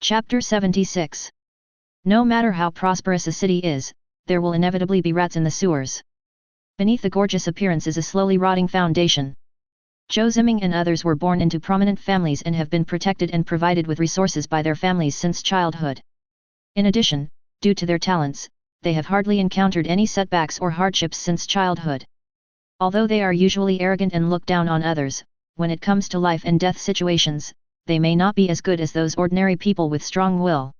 Chapter 76. No matter how prosperous a city is, there will inevitably be rats in the sewers. Beneath the gorgeous appearance is a slowly rotting foundation. Zhou Ziming and others were born into prominent families and have been protected and provided with resources by their families since childhood. In addition, due to their talents, they have hardly encountered any setbacks or hardships since childhood. Although they are usually arrogant and look down on others, when it comes to life and death situations, they may not be as good as those ordinary people with strong will.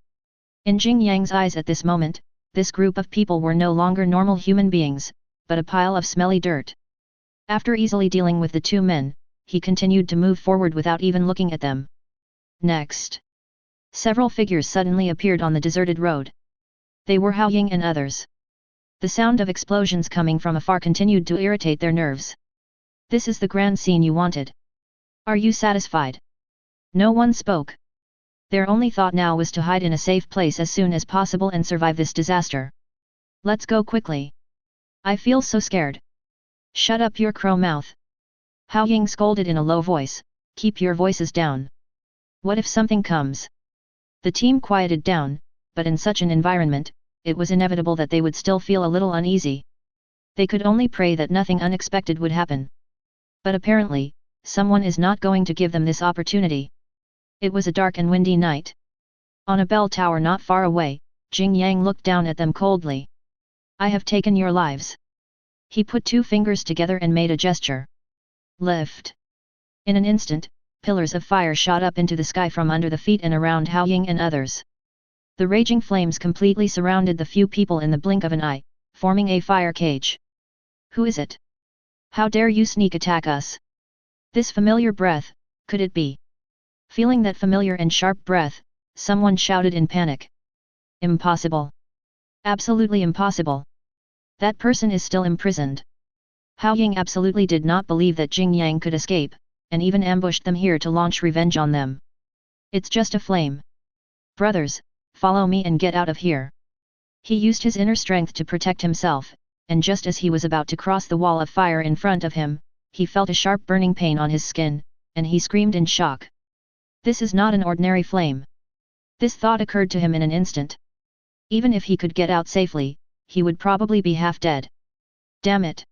In Jing Yang's eyes at this moment, this group of people were no longer normal human beings, but a pile of smelly dirt. After easily dealing with the two men, he continued to move forward without even looking at them. Next, several figures suddenly appeared on the deserted road. They were Hao Ying and others. The sound of explosions coming from afar continued to irritate their nerves. This is the grand scene you wanted. Are you satisfied? No one spoke. Their only thought now was to hide in a safe place as soon as possible and survive this disaster. Let's go quickly. I feel so scared. Shut up your crow mouth. Hao Ying scolded in a low voice, keep your voices down. What if something comes? The team quieted down, but in such an environment, it was inevitable that they would still feel a little uneasy. They could only pray that nothing unexpected would happen. But apparently, someone is not going to give them this opportunity. It was a dark and windy night. On a bell tower not far away, Jing Yang looked down at them coldly. I have taken your lives. He put two fingers together and made a gesture. Lift. In an instant, pillars of fire shot up into the sky from under the feet and around Hao Ying and others. The raging flames completely surrounded the few people in the blink of an eye, forming a fire cage. Who is it? How dare you sneak attack us? This familiar breath, could it be? Feeling that familiar and sharp breath, someone shouted in panic. Impossible. Absolutely impossible. That person is still imprisoned. Hao Ying absolutely did not believe that Jing Yang could escape, and even ambushed them here to launch revenge on them. It's just a flame. Brothers, follow me and get out of here. He used his inner strength to protect himself, and just as he was about to cross the wall of fire in front of him, he felt a sharp burning pain on his skin, and he screamed in shock. This is not an ordinary flame. This thought occurred to him in an instant. Even if he could get out safely, he would probably be half dead. Damn it!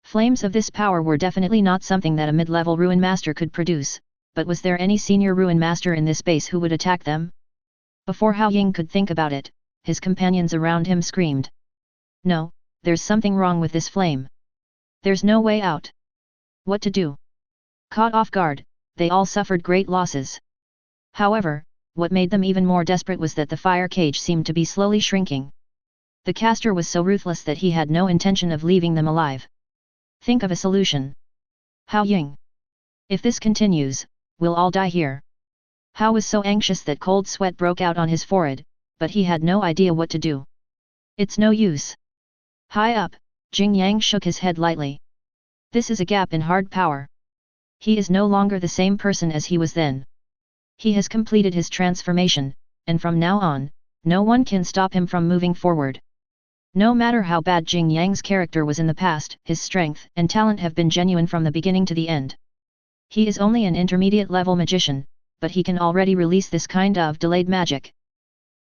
Flames of this power were definitely not something that a mid-level ruin master could produce, but was there any senior ruin master in this base who would attack them? Before Hao Ying could think about it, his companions around him screamed. No, there's something wrong with this flame. There's no way out. What to do? Caught off guard, they all suffered great losses. However, what made them even more desperate was that the fire cage seemed to be slowly shrinking. The caster was so ruthless that he had no intention of leaving them alive. Think of a solution. Hao Ying. If this continues, we'll all die here. Hao was so anxious that cold sweat broke out on his forehead, but he had no idea what to do. It's no use. High up, Jing Yang shook his head lightly. This is a gap in hard power. He is no longer the same person as he was then. He has completed his transformation, and from now on, no one can stop him from moving forward. No matter how bad Jing Yang's character was in the past, his strength and talent have been genuine from the beginning to the end. He is only an intermediate-level magician, but he can already release this kind of delayed magic.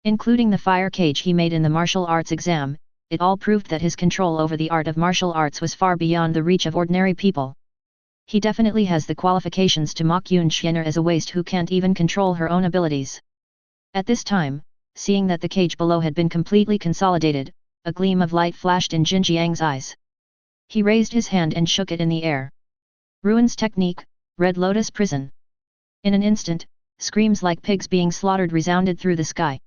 Including the fire cage he made in the martial arts exam, it all proved that his control over the art of martial arts was far beyond the reach of ordinary people. He definitely has the qualifications to mock Yun Xianer as a waste who can't even control her own abilities. At this time, seeing that the cage below had been completely consolidated, a gleam of light flashed in Jin Jiang's eyes. He raised his hand and shook it in the air. Ruins technique, Red Lotus Prison. In an instant, screams like pigs being slaughtered resounded through the sky.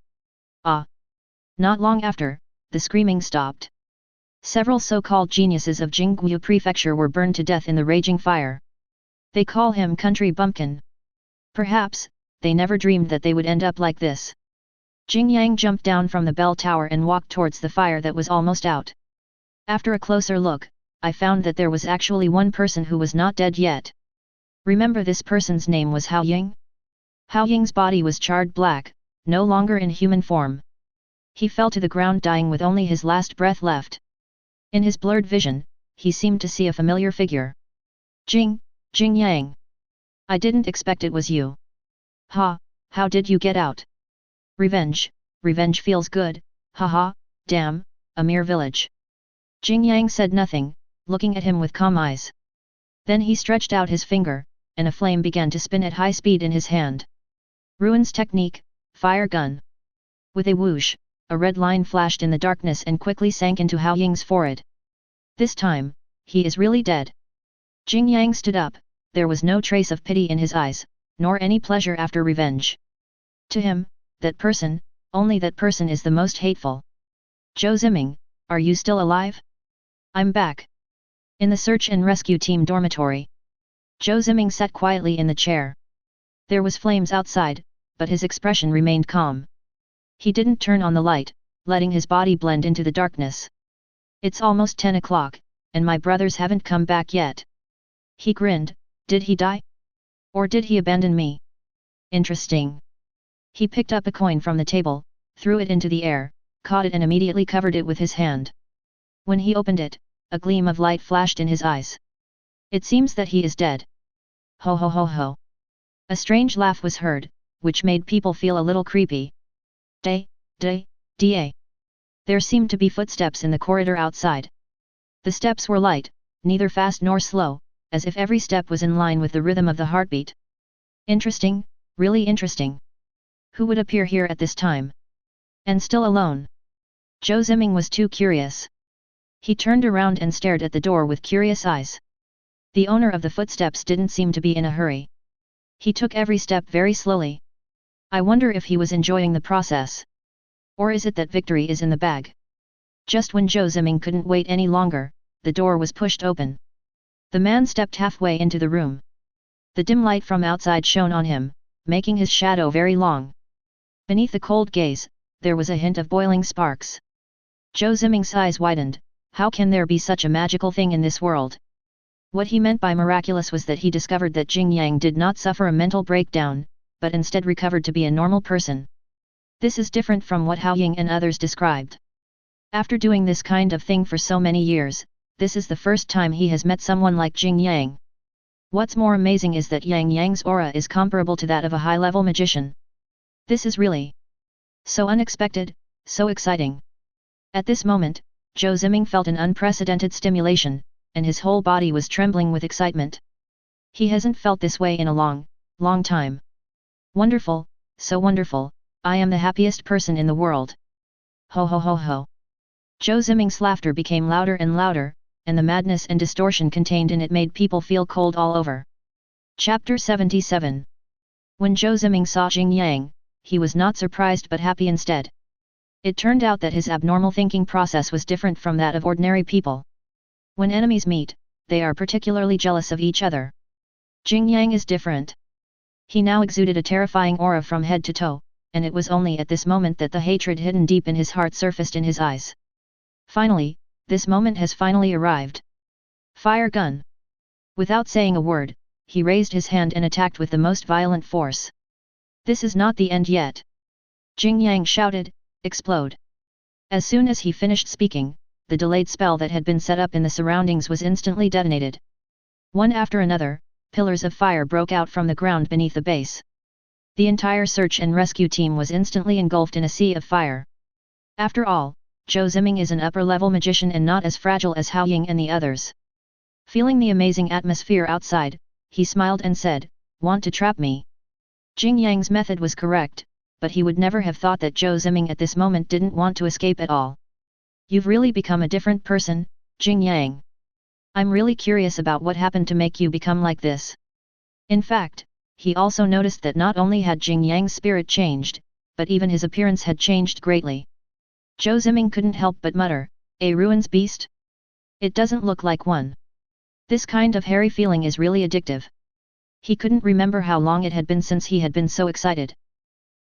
Ah! Not long after, the screaming stopped. Several so-called geniuses of Jingguo Prefecture were burned to death in the raging fire. They call him Country Bumpkin. Perhaps, they never dreamed that they would end up like this. Jing Yang jumped down from the bell tower and walked towards the fire that was almost out. After a closer look, I found that there was actually one person who was not dead yet. Remember, this person's name was Hao Ying? Hao Ying's body was charred black, no longer in human form. He fell to the ground dying with only his last breath left. In his blurred vision, he seemed to see a familiar figure. Jing Yang. I didn't expect it was you. Ha, how did you get out? Revenge, revenge feels good, haha, damn, a mere village. Jing Yang said nothing, looking at him with calm eyes. Then he stretched out his finger, and a flame began to spin at high speed in his hand. Ruin's technique, fire gun. With a whoosh, a red line flashed in the darkness and quickly sank into Hao Ying's forehead. This time, he is really dead. Jing Yang stood up, there was no trace of pity in his eyes, nor any pleasure after revenge. To him, that person, only that person is the most hateful. Zhou Ziming, are you still alive? I'm back. In the search and rescue team dormitory. Zhou Ziming sat quietly in the chair. There was flames outside, but his expression remained calm. He didn't turn on the light, letting his body blend into the darkness. It's almost 10 o'clock, and my brothers haven't come back yet. He grinned, did he die? Or did he abandon me? Interesting. He picked up a coin from the table, threw it into the air, caught it and immediately covered it with his hand. When he opened it, a gleam of light flashed in his eyes. It seems that he is dead. Ho ho ho ho. A strange laugh was heard, which made people feel a little creepy. Da. There seemed to be footsteps in the corridor outside. The steps were light, neither fast nor slow, as if every step was in line with the rhythm of the heartbeat. Interesting, really interesting. Who would appear here at this time? And still alone? Zhou Ziming was too curious. He turned around and stared at the door with curious eyes. The owner of the footsteps didn't seem to be in a hurry. He took every step very slowly. I wonder if he was enjoying the process. Or is it that victory is in the bag? Just when Zhou Ziming couldn't wait any longer, the door was pushed open. The man stepped halfway into the room. The dim light from outside shone on him, making his shadow very long. Beneath the cold gaze, there was a hint of boiling sparks. Zhou Ziming's eyes widened. How can there be such a magical thing in this world? What he meant by miraculous was that he discovered that Jing Yang did not suffer a mental breakdown, but instead recovered to be a normal person. This is different from what Hao Ying and others described. After doing this kind of thing for so many years, this is the first time he has met someone like Jing Yang. What's more amazing is that Yang Yang's aura is comparable to that of a high-level magician. This is really so unexpected, so exciting. At this moment, Zhou Ziming felt an unprecedented stimulation, and his whole body was trembling with excitement. He hasn't felt this way in a long, long time. Wonderful, so wonderful, I am the happiest person in the world. Ho ho ho ho. Zhou Ziming's laughter became louder and louder, and the madness and distortion contained in it made people feel cold all over. Chapter 77. When Zhou Ziming saw Jing Yang, he was not surprised but happy instead. It turned out that his abnormal thinking process was different from that of ordinary people. When enemies meet, they are particularly jealous of each other. Jing Yang is different. He now exuded a terrifying aura from head to toe, and it was only at this moment that the hatred hidden deep in his heart surfaced in his eyes. Finally, this moment has finally arrived. Fire gun. Without saying a word, he raised his hand and attacked with the most violent force. This is not the end yet. Jing Yang shouted, explode. As soon as he finished speaking, the delayed spell that had been set up in the surroundings was instantly detonated. One after another, pillars of fire broke out from the ground beneath the base. The entire search and rescue team was instantly engulfed in a sea of fire. After all, Zhou Ziming is an upper-level magician and not as fragile as Hao Ying and the others. Feeling the amazing atmosphere outside, he smiled and said, "Want to trap me?" Jing Yang's method was correct, but he would never have thought that Zhou Ziming at this moment didn't want to escape at all. You've really become a different person, Jing Yang. I'm really curious about what happened to make you become like this. In fact, he also noticed that not only had Jing Yang's spirit changed, but even his appearance had changed greatly. Zhou Ziming couldn't help but mutter, "A ruins beast? It doesn't look like one." This kind of hairy feeling is really addictive. He couldn't remember how long it had been since he had been so excited.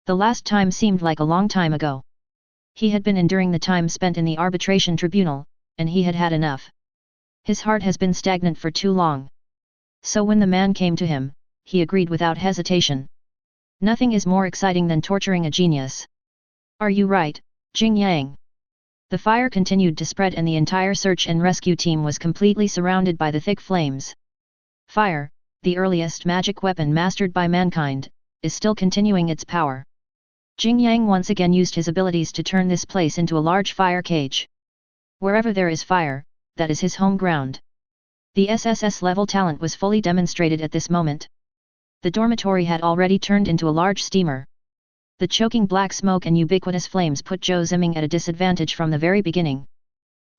The last time seemed like a long time ago. He had been enduring the time spent in the arbitration tribunal, and he had had enough. His heart has been stagnant for too long. So when the man came to him, he agreed without hesitation. Nothing is more exciting than torturing a genius. Are you right, Jing Yang? The fire continued to spread and the entire search and rescue team was completely surrounded by the thick flames. Fire, the earliest magic weapon mastered by mankind, is still continuing its power. Jing Yang once again used his abilities to turn this place into a large fire cage. Wherever there is fire, that is his home ground. The SSS level talent was fully demonstrated at this moment. The dormitory had already turned into a large steamer. The choking black smoke and ubiquitous flames put Zhou Ziming at a disadvantage from the very beginning.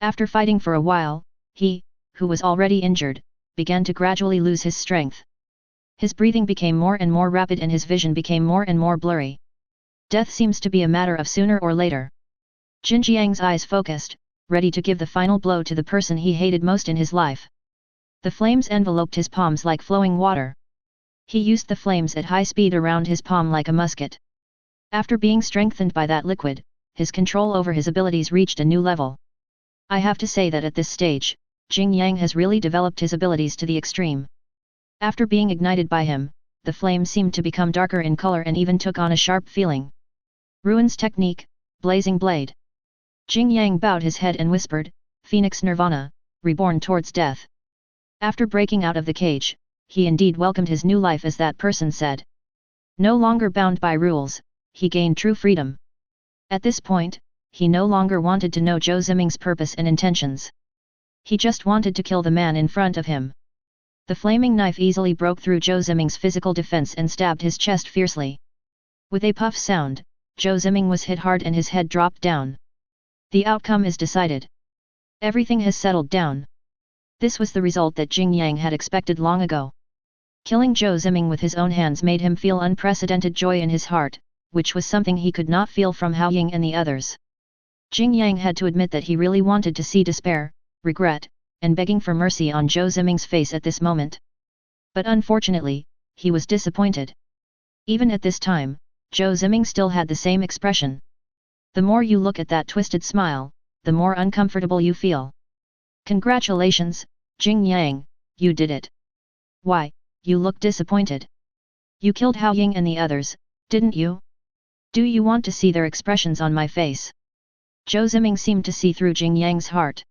After fighting for a while, he, who was already injured, began to gradually lose his strength. His breathing became more and more rapid and his vision became more and more blurry. Death seems to be a matter of sooner or later. Jinjiang's eyes focused, ready to give the final blow to the person he hated most in his life. The flames enveloped his palms like flowing water. He used the flames at high speed around his palm like a musket. After being strengthened by that liquid, his control over his abilities reached a new level. I have to say that at this stage, Jing Yang has really developed his abilities to the extreme. After being ignited by him, the flame seemed to become darker in color and even took on a sharp feeling. Ruin's technique, blazing blade. Jing Yang bowed his head and whispered, Phoenix Nirvana, reborn towards death. After breaking out of the cage, he indeed welcomed his new life as that person said. No longer bound by rules, he gained true freedom. At this point, he no longer wanted to know Zhou Ziming's purpose and intentions. He just wanted to kill the man in front of him. The flaming knife easily broke through Zhou Ziming's physical defense and stabbed his chest fiercely. With a puff sound, Zhou Ziming was hit hard and his head dropped down. The outcome is decided. Everything has settled down. This was the result that Jing Yang had expected long ago. Killing Zhou Ziming with his own hands made him feel unprecedented joy in his heart, which was something he could not feel from Hao Ying and the others. Jing Yang had to admit that he really wanted to see despair, regret, and begging for mercy on Zhou Ziming's face at this moment. But unfortunately, he was disappointed. Even at this time, Zhou Ziming still had the same expression. The more you look at that twisted smile, the more uncomfortable you feel. Congratulations, Jing Yang, you did it. Why, you look disappointed. You killed Hao Ying and the others, didn't you? Do you want to see their expressions on my face? Zhou Ziming seemed to see through Jing Yang's heart.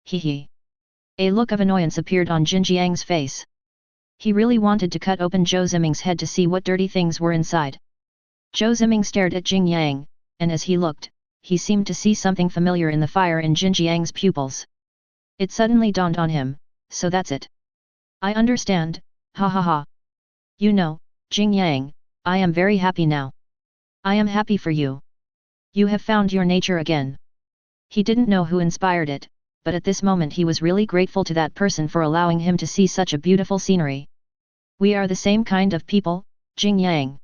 Hee. A look of annoyance appeared on Jin Jiang's face. He really wanted to cut open Zhou Ziming's head to see what dirty things were inside. Zhou Ziming stared at Jing Yang, and as he looked, he seemed to see something familiar in the fire in Jin Jiang's pupils. It suddenly dawned on him, so that's it. I understand, ha ha ha. You know, Jing Yang, I am very happy now. I am happy for you. You have found your nature again. He didn't know who inspired it, but at this moment he was really grateful to that person for allowing him to see such a beautiful scenery. We are the same kind of people, Jing Yang.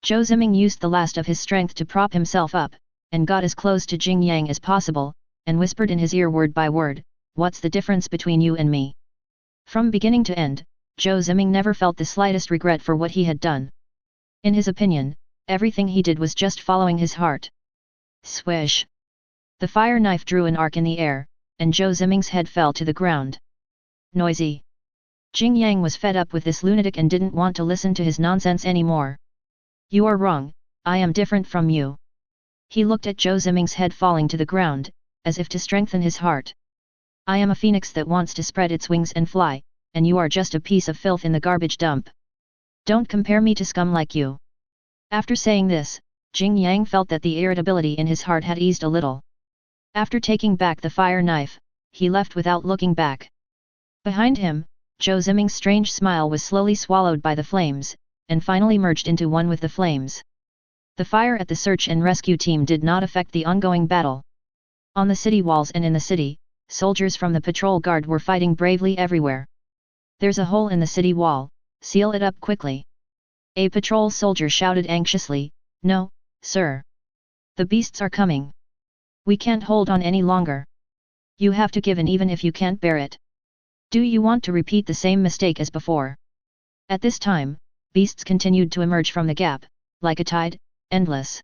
Zhou Ziming used the last of his strength to prop himself up, and got as close to Jing Yang as possible, and whispered in his ear word by word, what's the difference between you and me? From beginning to end, Zhou Ziming never felt the slightest regret for what he had done. In his opinion, everything he did was just following his heart. Swish! The fire knife drew an arc in the air, and Zhou Ziming's head fell to the ground. Noisy! Jing Yang was fed up with this lunatic and didn't want to listen to his nonsense anymore. You are wrong, I am different from you. He looked at Zhou Ziming's head falling to the ground, as if to strengthen his heart. I am a phoenix that wants to spread its wings and fly, and you are just a piece of filth in the garbage dump. Don't compare me to scum like you. After saying this, Jing Yang felt that the irritability in his heart had eased a little. After taking back the fire knife, he left without looking back. Behind him, Zhou Ziming's strange smile was slowly swallowed by the flames, and finally merged into one with the flames. The fire at the search and rescue team did not affect the ongoing battle. On the city walls and in the city, soldiers from the patrol guard were fighting bravely everywhere. There's a hole in the city wall, seal it up quickly. A patrol soldier shouted anxiously, No, sir. The beasts are coming. We can't hold on any longer. You have to give in even if you can't bear it. Do you want to repeat the same mistake as before? At this time, beasts continued to emerge from the gap, like a tide, endless.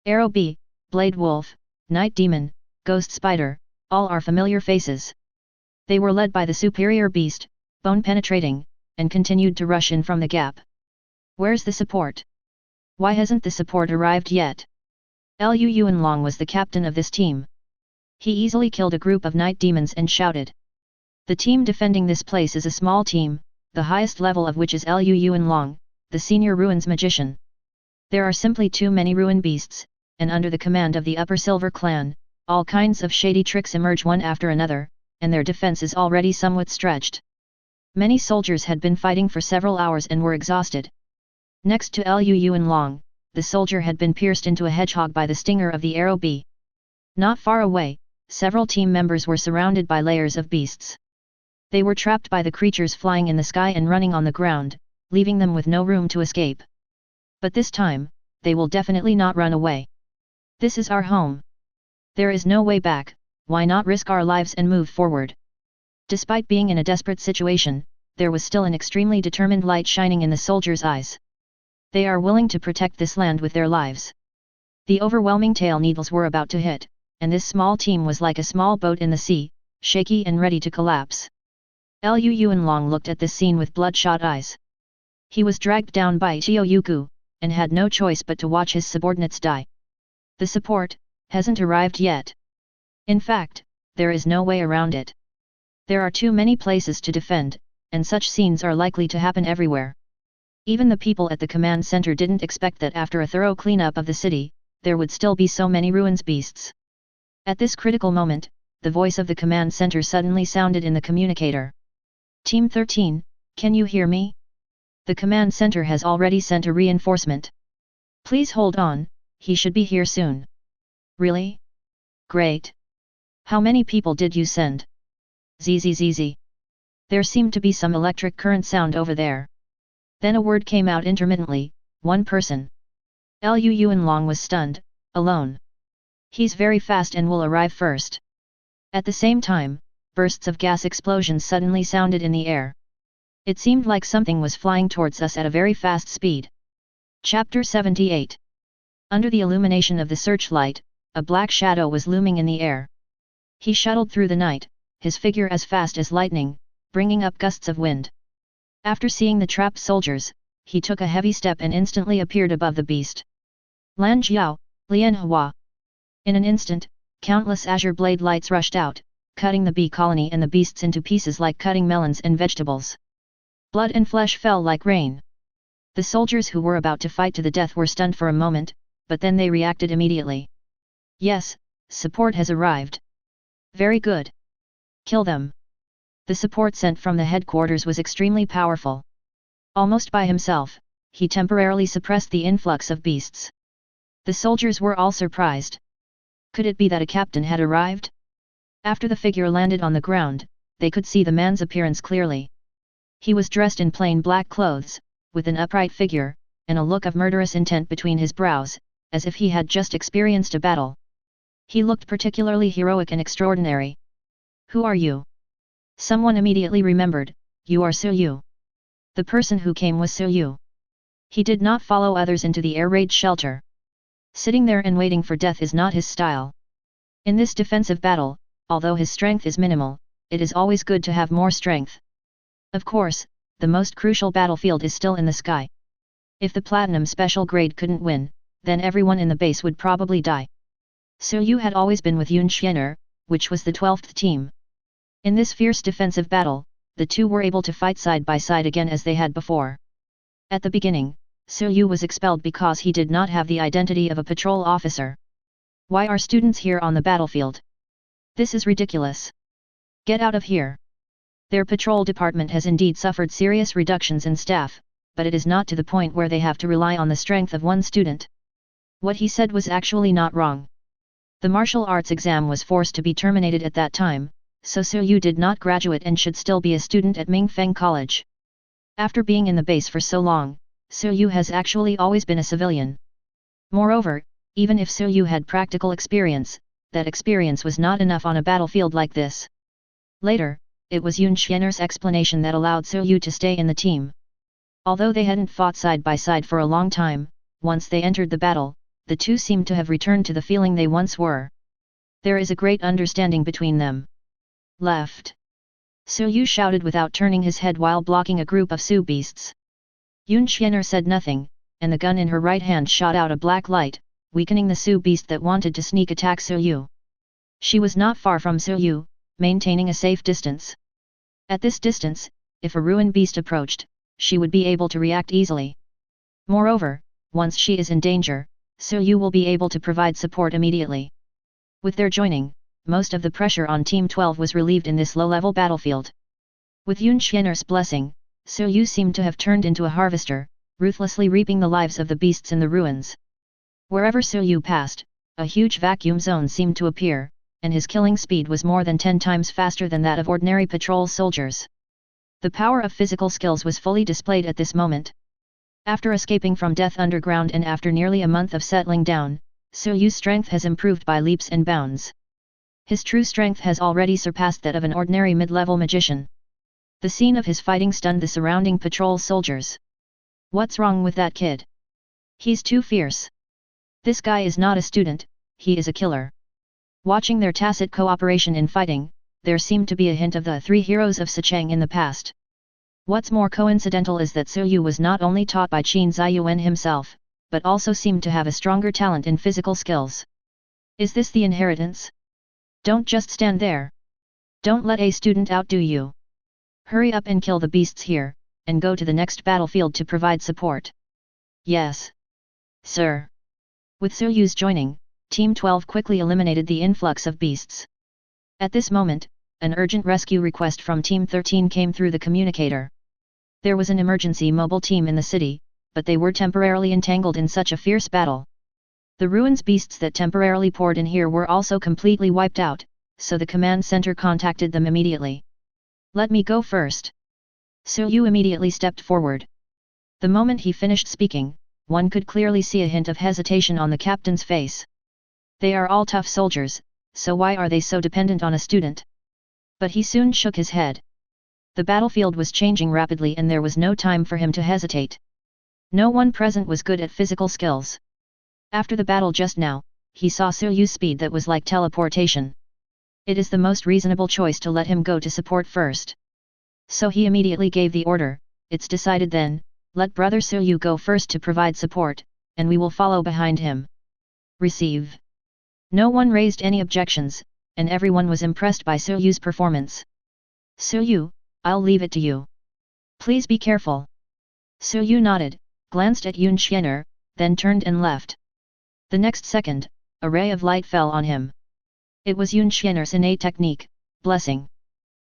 Arrow Bee, Blade Wolf, Night Demon, Ghost Spider, all are familiar faces. They were led by the superior beast, bone penetrating, and continued to rush in from the gap. Where's the support? Why hasn't the support arrived yet? Liu Yuanlong was the captain of this team. He easily killed a group of night demons and shouted. The team defending this place is a small team, the highest level of which is Liu Yuanlong, the senior ruins magician. There are simply too many ruin beasts, and under the command of the Upper Silver Clan, all kinds of shady tricks emerge one after another, and their defense is already somewhat stretched. Many soldiers had been fighting for several hours and were exhausted. Next to Liu Yunlong, the soldier had been pierced into a hedgehog by the stinger of the arrow bee. Not far away, several team members were surrounded by layers of beasts. They were trapped by the creatures flying in the sky and running on the ground, leaving them with no room to escape. But this time, they will definitely not run away. This is our home. There is no way back, why not risk our lives and move forward? Despite being in a desperate situation, there was still an extremely determined light shining in the soldiers' eyes. They are willing to protect this land with their lives. The overwhelming tail needles were about to hit, and this small team was like a small boat in the sea, shaky and ready to collapse. Liu Yunlong looked at this scene with bloodshot eyes. He was dragged down by Tioyuku, and had no choice but to watch his subordinates die. The support hasn't arrived yet. In fact, there is no way around it. There are too many places to defend, and such scenes are likely to happen everywhere. Even the people at the command center didn't expect that after a thorough cleanup of the city, there would still be so many ruins beasts. At this critical moment, the voice of the command center suddenly sounded in the communicator. Team 13, can you hear me? The command center has already sent a reinforcement. Please hold on, he should be here soon. Really? Great. How many people did you send? Zzz. There seemed to be some electric current sound over there. Then a word came out intermittently, one person. Liu Yunlong was stunned, alone. He's very fast and will arrive first. At the same time, bursts of gas explosions suddenly sounded in the air. It seemed like something was flying towards us at a very fast speed. Chapter 78. Under the illumination of the searchlight, a black shadow was looming in the air. He shuttled through the night, his figure as fast as lightning, bringing up gusts of wind. After seeing the trapped soldiers, he took a heavy step and instantly appeared above the beast. Lan Jiao, Lian Hua. In an instant, countless azure blade lights rushed out, cutting the bee colony and the beasts into pieces like cutting melons and vegetables. Blood and flesh fell like rain. The soldiers who were about to fight to the death were stunned for a moment, but then they reacted immediately. Yes, support has arrived. Very good. Kill them. The support sent from the headquarters was extremely powerful. Almost by himself, he temporarily suppressed the influx of beasts. The soldiers were all surprised. Could it be that a captain had arrived? After the figure landed on the ground, they could see the man's appearance clearly. He was dressed in plain black clothes, with an upright figure, and a look of murderous intent between his brows, as if he had just experienced a battle. He looked particularly heroic and extraordinary. Who are you? Someone immediately remembered, you are Su Yu. The person who came was Su Yu. He did not follow others into the air raid shelter. Sitting there and waiting for death is not his style. In this defensive battle, although his strength is minimal, it is always good to have more strength. Of course, the most crucial battlefield is still in the sky. If the Platinum Special Grade couldn't win, then everyone in the base would probably die. Su Yu had always been with Yun Xianer, which was the 12th team. In this fierce defensive battle, the two were able to fight side by side again as they had before. At the beginning, Su Yu was expelled because he did not have the identity of a patrol officer. Why are students here on the battlefield? This is ridiculous. Get out of here. Their patrol department has indeed suffered serious reductions in staff, but it is not to the point where they have to rely on the strength of one student. What he said was actually not wrong. The martial arts exam was forced to be terminated at that time, so Su Yu did not graduate and should still be a student at Mingfeng College. After being in the base for so long, Su Yu has actually always been a civilian. Moreover, even if Su Yu had practical experience, that experience was not enough on a battlefield like this. Later, it was Yun Xianer's explanation that allowed Su Yu to stay in the team. Although they hadn't fought side by side for a long time, once they entered the battle, the two seemed to have returned to the feeling they once were. There is a great understanding between them. Left. Su Yu shouted without turning his head while blocking a group of Su beasts. Yun Xianer said nothing, and the gun in her right hand shot out a black light, weakening the Su beast that wanted to sneak attack Su Yu. She was not far from Su Yu, maintaining a safe distance. At this distance, if a ruined beast approached, she would be able to react easily. Moreover, once she is in danger, Su will be able to provide support immediately. With their joining, most of the pressure on Team 12 was relieved in this low-level battlefield. With Yun Xian'er's blessing, Su seemed to have turned into a harvester, ruthlessly reaping the lives of the beasts in the ruins. Wherever Su passed, a huge vacuum zone seemed to appear, and his killing speed was more than 10 times faster than that of ordinary patrol soldiers. The power of physical skills was fully displayed at this moment. After escaping from death underground and after nearly a month of settling down, Su's strength has improved by leaps and bounds. His true strength has already surpassed that of an ordinary mid-level magician. The scene of his fighting stunned the surrounding patrol soldiers. What's wrong with that kid? He's too fierce. This guy is not a student, he is a killer. Watching their tacit cooperation in fighting, there seemed to be a hint of the three heroes of Sicheng in the past. What's more coincidental is that Su was not only taught by Qin Ziyuan himself, but also seemed to have a stronger talent in physical skills. Is this the inheritance? Don't just stand there. Don't let a student outdo you. Hurry up and kill the beasts here, and go to the next battlefield to provide support. Yes, sir. With Su's joining, Team 12 quickly eliminated the influx of beasts. At this moment, an urgent rescue request from Team 13 came through the communicator. There was an emergency mobile team in the city, but they were temporarily entangled in such a fierce battle. The ruins beasts that temporarily poured in here were also completely wiped out, so the command center contacted them immediately. Let me go first. Su immediately stepped forward. The moment he finished speaking, one could clearly see a hint of hesitation on the captain's face. They are all tough soldiers, so why are they so dependent on a student? But he soon shook his head. The battlefield was changing rapidly and there was no time for him to hesitate. No one present was good at physical skills. After the battle just now, he saw Su's speed that was like teleportation. It is the most reasonable choice to let him go to support first. So he immediately gave the order, it's decided then, let brother Su go first to provide support, and we will follow behind him. Receive. No one raised any objections, and everyone was impressed by Su's performance. Su, I'll leave it to you. Please be careful. Su nodded, glanced at Yun Xian'er, then turned and left. The next second, a ray of light fell on him. It was Yun Xian'er's innate technique, blessing.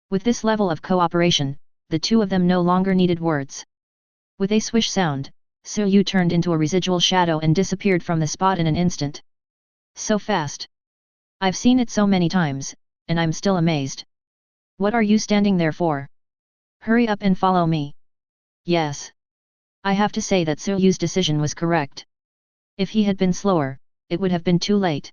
With this level of cooperation, the two of them no longer needed words. With a swish sound, Su turned into a residual shadow and disappeared from the spot in an instant. So fast. I've seen it so many times, and I'm still amazed. What are you standing there for? Hurry up and follow me. Yes. I have to say that Su's decision was correct. If he had been slower, it would have been too late.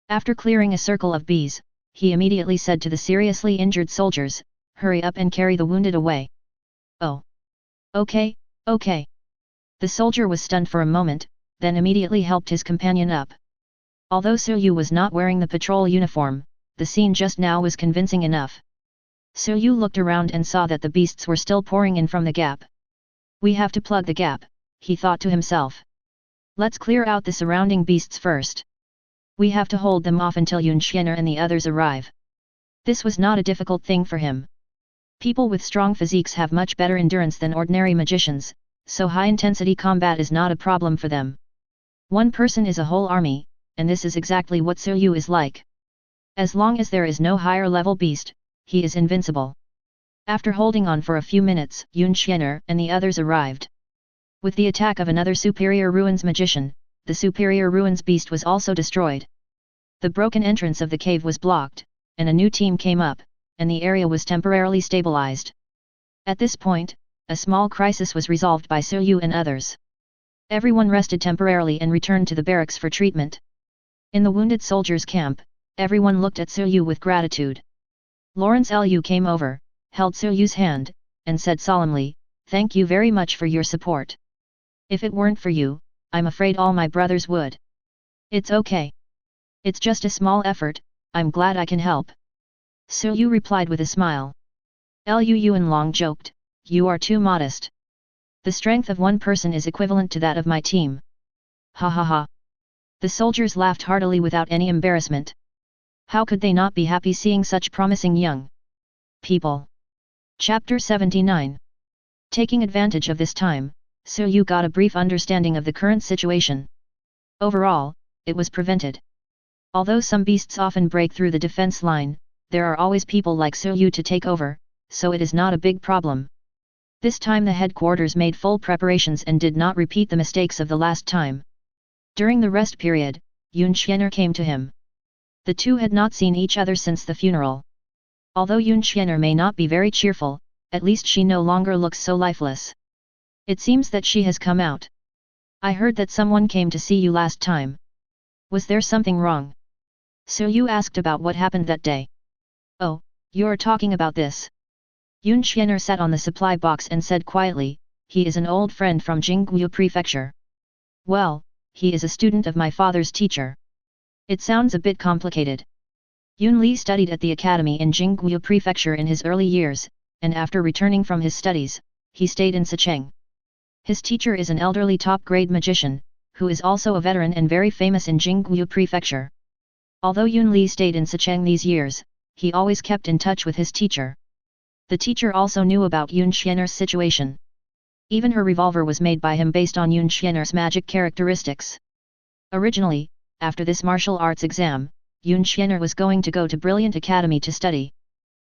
After clearing a circle of bees, he immediately said to the seriously injured soldiers, hurry up and carry the wounded away. Oh. Okay, okay. The soldier was stunned for a moment, then immediately helped his companion up. Although Su was not wearing the patrol uniform, the scene just now was convincing enough. Su looked around and saw that the beasts were still pouring in from the gap. We have to plug the gap, he thought to himself. Let's clear out the surrounding beasts first. We have to hold them off until Yun Xian'er and the others arrive. This was not a difficult thing for him. People with strong physiques have much better endurance than ordinary magicians, so high-intensity combat is not a problem for them. One person is a whole army, and this is exactly what Su is like. As long as there is no higher-level beast, he is invincible. After holding on for a few minutes, Yun Xian'er and the others arrived. With the attack of another Superior Ruins magician, the Superior Ruins beast was also destroyed. The broken entrance of the cave was blocked, and a new team came up, and the area was temporarily stabilized. At this point, a small crisis was resolved by Su and others. Everyone rested temporarily and returned to the barracks for treatment. In the wounded soldiers' camp, everyone looked at Su with gratitude. Lawrence Lu came over, held Su's hand, and said solemnly, "Thank you very much for your support. If it weren't for you, I'm afraid all my brothers would." "It's okay. It's just a small effort, I'm glad I can help." Su replied with a smile. Lu Yuanlong joked, "You are too modest. The strength of one person is equivalent to that of my team." Ha ha ha. The soldiers laughed heartily without any embarrassment. How could they not be happy seeing such promising young people? Chapter 79. Taking advantage of this time, So Yu got a brief understanding of the current situation. Overall, it was prevented. Although some beasts often break through the defense line, there are always people like So Yu to take over, so it is not a big problem. This time the headquarters made full preparations and did not repeat the mistakes of the last time. During the rest period, Yun Xian'er came to him. The two had not seen each other since the funeral. Although Yun Xian'er may not be very cheerful, at least she no longer looks so lifeless. It seems that she has come out. I heard that someone came to see you last time. Was there something wrong? So you asked about what happened that day. Oh, you're talking about this. Yun Xian'er sat on the supply box and said quietly, he is an old friend from Jingguo Prefecture. Well, he is a student of my father's teacher. It sounds a bit complicated. Yun Li studied at the academy in Jingguo Prefecture in his early years, and after returning from his studies, he stayed in Sicheng. His teacher is an elderly top-grade magician, who is also a veteran and very famous in Jingguo Prefecture. Although Yun Li stayed in Sicheng these years, he always kept in touch with his teacher. The teacher also knew about Yun Xian'er's situation. Even her revolver was made by him based on Yun Xian'er's magic characteristics. Originally, after this martial arts exam, Yun Xian'er was going to go to Brilliant Academy to study.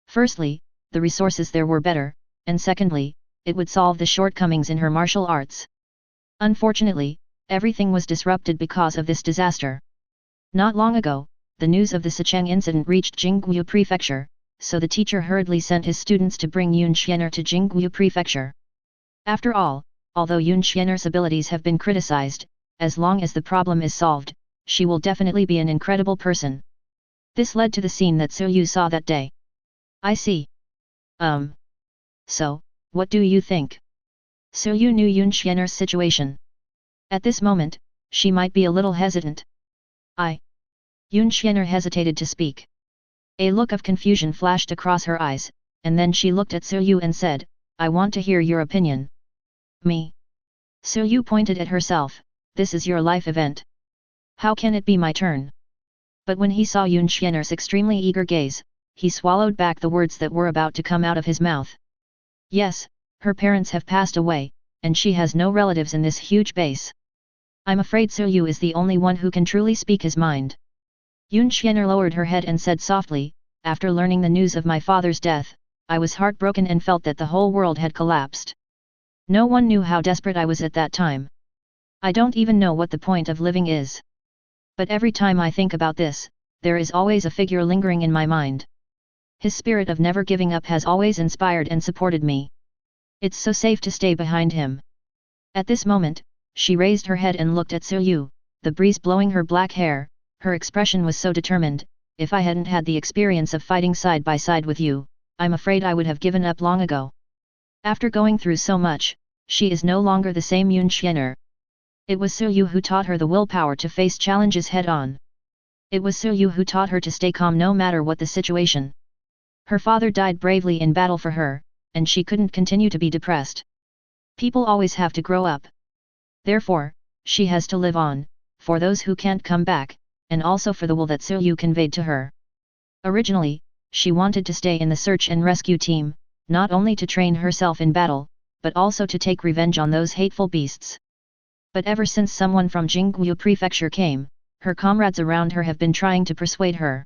Firstly, the resources there were better, and secondly, it would solve the shortcomings in her martial arts. Unfortunately, everything was disrupted because of this disaster. Not long ago, the news of the Sicheng incident reached Jingguo Prefecture, so the teacher hurriedly sent his students to bring Yun Xian'er to Jingguo Prefecture. After all, although Yun Xian'er's abilities have been criticized, as long as the problem is solved, she will definitely be an incredible person. This led to the scene that So Yu saw that day. I see. So, what do you think? So Yu knew Yun Xian'er's situation. At this moment, she might be a little hesitant. Yun Xian'er hesitated to speak. A look of confusion flashed across her eyes, and then she looked at So Yu and said, I want to hear your opinion. Me? So Yu pointed at herself, this is your life event. How can it be my turn? But when he saw Yun Xian'er's extremely eager gaze, he swallowed back the words that were about to come out of his mouth. Yes, her parents have passed away, and she has no relatives in this huge base. I'm afraid So Yu is the only one who can truly speak his mind. Yun Xian'er lowered her head and said softly, after learning the news of my father's death, I was heartbroken and felt that the whole world had collapsed. No one knew how desperate I was at that time. I don't even know what the point of living is. But every time I think about this, there is always a figure lingering in my mind. His spirit of never giving up has always inspired and supported me. It's so safe to stay behind him. At this moment, she raised her head and looked at So Yu, the breeze blowing her black hair. Her expression was so determined, if I hadn't had the experience of fighting side by side with you, I'm afraid I would have given up long ago. After going through so much, she is no longer the same Yun Xian'er. It was So Yu who taught her the willpower to face challenges head-on. It was So Yu who taught her to stay calm no matter what the situation. Her father died bravely in battle for her, and she couldn't continue to be depressed. People always have to grow up. Therefore, she has to live on, for those who can't come back, and also for the will that So Yu conveyed to her. Originally, she wanted to stay in the search and rescue team, not only to train herself in battle, but also to take revenge on those hateful beasts. But ever since someone from Jingguo Prefecture came, her comrades around her have been trying to persuade her.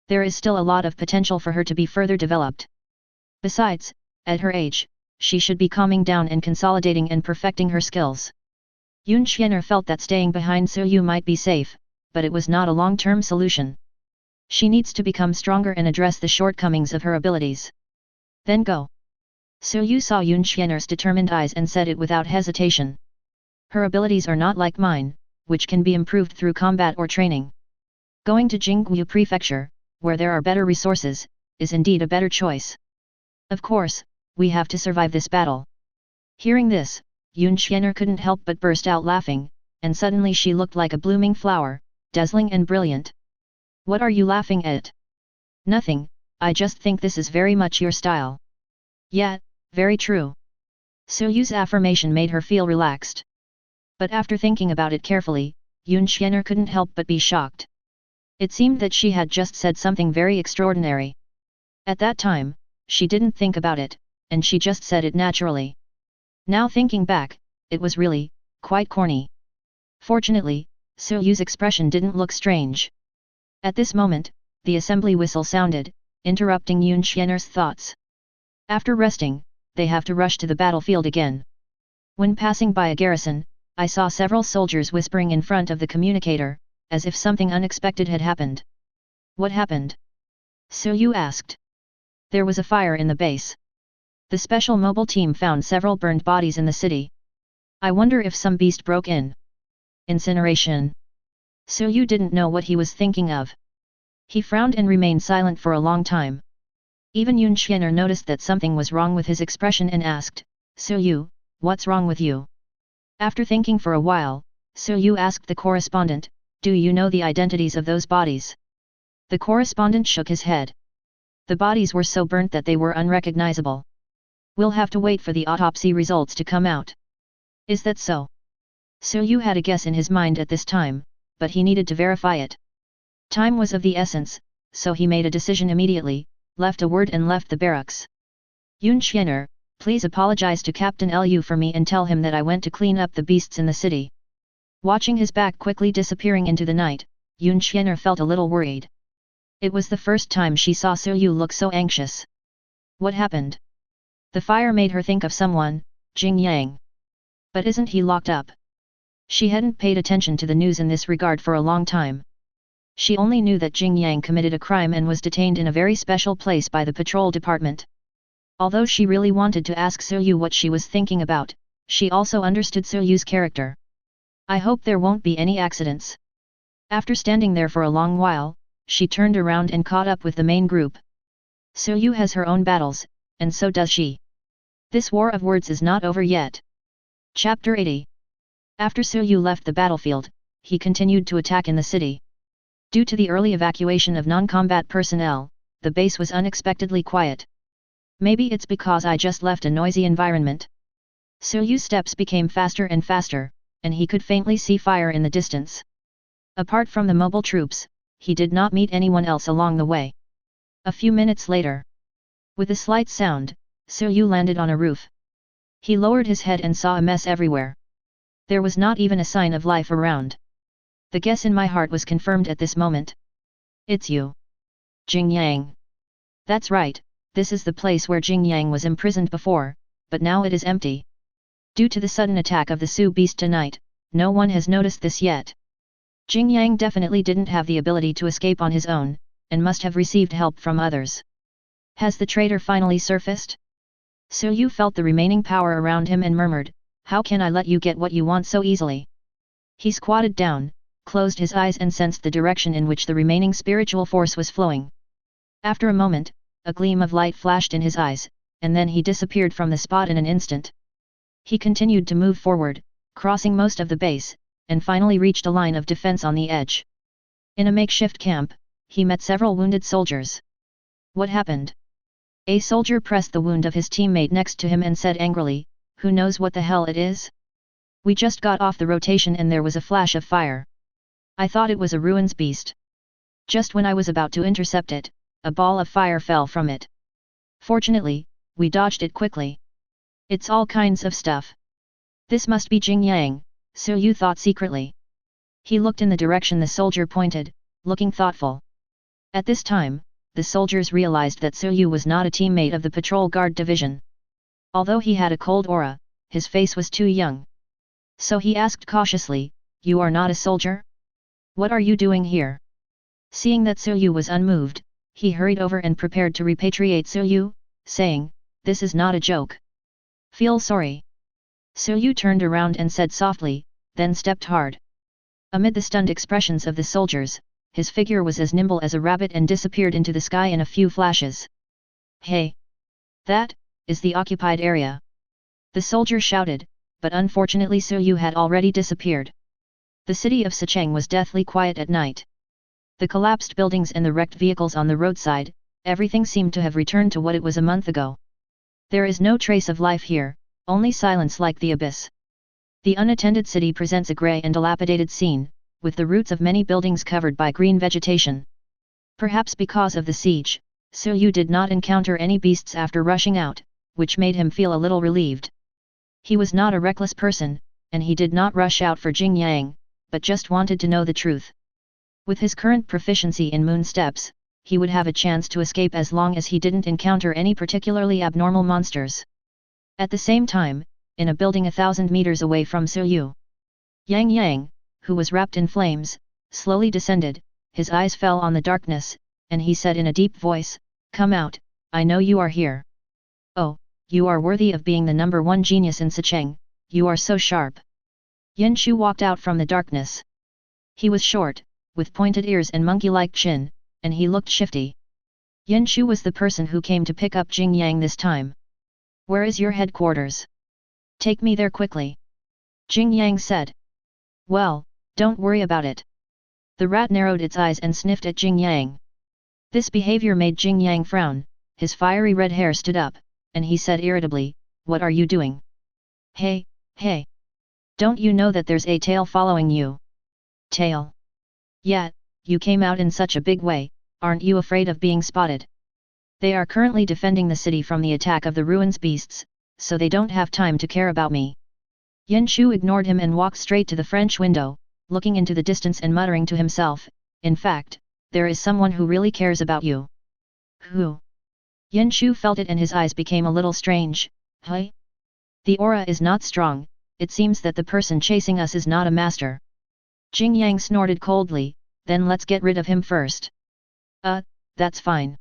There is still a lot of potential for her to be further developed. Besides, at her age, she should be calming down and consolidating and perfecting her skills. Yun Xian'er felt that staying behind So Yu might be safe, but it was not a long-term solution. She needs to become stronger and address the shortcomings of her abilities. Then go. So Yu saw Yun Xian'er's determined eyes and said it without hesitation. Her abilities are not like mine, which can be improved through combat or training. Going to Jingguo Prefecture, where there are better resources, is indeed a better choice. Of course, we have to survive this battle. Hearing this, Yun Xian'er couldn't help but burst out laughing, and suddenly she looked like a blooming flower, dazzling and brilliant. What are you laughing at? Nothing, I just think this is very much your style. Yeah, very true. So Yu's affirmation made her feel relaxed. But after thinking about it carefully, Yun Xian'er couldn't help but be shocked. It seemed that she had just said something very extraordinary. At that time, she didn't think about it, and she just said it naturally. Now thinking back, it was really, quite corny. Fortunately, Suyu's expression didn't look strange. At this moment, the assembly whistle sounded, interrupting Yun Xian'er's thoughts. After resting, they have to rush to the battlefield again. When passing by a garrison, I saw several soldiers whispering in front of the communicator, as if something unexpected had happened. What happened? Suyu asked. There was a fire in the base. The special mobile team found several burned bodies in the city. I wonder if some beast broke in. Incineration. Suyu didn't know what he was thinking of. He frowned and remained silent for a long time. Even Yun Xian'er noticed that something was wrong with his expression and asked, Suyu, what's wrong with you? After thinking for a while, Suyu asked the correspondent, do you know the identities of those bodies? The correspondent shook his head. The bodies were so burnt that they were unrecognizable. We'll have to wait for the autopsy results to come out. Is that so? Suyu had a guess in his mind at this time, but he needed to verify it. Time was of the essence, so he made a decision immediately, left a word and left the barracks. Yun Xian'er, please apologize to Captain Lu for me and tell him that I went to clean up the beasts in the city. Watching his back quickly disappearing into the night, Yun Xian'er felt a little worried. It was the first time she saw Suyu look so anxious. What happened? The fire made her think of someone, Jing Yang. But isn't he locked up? She hadn't paid attention to the news in this regard for a long time. She only knew that Jing Yang committed a crime and was detained in a very special place by the patrol department. Although she really wanted to ask Suyu what she was thinking about, she also understood Suyu's character. I hope there won't be any accidents. After standing there for a long while, she turned around and caught up with the main group. Suyu has her own battles, and so does she. This war of words is not over yet. Chapter 80. After Suyu left the battlefield, he continued to attack in the city. Due to the early evacuation of non-combat personnel, the base was unexpectedly quiet. Maybe it's because I just left a noisy environment. Suyu's steps became faster and faster, and he could faintly see fire in the distance. Apart from the mobile troops, he did not meet anyone else along the way. A few minutes later, with a slight sound, Suyu landed on a roof. He lowered his head and saw a mess everywhere. There was not even a sign of life around. The guess in my heart was confirmed at this moment. It's you. Jing Yang. That's right, this is the place where Jing Yang was imprisoned before, but now it is empty. Due to the sudden attack of the Su beast tonight, no one has noticed this yet. Jing Yang definitely didn't have the ability to escape on his own, and must have received help from others. Has the traitor finally surfaced? Suyu felt the remaining power around him and murmured, how can I let you get what you want so easily? He squatted down, closed his eyes and sensed the direction in which the remaining spiritual force was flowing. After a moment, a gleam of light flashed in his eyes, and then he disappeared from the spot in an instant. He continued to move forward, crossing most of the base, and finally reached a line of defense on the edge. In a makeshift camp, he met several wounded soldiers. What happened? A soldier pressed the wound of his teammate next to him and said angrily, who knows what the hell it is? We just got off the rotation and there was a flash of fire. I thought it was a ruins beast. Just when I was about to intercept it, a ball of fire fell from it. Fortunately, we dodged it quickly. It's all kinds of stuff. This must be Jing Yang, Suyu thought secretly. He looked in the direction the soldier pointed, looking thoughtful. At this time, the soldiers realized that Suyu was not a teammate of the patrol guard division. Although he had a cold aura, his face was too young. So he asked cautiously, you are not a soldier? What are you doing here? Seeing that Suyu was unmoved, he hurried over and prepared to repatriate Suyu, saying, this is not a joke. Feel sorry. Suyu turned around and said softly, then stepped hard. Amid the stunned expressions of the soldiers, his figure was as nimble as a rabbit and disappeared into the sky in a few flashes. Hey! That is the occupied area. The soldier shouted, but unfortunately Suyu had already disappeared. The city of Sicheng was deathly quiet at night. The collapsed buildings and the wrecked vehicles on the roadside, everything seemed to have returned to what it was a month ago. There is no trace of life here, only silence like the abyss. The unattended city presents a grey and dilapidated scene, with the roots of many buildings covered by green vegetation. Perhaps because of the siege, Suyu did not encounter any beasts after rushing out, which made him feel a little relieved. He was not a reckless person, and he did not rush out for Jing Yang, but just wanted to know the truth. With his current proficiency in moon steps, he would have a chance to escape as long as he didn't encounter any particularly abnormal monsters. At the same time, in a building 1,000 meters away from Suyu, Yang, who was wrapped in flames, slowly descended. His eyes fell on the darkness, and he said in a deep voice, "Come out, I know you are here. Oh, you are worthy of being the number one genius in Sicheng, you are so sharp." Yin Shu walked out from the darkness. He was short, with pointed ears and monkey-like chin, and he looked shifty. Yin Shu was the person who came to pick up Jing Yang this time. "Where is your headquarters? Take me there quickly," Jing Yang said. "Well, don't worry about it." The rat narrowed its eyes and sniffed at Jing Yang. This behavior made Jing Yang frown, his fiery red hair stood up, and he said irritably, "What are you doing? Hey, hey! Don't you know that there's a tail following you?" "Tail? Yet, you came out in such a big way, aren't you afraid of being spotted?" "They are currently defending the city from the attack of the ruins beasts, so they don't have time to care about me." Yin Shu ignored him and walked straight to the French window, looking into the distance and muttering to himself, "In fact, there is someone who really cares about you." "Who?" Yin Shu felt it and his eyes became a little strange. "Hey? The aura is not strong, it seems that the person chasing us is not a master." Jing Yang snorted coldly, "Then let's get rid of him first." That's fine,"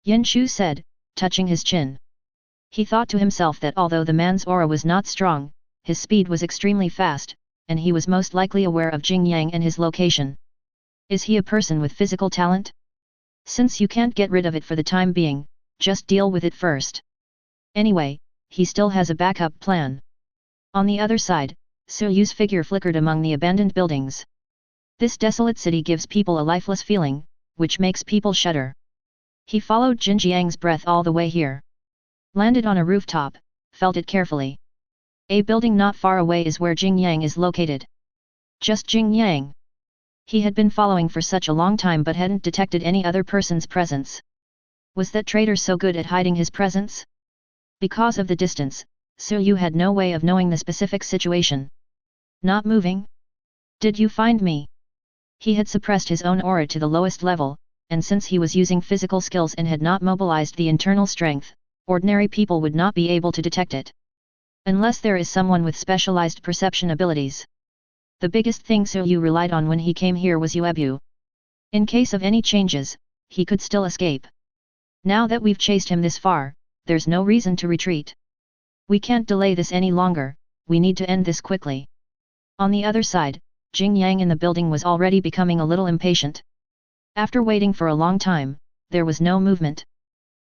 Yin Shu said, touching his chin. He thought to himself that although the man's aura was not strong, his speed was extremely fast, and he was most likely aware of Jing Yang and his location. Is he a person with physical talent? Since you can't get rid of it for the time being, just deal with it first. Anyway, he still has a backup plan. On the other side, Suyu's figure flickered among the abandoned buildings. This desolate city gives people a lifeless feeling, which makes people shudder. He followed Jin Jiang's breath all the way here. Landed on a rooftop, felt it carefully. A building not far away is where Jing Yang is located. Just Jing Yang. He had been following for such a long time but hadn't detected any other person's presence. Was that traitor so good at hiding his presence? Because of the distance, Suyu had no way of knowing the specific situation. Not moving? Did you find me? He had suppressed his own aura to the lowest level, and since he was using physical skills and had not mobilized the internal strength, ordinary people would not be able to detect it. Unless there is someone with specialized perception abilities. The biggest thing Suyu relied on when he came here was Yuebu. In case of any changes, he could still escape. Now that we've chased him this far, there's no reason to retreat. We can't delay this any longer, we need to end this quickly. On the other side, Jing Yang in the building was already becoming a little impatient. After waiting for a long time, there was no movement.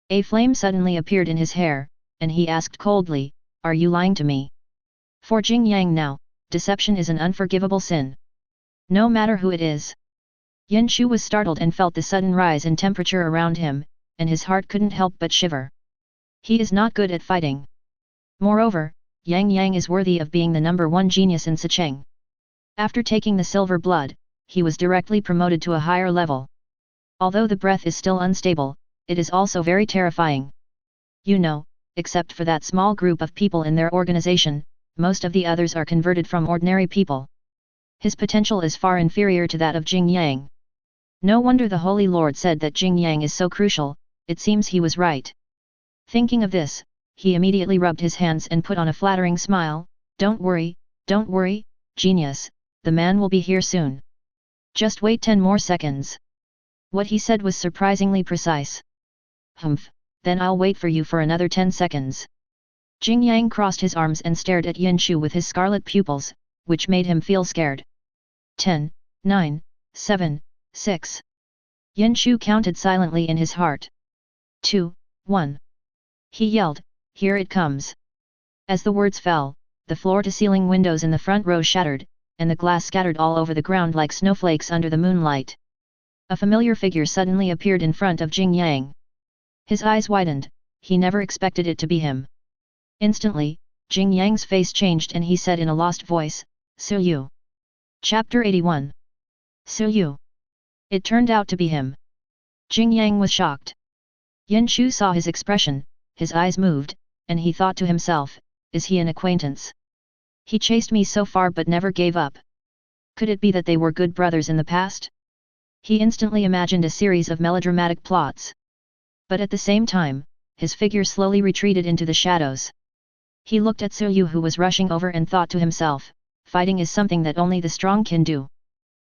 A flame suddenly appeared in his hair, and he asked coldly, "Are you lying to me?" For Jing Yang now, deception is an unforgivable sin. No matter who it is. Yin Shu was startled and felt the sudden rise in temperature around him, and his heart couldn't help but shiver. He is not good at fighting. Moreover, Yang is worthy of being the number one genius in Sicheng. After taking the silver blood, he was directly promoted to a higher level. Although the breath is still unstable, it is also very terrifying. You know, except for that small group of people in their organization, most of the others are converted from ordinary people. His potential is far inferior to that of Jing Yang. No wonder the Holy Lord said that Jing Yang is so crucial, it seems he was right. Thinking of this, he immediately rubbed his hands and put on a flattering smile, don't worry, genius, the man will be here soon. Just wait 10 more seconds. What he said was surprisingly precise. Humph, then I'll wait for you for another 10 seconds. Jing Yang crossed his arms and stared at Yin Shu with his scarlet pupils, which made him feel scared. 10, 9, 7, 6. Yin Shu counted silently in his heart. 2, 1. He yelled, "Here it comes." As the words fell, the floor-to-ceiling windows in the front row shattered, and the glass scattered all over the ground like snowflakes under the moonlight. A familiar figure suddenly appeared in front of Jing Yang. His eyes widened, he never expected it to be him. Instantly, Jing Yang's face changed and he said in a lost voice, "Suyu." Chapter 81. Suyu. It turned out to be him. Jing Yang was shocked. Yin Shu saw his expression, his eyes moved, and he thought to himself, is he an acquaintance? He chased me so far but never gave up. Could it be that they were good brothers in the past? He instantly imagined a series of melodramatic plots. But at the same time, his figure slowly retreated into the shadows. He looked at Suyu who was rushing over and thought to himself, fighting is something that only the strong can do.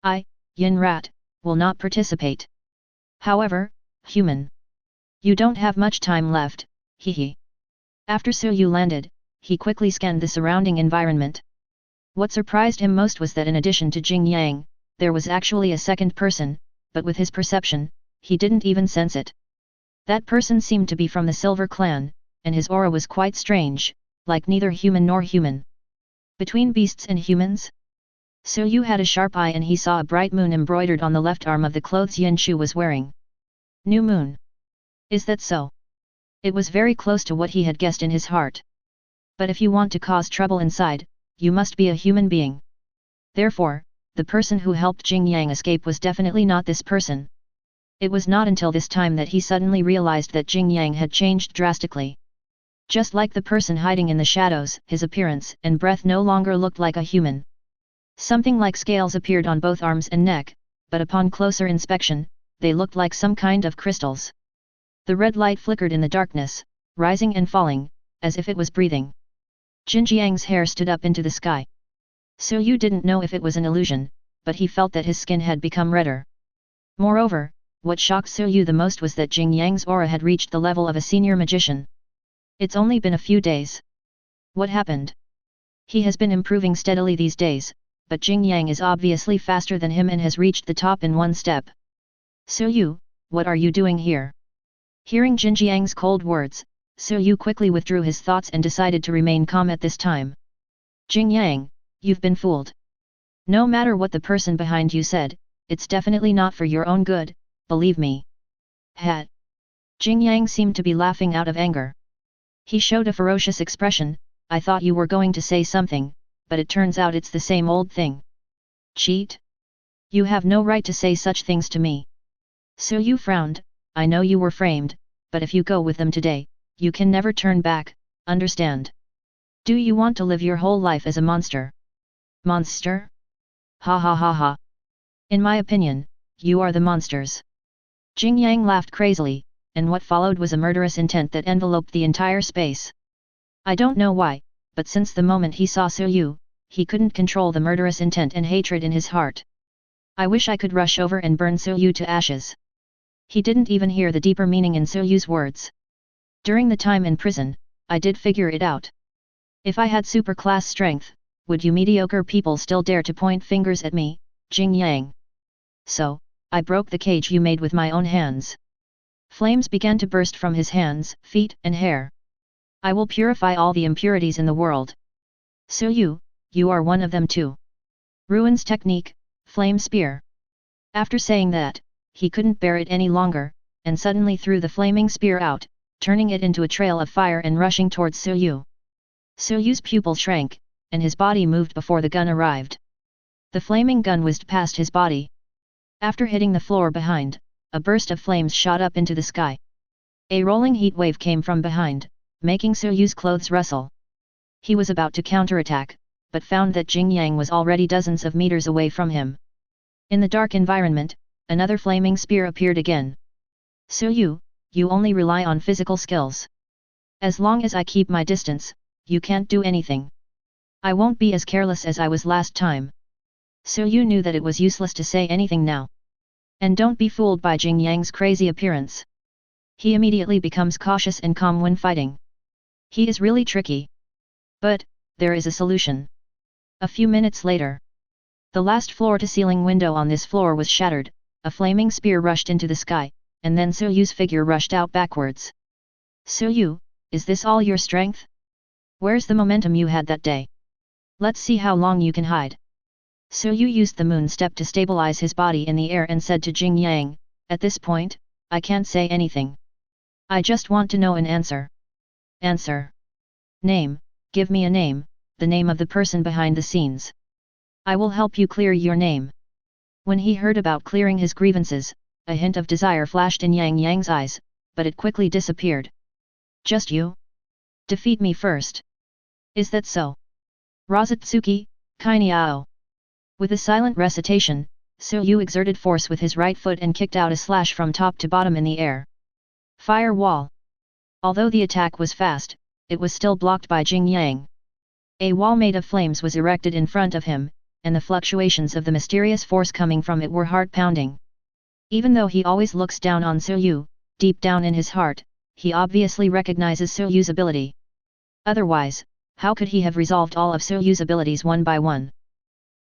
I, Yin Rat, will not participate. However, human. You don't have much time left, hee. After Suyu landed, he quickly scanned the surrounding environment. What surprised him most was that in addition to Jing Yang, there was actually a second person, but with his perception, he didn't even sense it. That person seemed to be from the Silver Clan, and his aura was quite strange, like neither human nor human. Between beasts and humans? Suyu had a sharp eye and he saw a bright moon embroidered on the left arm of the clothes Yin Shu was wearing. New moon. Is that so? It was very close to what he had guessed in his heart. But if you want to cause trouble inside, you must be a human being. Therefore, the person who helped Jing Yang escape was definitely not this person. It was not until this time that he suddenly realized that Jing Yang had changed drastically. Just like the person hiding in the shadows, his appearance and breath no longer looked like a human. Something like scales appeared on both arms and neck, but upon closer inspection, they looked like some kind of crystals. The red light flickered in the darkness, rising and falling, as if it was breathing. Jin Jiang's hair stood up into the sky. Suyu didn't know if it was an illusion, but he felt that his skin had become redder. Moreover, what shocked Suyu the most was that Jing Yang's aura had reached the level of a senior magician. It's only been a few days. What happened? He has been improving steadily these days, but Jing Yang is obviously faster than him and has reached the top in one step. Suyu, what are you doing here? Hearing Jin Jiang's cold words, Suyu quickly withdrew his thoughts and decided to remain calm at this time. Jing Yang, you've been fooled. No matter what the person behind you said, it's definitely not for your own good, believe me. Hat. Jing Yang seemed to be laughing out of anger. He showed a ferocious expression. I thought you were going to say something, but it turns out it's the same old thing. Cheat? You have no right to say such things to me. Suyu frowned. I know you were framed, but if you go with them today, you can never turn back, understand? Do you want to live your whole life as a monster? Monster? Ha ha ha ha. In my opinion, you are the monsters. Jing Yang laughed crazily, and what followed was a murderous intent that enveloped the entire space. I don't know why, but since the moment he saw Suyu, he couldn't control the murderous intent and hatred in his heart. I wish I could rush over and burn Suyu to ashes. He didn't even hear the deeper meaning in Suyu's words. During the time in prison, I did figure it out. If I had super-class strength, would you mediocre people still dare to point fingers at me, Jing Yang? So, I broke the cage you made with my own hands. Flames began to burst from his hands, feet and hair. I will purify all the impurities in the world. Suyu, you are one of them too. Ruin's technique, flame spear. After saying that, he couldn't bear it any longer, and suddenly threw the flaming spear out, turning it into a trail of fire and rushing towards Suyu. Suyu's pupil shrank, and his body moved before the gun arrived. The flaming gun whizzed past his body. After hitting the floor behind, a burst of flames shot up into the sky. A rolling heat wave came from behind, making Suyu's clothes rustle. He was about to counterattack, but found that Jing Yang was already dozens of meters away from him. In the dark environment, another flaming spear appeared again. Suyu, you only rely on physical skills. As long as I keep my distance, you can't do anything. I won't be as careless as I was last time. Suyu knew that it was useless to say anything now. And don't be fooled by Jing Yang's crazy appearance. He immediately becomes cautious and calm when fighting. He is really tricky. But, there is a solution. A few minutes later, the last floor-to-ceiling window on this floor was shattered, a flaming spear rushed into the sky, and then Suyu's figure rushed out backwards. Suyu, is this all your strength? Where's the momentum you had that day? Let's see how long you can hide. Suyu used the moon step to stabilize his body in the air and said to Jing Yang, at this point, I can't say anything. I just want to know an answer. Answer. Name, give me a name, the name of the person behind the scenes. I will help you clear your name. When he heard about clearing his grievances, a hint of desire flashed in Yang Yang's eyes, but it quickly disappeared. Just you? Defeat me first. Is that so? Razatsuki, Kainiao. With a silent recitation, Suyu exerted force with his right foot and kicked out a slash from top to bottom in the air. Fire wall. Although the attack was fast, it was still blocked by Jing Yang. A wall made of flames was erected in front of him, and the fluctuations of the mysterious force coming from it were heart-pounding. Even though he always looks down on Suyu, deep down in his heart, he obviously recognizes Suyu's ability. Otherwise, how could he have resolved all of Suyu's abilities one by one?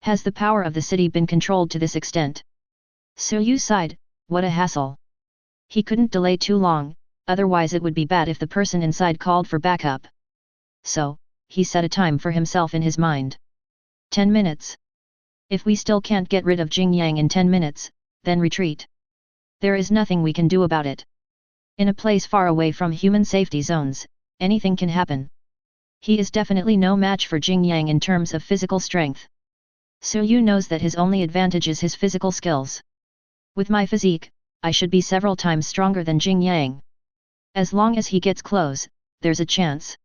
Has the power of the city been controlled to this extent? Suyu sighed, what a hassle. He couldn't delay too long, otherwise it would be bad if the person inside called for backup. So, he set a time for himself in his mind. 10 minutes. If we still can't get rid of Jing Yang in 10 minutes, then retreat. There is nothing we can do about it. In a place far away from human safety zones, anything can happen. He is definitely no match for Jing Yang in terms of physical strength. Suyu knows that his only advantage is his physical skills. With my physique, I should be several times stronger than Jing Yang. As long as he gets close, there's a chance.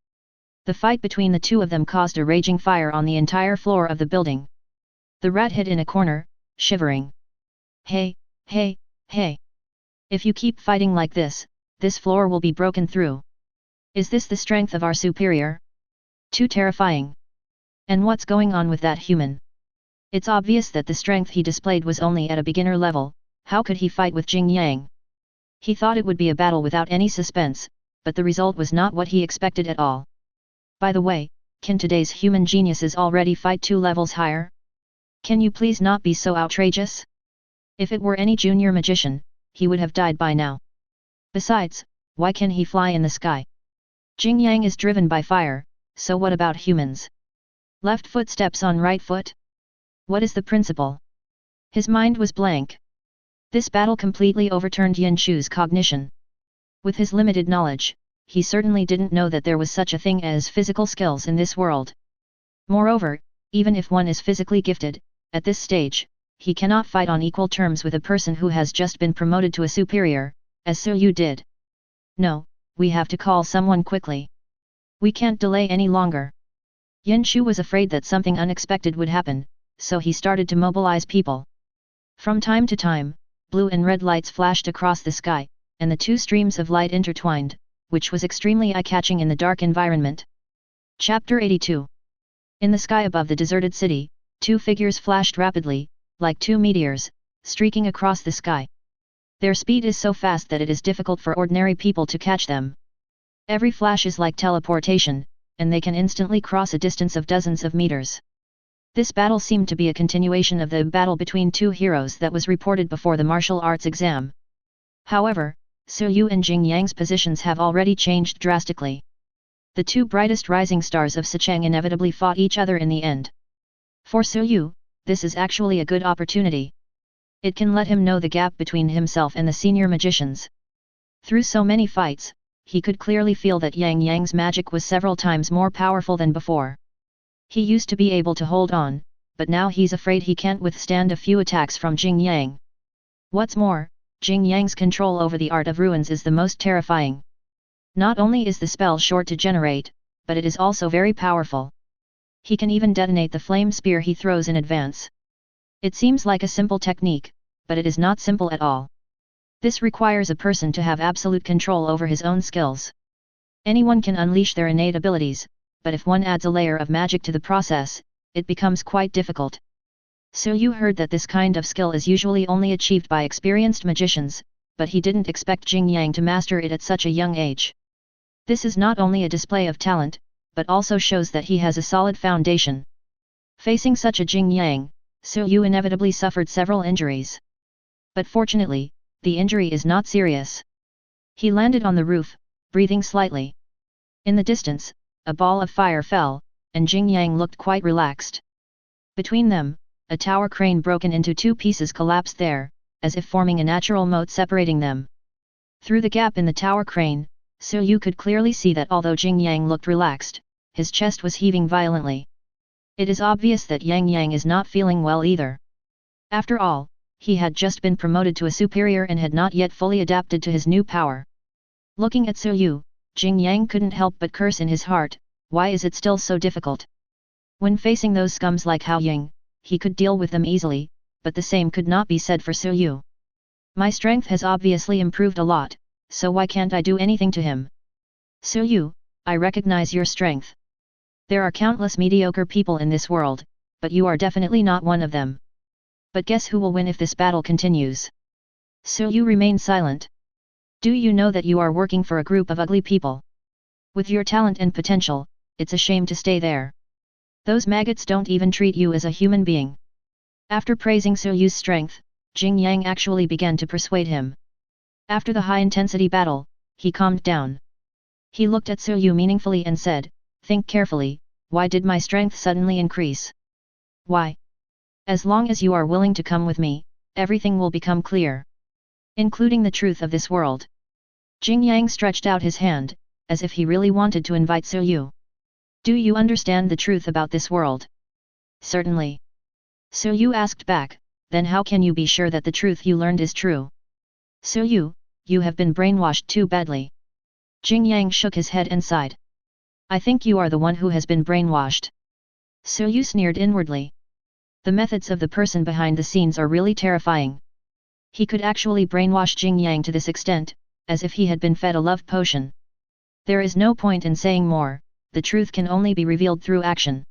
The fight between the two of them caused a raging fire on the entire floor of the building. The rat hid in a corner, shivering. Hey, hey, hey. If you keep fighting like this floor will be broken through. Is this the strength of our superior? Too terrifying. And what's going on with that human? It's obvious that the strength he displayed was only at a beginner level. How could he fight with Jing Yang? He thought it would be a battle without any suspense, but the result was not what he expected at all. By the way, can today's human geniuses already fight 2 levels higher? Can you please not be so outrageous? If it were any junior magician, he would have died by now. Besides, why can he fly in the sky? Jing Yang is driven by fire, so what about humans? Left foot steps on right foot? What is the principle? His mind was blank. This battle completely overturned Yin Shu's cognition. With his limited knowledge, he certainly didn't know that there was such a thing as physical skills in this world. Moreover, even if one is physically gifted, at this stage, he cannot fight on equal terms with a person who has just been promoted to a superior, as Suyu did. No, we have to call someone quickly. We can't delay any longer. Yin Shu was afraid that something unexpected would happen, so he started to mobilize people. From time to time, blue and red lights flashed across the sky, and the 2 streams of light intertwined, which was extremely eye-catching in the dark environment. Chapter 82. In the sky above the deserted city, 2 figures flashed rapidly, like 2 meteors, streaking across the sky. Their speed is so fast that it is difficult for ordinary people to catch them. Every flash is like teleportation, and they can instantly cross a distance of dozens of meters. This battle seemed to be a continuation of the battle between 2 heroes that was reported before the martial arts exam. However, Suyu and Jing Yang's positions have already changed drastically. The 2 brightest rising stars of Sicheng inevitably fought each other in the end. For Suyu, this is actually a good opportunity. It can let him know the gap between himself and the senior magicians. Through so many fights, he could clearly feel that Yang Yang's magic was several times more powerful than before. He used to be able to hold on, but now he's afraid he can't withstand a few attacks from Jing Yang. What's more, Jing Yang's control over the art of ruins is the most terrifying. Not only is the spell short to generate, but it is also very powerful. He can even detonate the flame spear he throws in advance. It seems like a simple technique, but it is not simple at all. This requires a person to have absolute control over his own skills. Anyone can unleash their innate abilities, but if one adds a layer of magic to the process, it becomes quite difficult. Suyu heard that this kind of skill is usually only achieved by experienced magicians, but he didn't expect Jing Yang to master it at such a young age. This is not only a display of talent, but also shows that he has a solid foundation. Facing such a Jing Yang, Suyu inevitably suffered several injuries. But fortunately, the injury is not serious. He landed on the roof, breathing slightly. In the distance, a ball of fire fell, and Jing Yang looked quite relaxed. Between them, a tower crane broken into 2 pieces collapsed there, as if forming a natural moat separating them. Through the gap in the tower crane, Suyu could clearly see that although Jing Yang looked relaxed, his chest was heaving violently. It is obvious that Yang Yang is not feeling well either. After all, he had just been promoted to a superior and had not yet fully adapted to his new power. Looking at Suyu, Jing Yang couldn't help but curse in his heart, why is it still so difficult? When facing those scums like Hao Ying, he could deal with them easily, but the same could not be said for Su Yu. My strength has obviously improved a lot, so why can't I do anything to him? Su Yu, I recognize your strength. There are countless mediocre people in this world, but you are definitely not one of them. But guess who will win if this battle continues? Su Yu remained silent. Do you know that you are working for a group of ugly people? With your talent and potential, it's a shame to stay there. Those maggots don't even treat you as a human being. After praising Su Yu's strength, Jing Yang actually began to persuade him. After the high-intensity battle, he calmed down. He looked at Su Yu meaningfully and said, "Think carefully, why did my strength suddenly increase? Why? As long as you are willing to come with me, everything will become clear. Including the truth of this world." Jing Yang stretched out his hand, as if he really wanted to invite Su Yu. "Do you understand the truth about this world?" "Certainly." Su Yu asked back, "Then how can you be sure that the truth you learned is true?" "Su Yu, you have been brainwashed too badly." Jing Yang shook his head and sighed. "I think you are the one who has been brainwashed." Su Yu sneered inwardly. The methods of the person behind the scenes are really terrifying. He could actually brainwash Jing Yang to this extent, as if he had been fed a love potion. There is no point in saying more, the truth can only be revealed through action.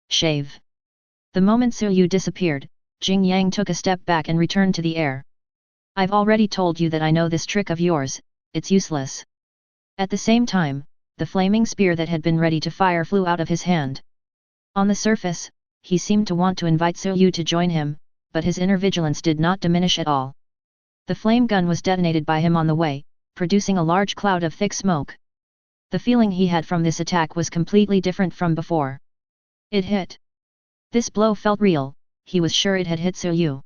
Shave. The moment Su Yu disappeared, Jing Yang took a step back and returned to the air. "I've already told you that I know this trick of yours, it's useless." At the same time, the flaming spear that had been ready to fire flew out of his hand. On the surface, he seemed to want to invite Su Yu to join him, but his inner vigilance did not diminish at all. The flame gun was detonated by him on the way, producing a large cloud of thick smoke. The feeling he had from this attack was completely different from before. It hit. This blow felt real, he was sure it had hit Su Yu.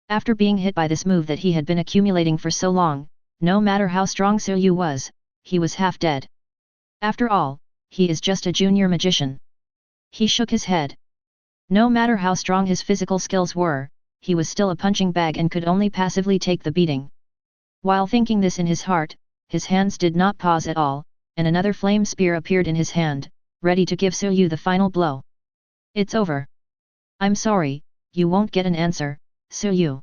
After being hit by this move that he had been accumulating for so long, no matter how strong Su Yu was, he was half dead. After all, he is just a junior magician. He shook his head. No matter how strong his physical skills were, he was still a punching bag and could only passively take the beating. While thinking this in his heart, his hands did not pause at all, and another flame spear appeared in his hand, ready to give Su Yu the final blow. "It's over. I'm sorry, you won't get an answer, Su Yu."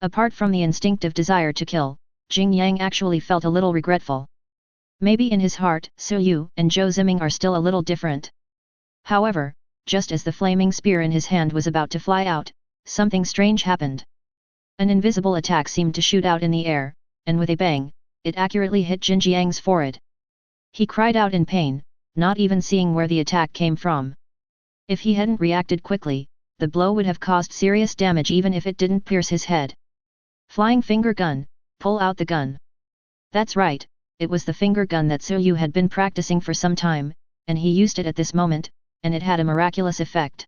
Apart from the instinctive desire to kill, Jing Yang actually felt a little regretful. Maybe in his heart, Su Yu and Zhou Ziming are still a little different. However, just as the flaming spear in his hand was about to fly out, something strange happened. An invisible attack seemed to shoot out in the air, and with a bang, it accurately hit Jin Jiang's forehead. He cried out in pain, not even seeing where the attack came from. If he hadn't reacted quickly, the blow would have caused serious damage even if it didn't pierce his head. "Flying finger gun, pull out the gun." That's right, it was the finger gun that Su Yu had been practicing for some time, and he used it at this moment, and it had a miraculous effect.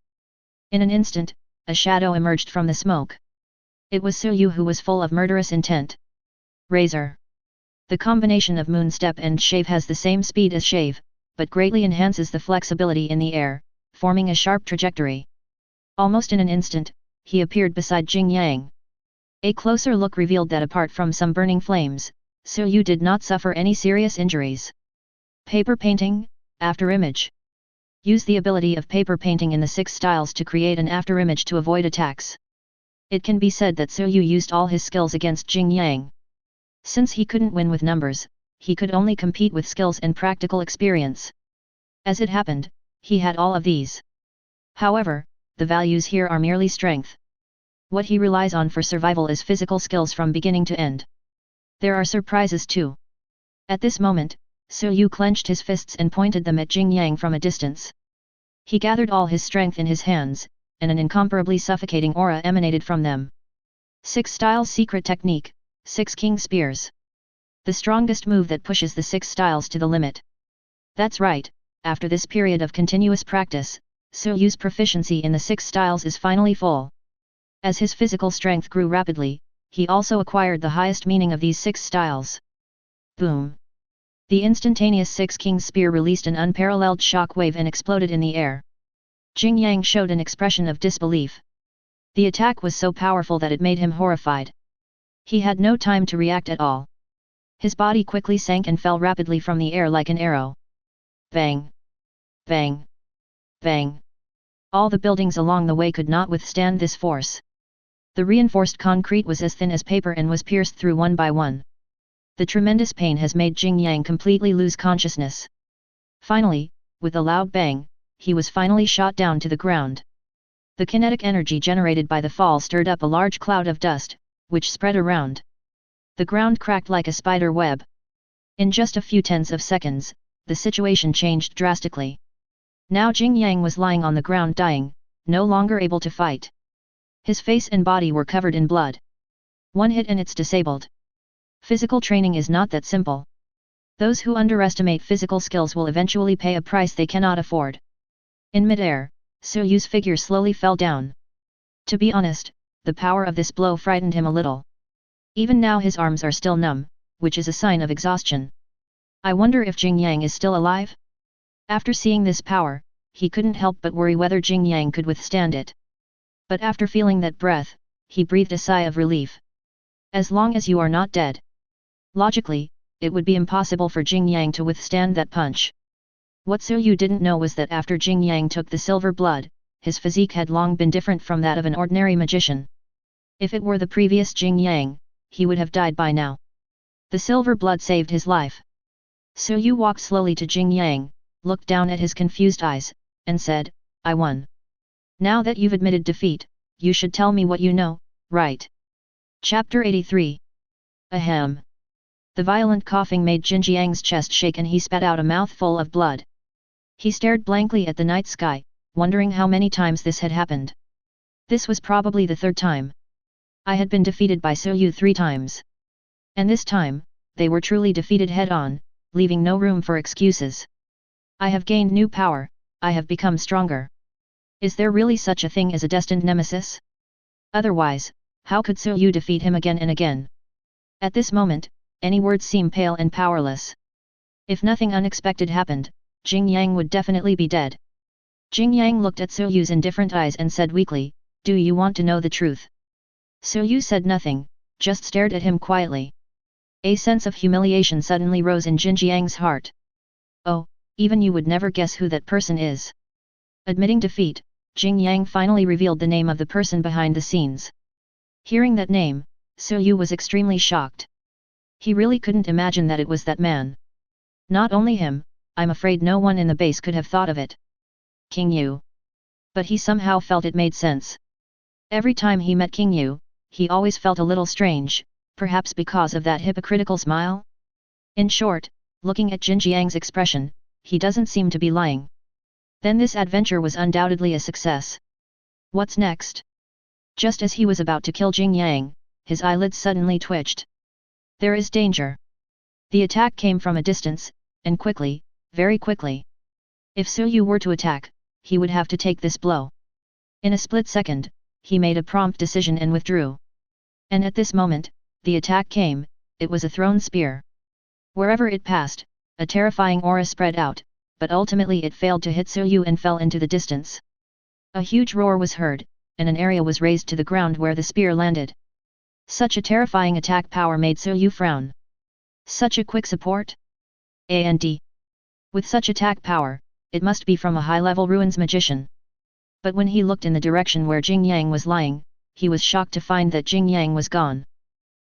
In an instant, a shadow emerged from the smoke. It was Su Yu who was full of murderous intent. Razor. The combination of moon step and shave has the same speed as shave, but greatly enhances the flexibility in the air, forming a sharp trajectory. Almost in an instant, he appeared beside Jing Yang. A closer look revealed that apart from some burning flames, Su Yu did not suffer any serious injuries. Paper painting, afterimage. Use the ability of paper painting in the 6 styles to create an afterimage to avoid attacks. It can be said that Su Yu used all his skills against Jing Yang. Since he couldn't win with numbers, he could only compete with skills and practical experience. As it happened, he had all of these. However, the values here are merely strength. What he relies on for survival is physical skills from beginning to end. There are surprises too. At this moment, Su Yu clenched his fists and pointed them at Jing Yang from a distance. He gathered all his strength in his hands, and an incomparably suffocating aura emanated from them. 6 Styles Secret Technique, 6 King Spears. The strongest move that pushes the 6 styles to the limit. That's right, after this period of continuous practice, Su Yu's proficiency in the 6 styles is finally full. As his physical strength grew rapidly, he also acquired the highest meaning of these 6 styles. Boom! The instantaneous 6 King's Spear released an unparalleled shock wave and exploded in the air. Jing Yang showed an expression of disbelief. The attack was so powerful that it made him horrified. He had no time to react at all. His body quickly sank and fell rapidly from the air like an arrow. Bang! Bang! Bang! All the buildings along the way could not withstand this force. The reinforced concrete was as thin as paper and was pierced through one by one. The tremendous pain has made Jing Yang completely lose consciousness. Finally, with a loud bang, he was finally shot down to the ground. The kinetic energy generated by the fall stirred up a large cloud of dust, which spread around. The ground cracked like a spider web. In just a few tenths of seconds, the situation changed drastically. Now Jing Yang was lying on the ground dying, no longer able to fight. His face and body were covered in blood. One hit and it's disabled. Physical training is not that simple. Those who underestimate physical skills will eventually pay a price they cannot afford. In midair, Suyu's figure slowly fell down. To be honest, the power of this blow frightened him a little. Even now his arms are still numb, which is a sign of exhaustion. I wonder if Jing Yang is still alive? After seeing this power, he couldn't help but worry whether Jing Yang could withstand it. But after feeling that breath, he breathed a sigh of relief. As long as you are not dead. Logically, it would be impossible for Jing Yang to withstand that punch. What Suyu didn't know was that after Jing Yang took the silver blood, his physique had long been different from that of an ordinary magician. If it were the previous Jing Yang, he would have died by now. The silver blood saved his life. Suyu walked slowly to Jing Yang, looked down at his confused eyes, and said, I won. Now that you've admitted defeat, you should tell me what you know, right? Chapter 83. Ahem. The violent coughing made Jin Jiang's chest shake and he spat out a mouthful of blood. He stared blankly at the night sky, wondering how many times this had happened. This was probably the third time. I had been defeated by Suyu 3 times. And this time, they were truly defeated head-on, leaving no room for excuses. I have gained new power, I have become stronger. Is there really such a thing as a destined nemesis? Otherwise, how could Suyu defeat him again and again? At this moment, any words seem pale and powerless. If nothing unexpected happened, Jing Yang would definitely be dead. Jing Yang looked at Suyu's indifferent eyes and said weakly, do you want to know the truth? Suyu said nothing, just stared at him quietly. A sense of humiliation suddenly rose in Jin Jiang's heart. Oh, even you would never guess who that person is. Admitting defeat, Jing Yang finally revealed the name of the person behind the scenes. Hearing that name, Suyu was extremely shocked. He really couldn't imagine that it was that man. Not only him, I'm afraid no one in the base could have thought of it. King Yu. But he somehow felt it made sense. Every time he met King Yu, he always felt a little strange, perhaps because of that hypocritical smile? In short, looking at Jin Jiang's expression, he doesn't seem to be lying. Then this adventure was undoubtedly a success. What's next? Just as he was about to kill Jing Yang, his eyelids suddenly twitched. There is danger. The attack came from a distance, and quickly, very quickly. If Suyu were to attack, he would have to take this blow. In a split second, he made a prompt decision and withdrew. And at this moment, the attack came, it was a thrown spear. Wherever it passed, a terrifying aura spread out, but ultimately it failed to hit Suyu and fell into the distance. A huge roar was heard, and an area was raised to the ground where the spear landed. Such a terrifying attack power made Suyu frown. Such a quick support? And with such attack power, it must be from a high-level ruins magician. But when he looked in the direction where Jing Yang was lying, he was shocked to find that Jing Yang was gone.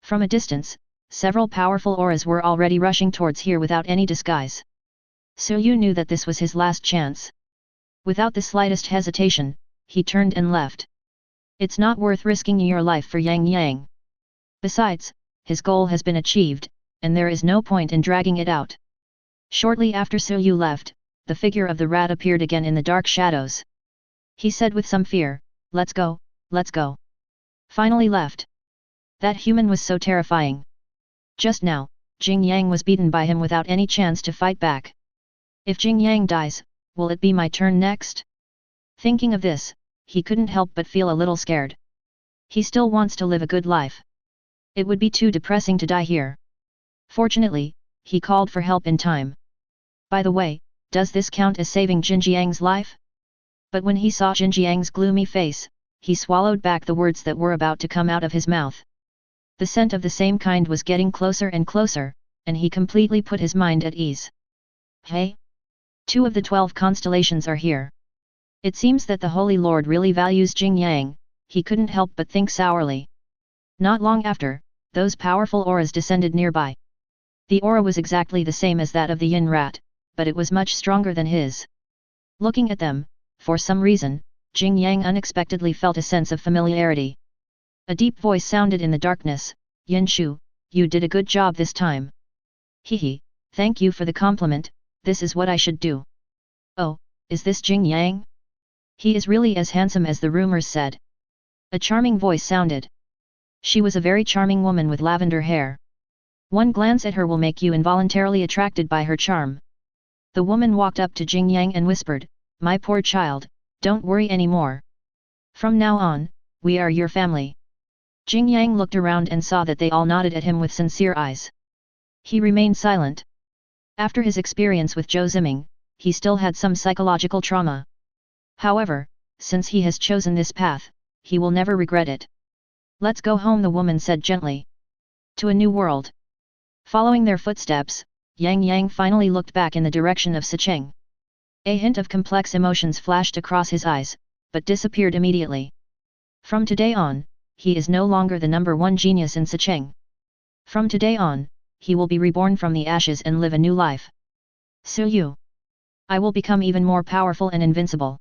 From a distance, several powerful auras were already rushing towards here without any disguise. Suyu knew that this was his last chance. Without the slightest hesitation, he turned and left. It's not worth risking your life for Yang Yang. Besides, his goal has been achieved, and there is no point in dragging it out. Shortly after Suyu left, the figure of the rat appeared again in the dark shadows. He said with some fear, let's go, let's go. Finally left. That human was so terrifying. Just now, Jing Yang was beaten by him without any chance to fight back. If Jing Yang dies, will it be my turn next? Thinking of this, he couldn't help but feel a little scared. He still wants to live a good life. It would be too depressing to die here. Fortunately, he called for help in time. By the way, does this count as saving Jin Jiang's life? But when he saw Jin Jiang's gloomy face, he swallowed back the words that were about to come out of his mouth. The scent of the same kind was getting closer and closer, and he completely put his mind at ease. Hey? 2 of the 12 constellations are here. It seems that the Holy Lord really values Jing Yang, he couldn't help but think sourly. Not long after, those powerful auras descended nearby. The aura was exactly the same as that of the yin rat, but it was much stronger than his. Looking at them, for some reason, Jing Yang unexpectedly felt a sense of familiarity. A deep voice sounded in the darkness, "Yin Shu, you did a good job this time." "Hehe, thank you for the compliment, this is what I should do." "Oh, is this Jing Yang? He is really as handsome as the rumors said." A charming voice sounded. She was a very charming woman with lavender hair. One glance at her will make you involuntarily attracted by her charm. The woman walked up to Jing Yang and whispered, "My poor child, don't worry anymore. From now on, we are your family." Jing Yang looked around and saw that they all nodded at him with sincere eyes. He remained silent. After his experience with Zhou Ziming, he still had some psychological trauma. However, since he has chosen this path, he will never regret it. "Let's go home," the woman said gently. "To a new world." Following their footsteps, Yang finally looked back in the direction of Sicheng. A hint of complex emotions flashed across his eyes, but disappeared immediately. From today on, he is no longer the number one genius in Sicheng. From today on, he will be reborn from the ashes and live a new life. "So you. I will become even more powerful and invincible.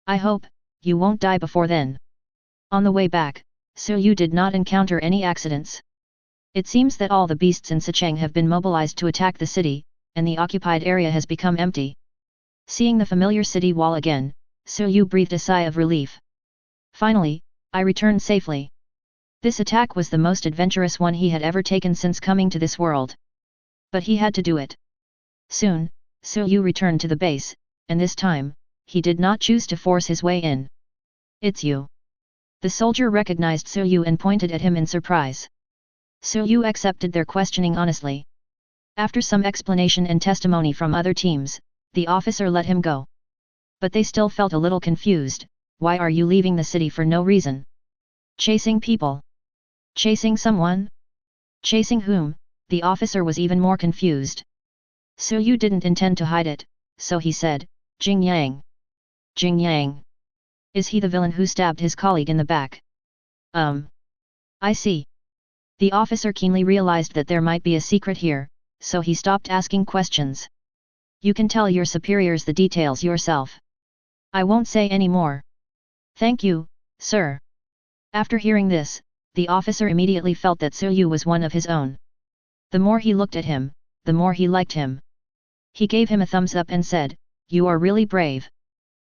I hope, you won't die before then." On the way back, So you did not encounter any accidents. It seems that all the beasts in Sicheng have been mobilized to attack the city, and the occupied area has become empty. Seeing the familiar city wall again, So you breathed a sigh of relief. "Finally, I returned safely." This attack was the most adventurous one he had ever taken since coming to this world. But he had to do it. Soon, So you returned to the base, and this time, he did not choose to force his way in. "It's you." The soldier recognized So you and pointed at him in surprise. So you accepted their questioning honestly. After some explanation and testimony from other teams, the officer let him go. But they still felt a little confused. "Why are you leaving the city for no reason? Chasing people? Chasing someone? Chasing whom?" The officer was even more confused. So you didn't intend to hide it, so he said, "Jing Yang." "Jing Yang? Is he the villain who stabbed his colleague in the back?" I see." The officer keenly realized that there might be a secret here, so he stopped asking questions. "You can tell your superiors the details yourself. I won't say any more." "Thank you, sir." After hearing this, the officer immediately felt that So Yu was one of his own. The more he looked at him, the more he liked him. He gave him a thumbs up and said, "You are really brave.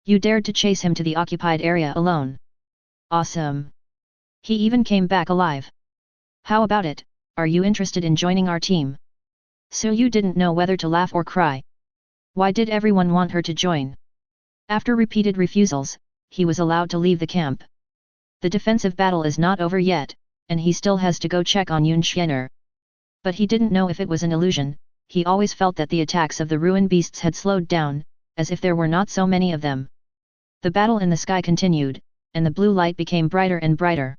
You dared to chase him to the occupied area alone. Awesome. He even came back alive. How about it, are you interested in joining our team?" So you didn't know whether to laugh or cry. Why did everyone want her to join? After repeated refusals, he was allowed to leave the camp. The defensive battle is not over yet, and he still has to go check on Yun Xianer. But he didn't know if it was an illusion. He always felt that the attacks of the ruin beasts had slowed down, as if there were not so many of them. The battle in the sky continued, and the blue light became brighter and brighter.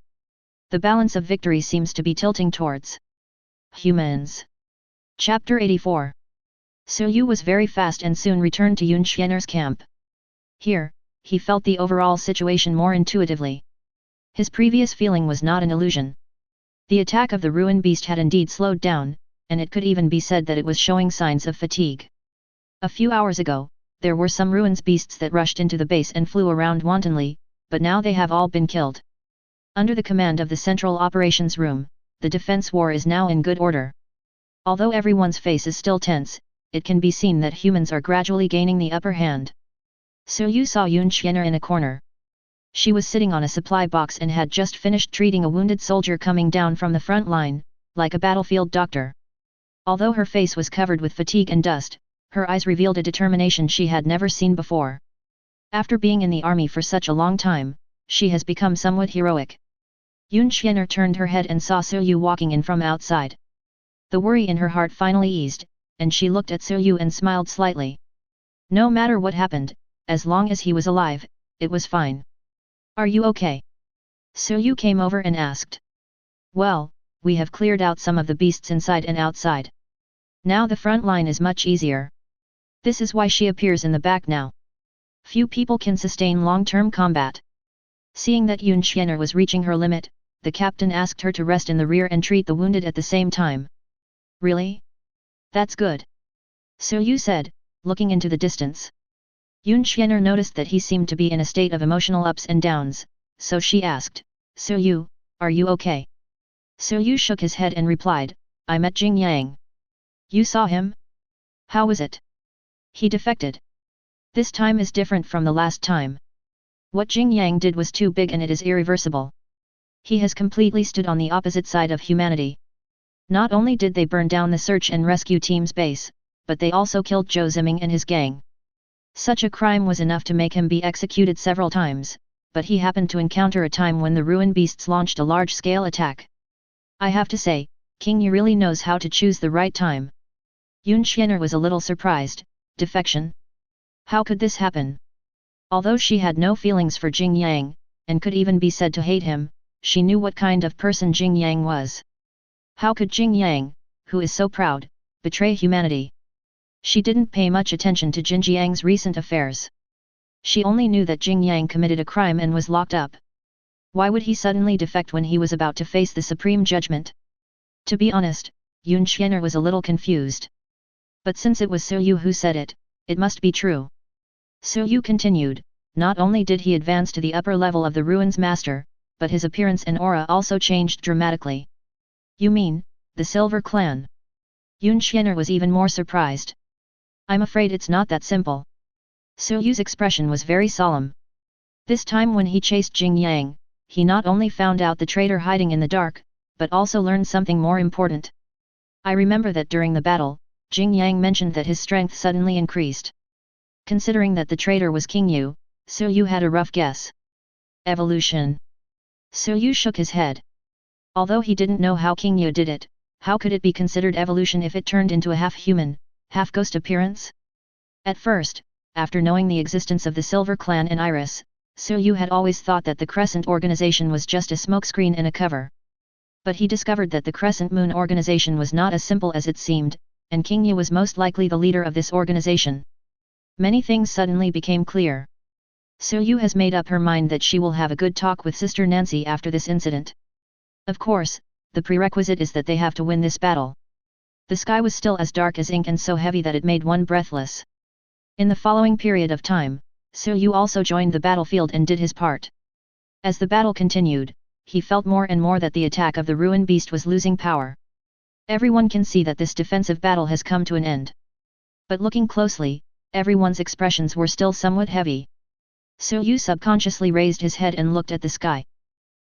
The balance of victory seems to be tilting towards humans. Chapter 84. So Yu was very fast and soon returned to Yun Xianer's camp. Here, he felt the overall situation more intuitively. His previous feeling was not an illusion. The attack of the ruin beast had indeed slowed down, and it could even be said that it was showing signs of fatigue. A few hours ago, there were some ruins beasts that rushed into the base and flew around wantonly, but now they have all been killed. Under the command of the Central Operations Room, the defense war is now in good order. Although everyone's face is still tense, it can be seen that humans are gradually gaining the upper hand. So you saw Yun Xianer in a corner. She was sitting on a supply box and had just finished treating a wounded soldier coming down from the front line, like a battlefield doctor. Although her face was covered with fatigue and dust, her eyes revealed a determination she had never seen before. After being in the army for such a long time, she has become somewhat heroic. Yun Xianer turned her head and saw So Yu walking in from outside. The worry in her heart finally eased, and she looked at So Yu and smiled slightly. No matter what happened, as long as he was alive, it was fine. "Are you okay?" So Yu came over and asked. "Well, we have cleared out some of the beasts inside and outside. Now the front line is much easier." This is why she appears in the back now. Few people can sustain long-term combat. Seeing that Yun Xian'er was reaching her limit, the captain asked her to rest in the rear and treat the wounded at the same time. Really? That's good. So Yu said, looking into the distance. Yun Xian'er noticed that he seemed to be in a state of emotional ups and downs, so she asked, So Yu, are you okay? So Yu shook his head and replied, I met Jing Yang. You saw him? How was it? He defected. This time is different from the last time. What Jing Yang did was too big and it is irreversible. He has completely stood on the opposite side of humanity. Not only did they burn down the search and rescue team's base, but they also killed Zhou Ziming and his gang. Such a crime was enough to make him be executed several times, but he happened to encounter a time when the ruin beasts launched a large-scale attack. I have to say, King Yu really knows how to choose the right time. Yun Xian'er was a little surprised. Defection? How could this happen? Although she had no feelings for Jing Yang, and could even be said to hate him, she knew what kind of person Jing Yang was. How could Jing Yang, who is so proud, betray humanity? She didn't pay much attention to Jin Jiang's recent affairs. She only knew that Jing Yang committed a crime and was locked up. Why would he suddenly defect when he was about to face the supreme judgment? To be honest, Yun Xian'er was a little confused. But since it was So Yu who said it, it must be true. So Yu continued, not only did he advance to the upper level of the ruins master, but his appearance and aura also changed dramatically. You mean, the Silver Clan? Yun Xian'er was even more surprised. I'm afraid it's not that simple. So Yu's expression was very solemn. This time when he chased Jing Yang, he not only found out the traitor hiding in the dark, but also learned something more important. I remember that during the battle, Jing Yang mentioned that his strength suddenly increased. Considering that the traitor was King Yu, So Yu had a rough guess. Evolution. So Yu shook his head. Although he didn't know how King Yu did it, how could it be considered evolution if it turned into a half-human, half-ghost appearance? At first, after knowing the existence of the Silver Clan and Iris, So Yu had always thought that the Crescent organization was just a smokescreen and a cover. But he discovered that the Crescent Moon organization was not as simple as it seemed, and King Yu was most likely the leader of this organization. Many things suddenly became clear. So Yu has made up her mind that she will have a good talk with Sister Nancy after this incident. Of course, the prerequisite is that they have to win this battle. The sky was still as dark as ink and so heavy that it made one breathless. In the following period of time, So Yu also joined the battlefield and did his part. As the battle continued, he felt more and more that the attack of the ruin beast was losing power. Everyone can see that this defensive battle has come to an end. But looking closely, everyone's expressions were still somewhat heavy. So Yu subconsciously raised his head and looked at the sky.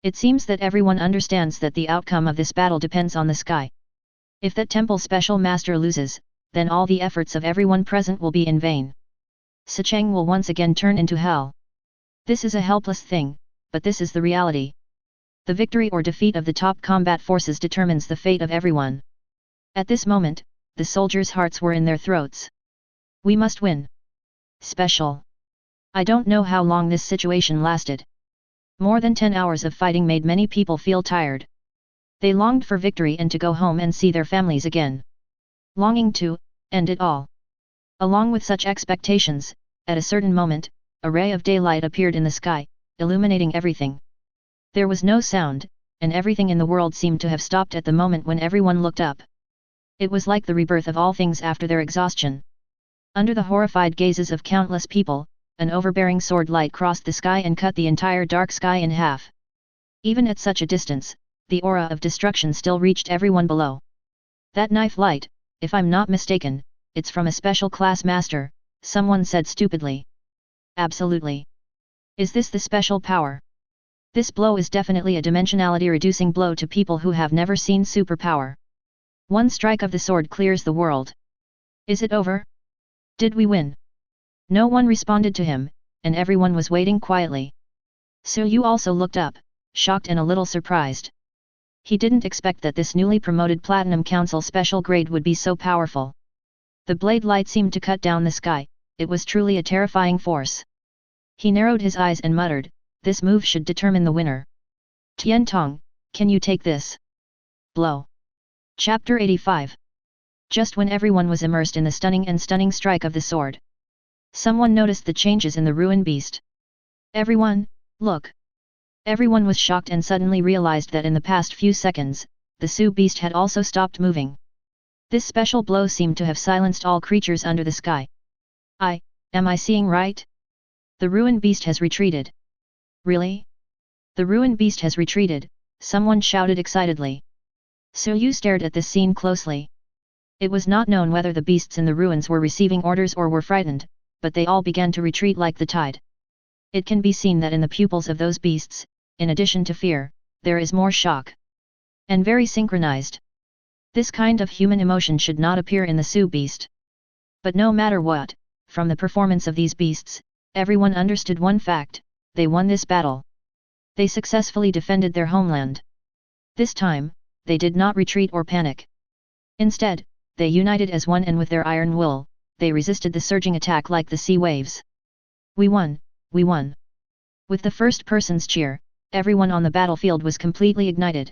It seems that everyone understands that the outcome of this battle depends on the sky. If that temple special master loses, then all the efforts of everyone present will be in vain. Sicheng will once again turn into hell. This is a helpless thing, but this is the reality. The victory or defeat of the top combat forces determines the fate of everyone. At this moment, the soldiers' hearts were in their throats. We must win. Special. I don't know how long this situation lasted. More than 10 hours of fighting made many people feel tired. They longed for victory and to go home and see their families again. Longing to end it all. Along with such expectations, at a certain moment, a ray of daylight appeared in the sky, illuminating everything. There was no sound, and everything in the world seemed to have stopped at the moment when everyone looked up. It was like the rebirth of all things after their exhaustion. Under the horrified gazes of countless people, an overbearing sword light crossed the sky and cut the entire dark sky in half. Even at such a distance, the aura of destruction still reached everyone below. That knife light, if I'm not mistaken, it's from a special class master, someone said stupidly. Absolutely. Is this the special power? This blow is definitely a dimensionality-reducing blow to people who have never seen superpower. One strike of the sword clears the world. Is it over? Did we win? No one responded to him, and everyone was waiting quietly. So Yu also looked up, shocked and a little surprised. He didn't expect that this newly promoted Platinum Council special grade would be so powerful. The blade light seemed to cut down the sky, it was truly a terrifying force. He narrowed his eyes and muttered, this move should determine the winner. Tian Tong, can you take this blow? Chapter 85. Just when everyone was immersed in the stunning strike of the sword, someone noticed the changes in the ruined beast. Everyone, look! Everyone was shocked and suddenly realized that in the past few seconds, the Su beast had also stopped moving. This special blow seemed to have silenced all creatures under the sky. Am I seeing right? The ruined beast has retreated. Really? The ruined beast has retreated, someone shouted excitedly. Su stared at this scene closely. It was not known whether the beasts in the ruins were receiving orders or were frightened, but they all began to retreat like the tide. It can be seen that in the pupils of those beasts, in addition to fear, there is more shock. And very synchronized. This kind of human emotion should not appear in the Su beast. But no matter what, from the performance of these beasts, everyone understood one fact: they won this battle. They successfully defended their homeland. This time, they did not retreat or panic. Instead, they united as one, and with their iron will, they resisted the surging attack like the sea waves. We won, we won. With the first person's cheer, everyone on the battlefield was completely ignited.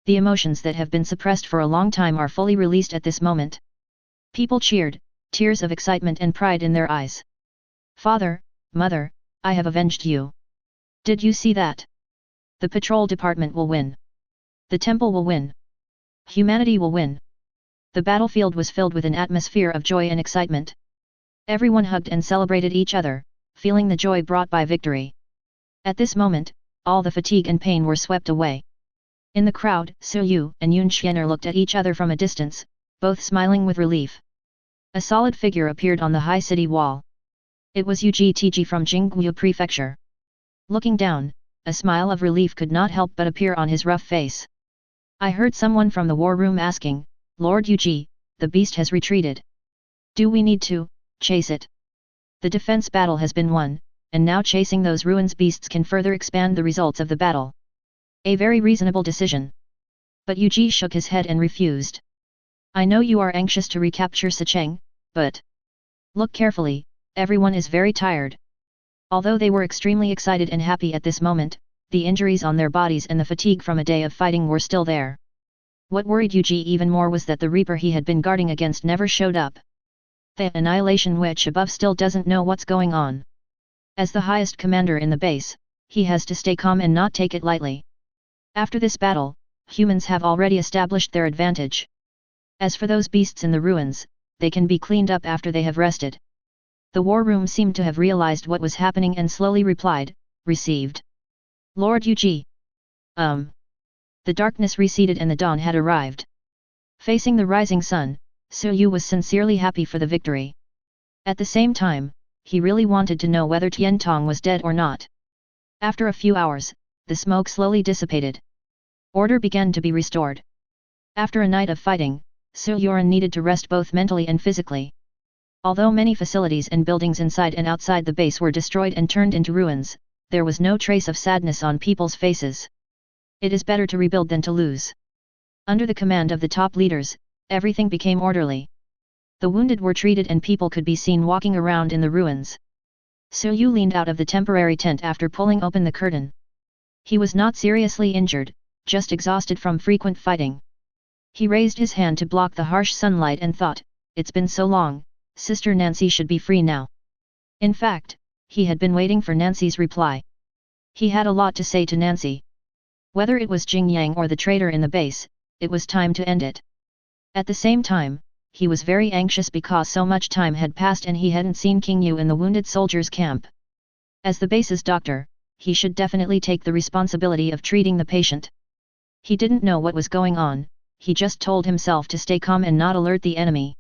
The emotions that have been suppressed for a long time are fully released at this moment. People cheered, tears of excitement and pride in their eyes. Father, Mother, I have avenged you. Did you see that? The patrol department will win. The temple will win. Humanity will win. The battlefield was filled with an atmosphere of joy and excitement. Everyone hugged and celebrated each other, feeling the joy brought by victory. At this moment, all the fatigue and pain were swept away. In the crowd, Su and Yun Xianer looked at each other from a distance, both smiling with relief. A solid figure appeared on the high city wall. It was Ugtg from Jingguo Prefecture. Looking down, a smile of relief could not help but appear on his rough face. I heard someone from the war room asking, Lord Ug, the beast has retreated. Do we need to chase it? The defense battle has been won, and now chasing those ruins beasts can further expand the results of the battle. A very reasonable decision. But Ug shook his head and refused. I know you are anxious to recapture Sicheng, but look carefully, everyone is very tired. Although they were extremely excited and happy at this moment, the injuries on their bodies and the fatigue from a day of fighting were still there. What worried Ug even more was that the Reaper he had been guarding against never showed up. The Annihilation Witch above still doesn't know what's going on. As the highest commander in the base, he has to stay calm and not take it lightly. After this battle, humans have already established their advantage. As for those beasts in the ruins, they can be cleaned up after they have rested. The war room seemed to have realized what was happening and slowly replied, received. Lord Ug. The darkness receded and the dawn had arrived. Facing the rising sun, Su was sincerely happy for the victory. At the same time, he really wanted to know whether Tian Tong was dead or not. After a few hours, the smoke slowly dissipated. Order began to be restored. After a night of fighting, Su Yuan needed to rest both mentally and physically. Although many facilities and buildings inside and outside the base were destroyed and turned into ruins, there was no trace of sadness on people's faces. It is better to rebuild than to lose. Under the command of the top leaders, everything became orderly. The wounded were treated and people could be seen walking around in the ruins. Su leaned out of the temporary tent after pulling open the curtain. He was not seriously injured, just exhausted from frequent fighting. He raised his hand to block the harsh sunlight and thought, it's been so long, Sister Nancy should be free now. In fact, he had been waiting for Nancy's reply. He had a lot to say to Nancy. Whether it was Jing Yang or the traitor in the base, it was time to end it. At the same time, he was very anxious because so much time had passed and he hadn't seen King Yu in the wounded soldiers' camp. As the base's doctor, he should definitely take the responsibility of treating the patient. He didn't know what was going on, he just told himself to stay calm and not alert the enemy.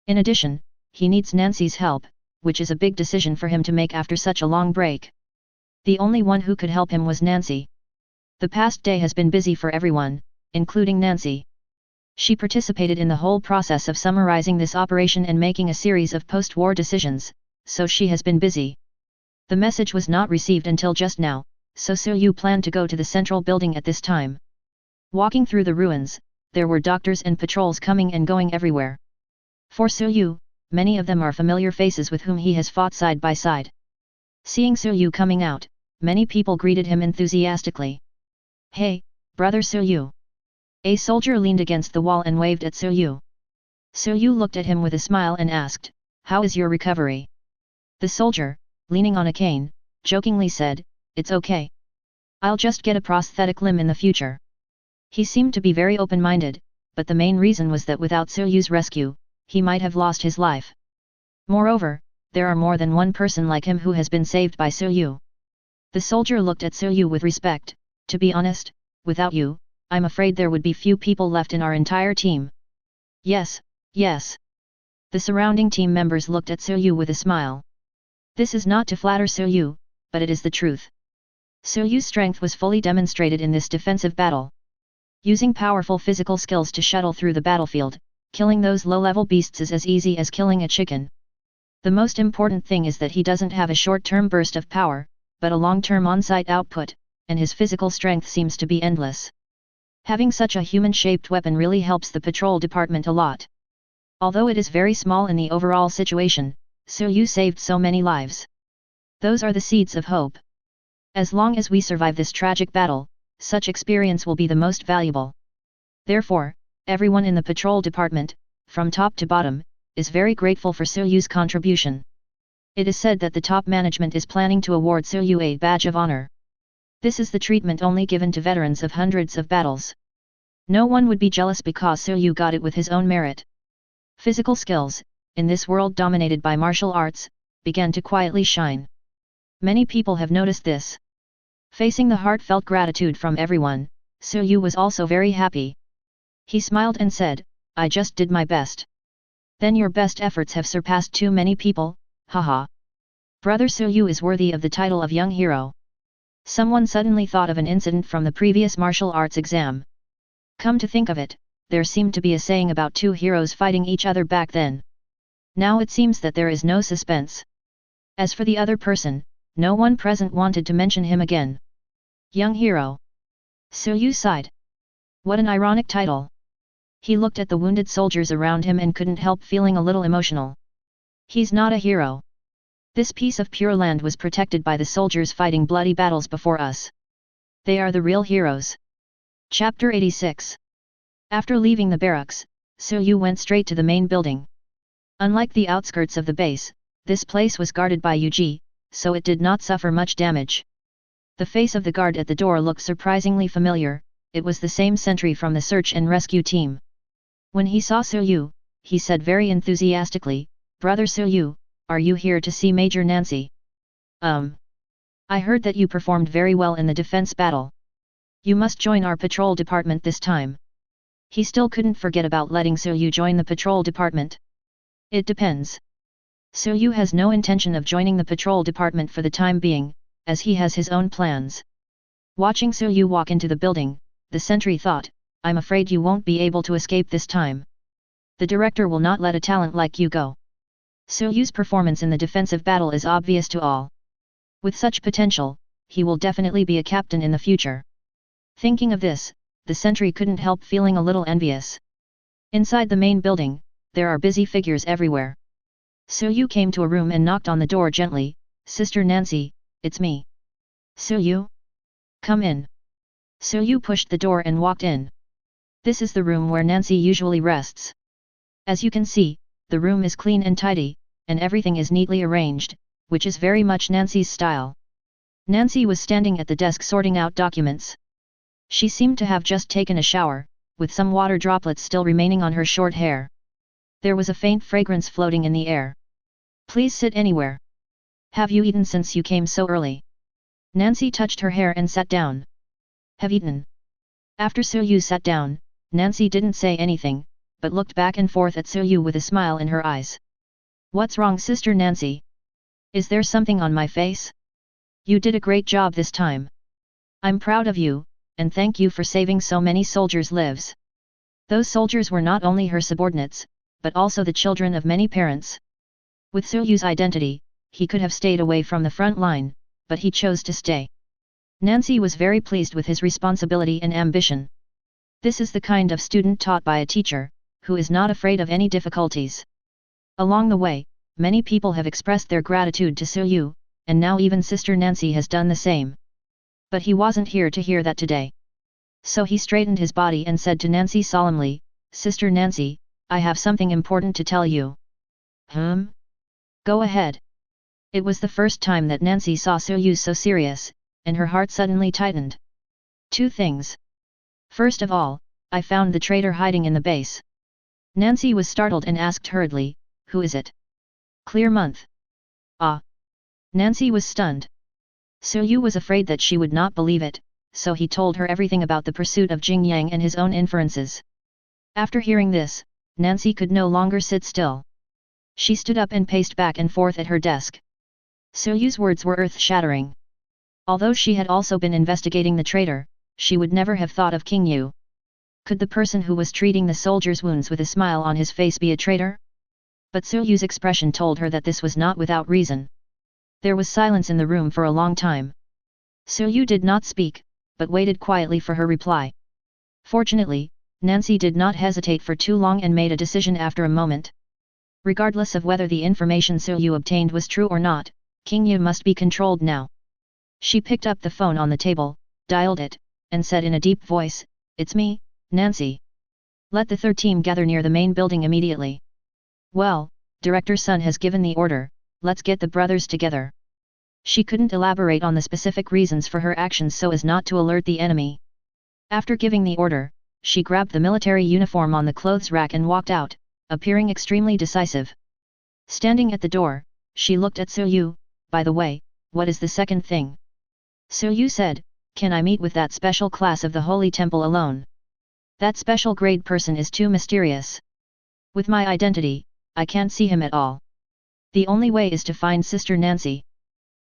In addition, he needs Nancy's help, which is a big decision for him to make after such a long break. The only one who could help him was Nancy. The past day has been busy for everyone, including Nancy. She participated in the whole process of summarizing this operation and making a series of post-war decisions, so she has been busy. The message was not received until just now, so Su planned to go to the central building at this time. Walking through the ruins, there were doctors and patrols coming and going everywhere. For Su, many of them are familiar faces with whom he has fought side by side. Seeing Su coming out, many people greeted him enthusiastically. Hey, brother Su. A soldier leaned against the wall and waved at Su. Yu looked at him with a smile and asked, "How is your recovery?" The soldier, leaning on a cane, jokingly said, "It's okay. I'll just get a prosthetic limb in the future." He seemed to be very open-minded, but the main reason was that without Yu's rescue, he might have lost his life. Moreover, there are more than one person like him who has been saved by Yu. The soldier looked at Yu with respect. "To be honest, without you, I'm afraid there would be few people left in our entire team." "Yes, yes." The surrounding team members looked at Yu with a smile. This is not to flatter Yu, but it is the truth. Yu's strength was fully demonstrated in this defensive battle. Using powerful physical skills to shuttle through the battlefield, killing those low-level beasts is as easy as killing a chicken. The most important thing is that he doesn't have a short-term burst of power, but a long-term on-site output, and his physical strength seems to be endless. Having such a human-shaped weapon really helps the patrol department a lot. Although it is very small in the overall situation, Yu saved so many lives. Those are the seeds of hope. As long as we survive this tragic battle, such experience will be the most valuable. Therefore, everyone in the patrol department, from top to bottom, is very grateful for Yu's contribution. It is said that the top management is planning to award Yu a badge of honor. This is the treatment only given to veterans of hundreds of battles. No one would be jealous because Yu got it with his own merit. Physical skills, in this world dominated by martial arts, began to quietly shine. Many people have noticed this. Facing the heartfelt gratitude from everyone, Yu was also very happy. He smiled and said, "I just did my best." "Then your best efforts have surpassed too many people, haha. Brother Yu is worthy of the title of young hero." Someone suddenly thought of an incident from the previous martial arts exam. Come to think of it, there seemed to be a saying about two heroes fighting each other back then. Now it seems that there is no suspense. As for the other person, no one present wanted to mention him again. Young hero. Yu sighed. What an ironic title. He looked at the wounded soldiers around him and couldn't help feeling a little emotional. He's not a hero. This piece of pure land was protected by the soldiers fighting bloody battles before us. They are the real heroes. Chapter 86. After leaving the barracks, Yu went straight to the main building. Unlike the outskirts of the base, this place was guarded by Yuji, so it did not suffer much damage. The face of the guard at the door looked surprisingly familiar. It was the same sentry from the search and rescue team. When he saw Yu, he said very enthusiastically, "Brother Yu, are you here to see Major Nancy?" I heard that you performed very well in the defense battle. You must join our patrol department this time." He still couldn't forget about letting Yu join the patrol department. It depends. Yu has no intention of joining the patrol department for the time being, as he has his own plans. Watching Yu walk into the building, the sentry thought, "I'm afraid you won't be able to escape this time. The director will not let a talent like you go." Yu's performance in the defensive battle is obvious to all. With such potential, he will definitely be a captain in the future. Thinking of this, the sentry couldn't help feeling a little envious. Inside the main building, there are busy figures everywhere. Yu came to a room and knocked on the door gently. "Sister Nancy, it's me." "Yu? Come in." Yu pushed the door and walked in. This is the room where Nancy usually rests. As you can see, the room is clean and tidy, and everything is neatly arranged, which is very much Nancy's style. Nancy was standing at the desk sorting out documents. She seemed to have just taken a shower, with some water droplets still remaining on her short hair. There was a faint fragrance floating in the air. "Please sit anywhere. Have you eaten since you came so early?" Nancy touched her hair and sat down. "Have eaten." After Yu sat down, Nancy didn't say anything, but looked back and forth at Yu with a smile in her eyes. "What's wrong, Sister Nancy? Is there something on my face? You did a great job this time. I'm proud of you, and thank you for saving so many soldiers' lives." Those soldiers were not only her subordinates, but also the children of many parents. With Yu's identity, he could have stayed away from the front line, but he chose to stay. Nancy was very pleased with his responsibility and ambition. This is the kind of student taught by a teacher, who is not afraid of any difficulties. Along the way, many people have expressed their gratitude to Yu, and now even Sister Nancy has done the same. But he wasn't here to hear that today. So he straightened his body and said to Nancy solemnly, "Sister Nancy, I have something important to tell you. Go ahead. It was the first time that Nancy saw Yu so serious, and her heart suddenly tightened. 2 things. First of all, I found the traitor hiding in the base. Nancy was startled and asked hurriedly, who is it? Clear month. Ah. Nancy was stunned. Yu was afraid that she would not believe it, so he told her everything about the pursuit of Jing Yang and his own inferences. After hearing this, Nancy could no longer sit still. She stood up and paced back and forth at her desk. Yu's words were earth-shattering. Although she had also been investigating the traitor, she would never have thought of King Yu. Could the person who was treating the soldier's wounds with a smile on his face be a traitor? But Yu's expression told her that this was not without reason. There was silence in the room for a long time. Yu did not speak, but waited quietly for her reply. Fortunately, Nancy did not hesitate for too long and made a decision after a moment. Regardless of whether the information Yu obtained was true or not, King Yu must be controlled now. She picked up the phone on the table, dialed it, and said in a deep voice, "It's me, Nancy. Let the 3rd team gather near the main building immediately." "Well, Director Sun has given the order, let's get the brothers together." She couldn't elaborate on the specific reasons for her actions so as not to alert the enemy. After giving the order, she grabbed the military uniform on the clothes rack and walked out, appearing extremely decisive. Standing at the door, she looked at Yu. "By the way, what is the second thing?" Yu said, "Can I meet with that special class of the Holy Temple alone? That special grade person is too mysterious. With my identity, I can't see him at all. The only way is to find Sister Nancy.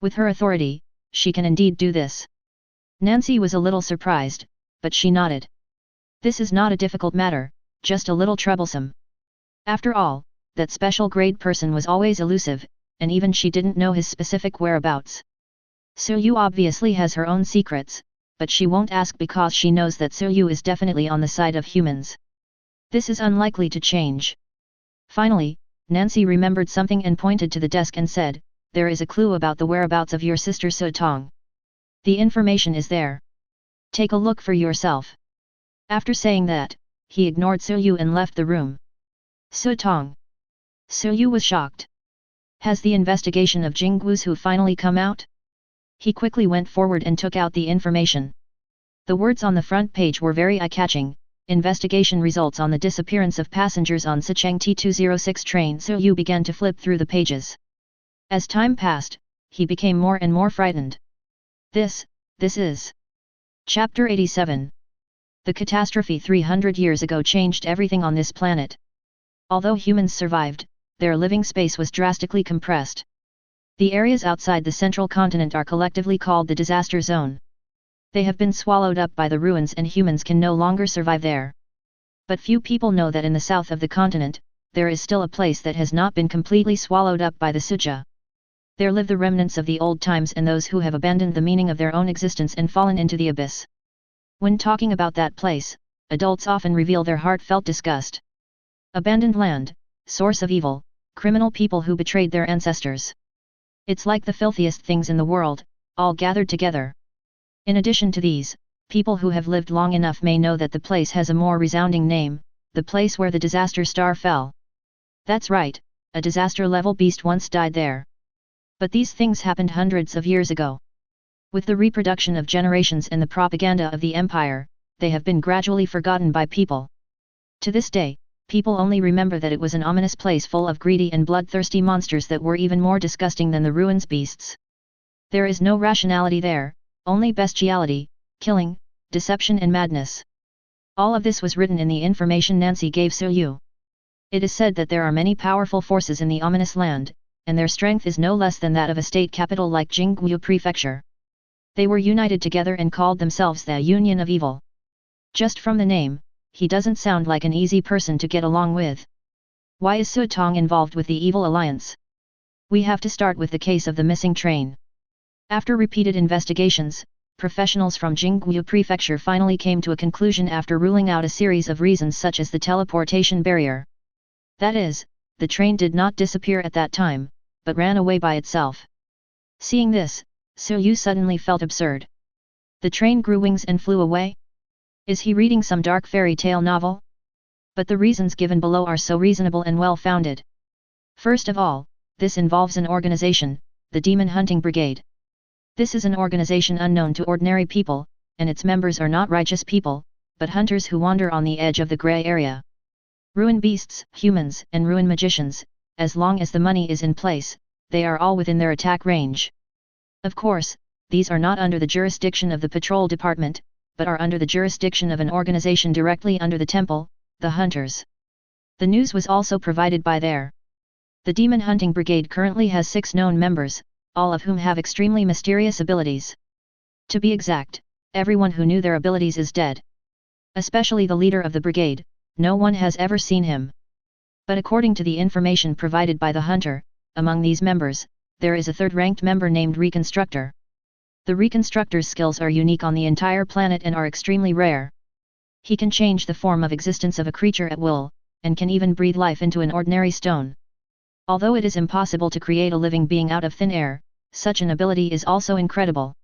With her authority, she can indeed do this." Nancy was a little surprised, but she nodded. "This is not a difficult matter, just a little troublesome. After all, that special grade person was always elusive, and even she didn't know his specific whereabouts. Yu obviously has her own secrets, but she won't ask because she knows that Yu is definitely on the side of humans. This is unlikely to change." Finally, Nancy remembered something and pointed to the desk and said, "There is a clue about the whereabouts of your sister Su Tong. The information is there. Take a look for yourself." After saying that, he ignored Yu and left the room. Su Tong. Yu was shocked. Has the investigation of Jing Guizhu finally come out? He quickly went forward and took out the information. The words on the front page were very eye-catching. Investigation results on the disappearance of passengers on Sicheng T206 train. Yu began to flip through the pages. As time passed, he became more and more frightened. This is Chapter 87. The catastrophe 300 years ago changed everything on this planet. Although humans survived, their living space was drastically compressed. The areas outside the central continent are collectively called the disaster zone. They have been swallowed up by the ruins and humans can no longer survive there. But few people know that in the south of the continent, there is still a place that has not been completely swallowed up by the Suja. There live the remnants of the old times and those who have abandoned the meaning of their own existence and fallen into the abyss. When talking about that place, adults often reveal their heartfelt disgust. Abandoned land, source of evil, criminal people who betrayed their ancestors. It's like the filthiest things in the world, all gathered together. In addition to these, people who have lived long enough may know that the place has a more resounding name, the place where the disaster star fell. That's right, a disaster-level beast once died there. But these things happened hundreds of years ago. With the reproduction of generations and the propaganda of the empire, they have been gradually forgotten by people. To this day, people only remember that it was an ominous place full of greedy and bloodthirsty monsters that were even more disgusting than the ruins beasts. There is no rationality there, only bestiality, killing, deception and madness. All of this was written in the information Nancy gave Yu. It is said that there are many powerful forces in the ominous land, and their strength is no less than that of a state capital like Jingguo Prefecture. They were united together and called themselves the Union of Evil. Just from the name, he doesn't sound like an easy person to get along with. Why is Su Tong involved with the Evil Alliance? We have to start with the case of the missing train. After repeated investigations, professionals from Jingguo Prefecture finally came to a conclusion after ruling out a series of reasons such as the teleportation barrier. That is, the train did not disappear at that time, but ran away by itself. Seeing this, Yu suddenly felt absurd. The train grew wings and flew away? Is he reading some dark fairy tale novel? But the reasons given below are so reasonable and well-founded. First of all, this involves an organization, the Demon Hunting Brigade. This is an organization unknown to ordinary people, and its members are not righteous people, but hunters who wander on the edge of the gray area. Ruin beasts, humans, and ruin magicians, as long as the money is in place, they are all within their attack range. Of course, these are not under the jurisdiction of the patrol department, but are under the jurisdiction of an organization directly under the temple, the Hunters. The news was also provided by there. The Demon Hunting Brigade currently has 6 known members, all of whom have extremely mysterious abilities. To be exact, everyone who knew their abilities is dead. Especially the leader of the brigade, no one has ever seen him. But according to the information provided by the Hunter, among these members, there is a 3rd-ranked member named Reconstructor. The Reconstructor's skills are unique on the entire planet and are extremely rare. He can change the form of existence of a creature at will, and can even breathe life into an ordinary stone. Although it is impossible to create a living being out of thin air, such an ability is also incredible.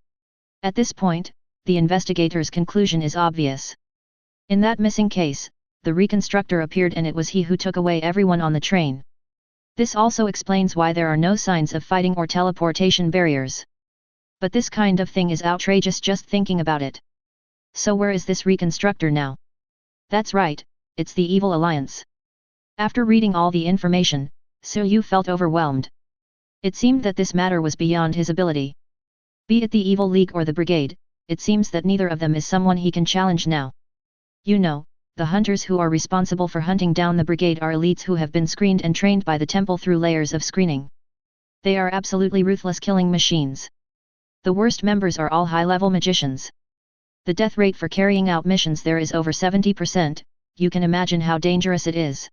At this point, the investigator's conclusion is obvious. In that missing case, the Reconstructor appeared and it was he who took away everyone on the train. This also explains why there are no signs of fighting or teleportation barriers. But this kind of thing is outrageous just thinking about it. So where is this Reconstructor now? That's right, it's the Evil Alliance. After reading all the information, Su felt overwhelmed. It seemed that this matter was beyond his ability. Be it the Evil League or the Brigade, it seems that neither of them is someone he can challenge now. You know, the hunters who are responsible for hunting down the Brigade are elites who have been screened and trained by the temple through layers of screening. They are absolutely ruthless killing machines. The worst members are all high-level magicians. The death rate for carrying out missions there is over 70%, you can imagine how dangerous it is.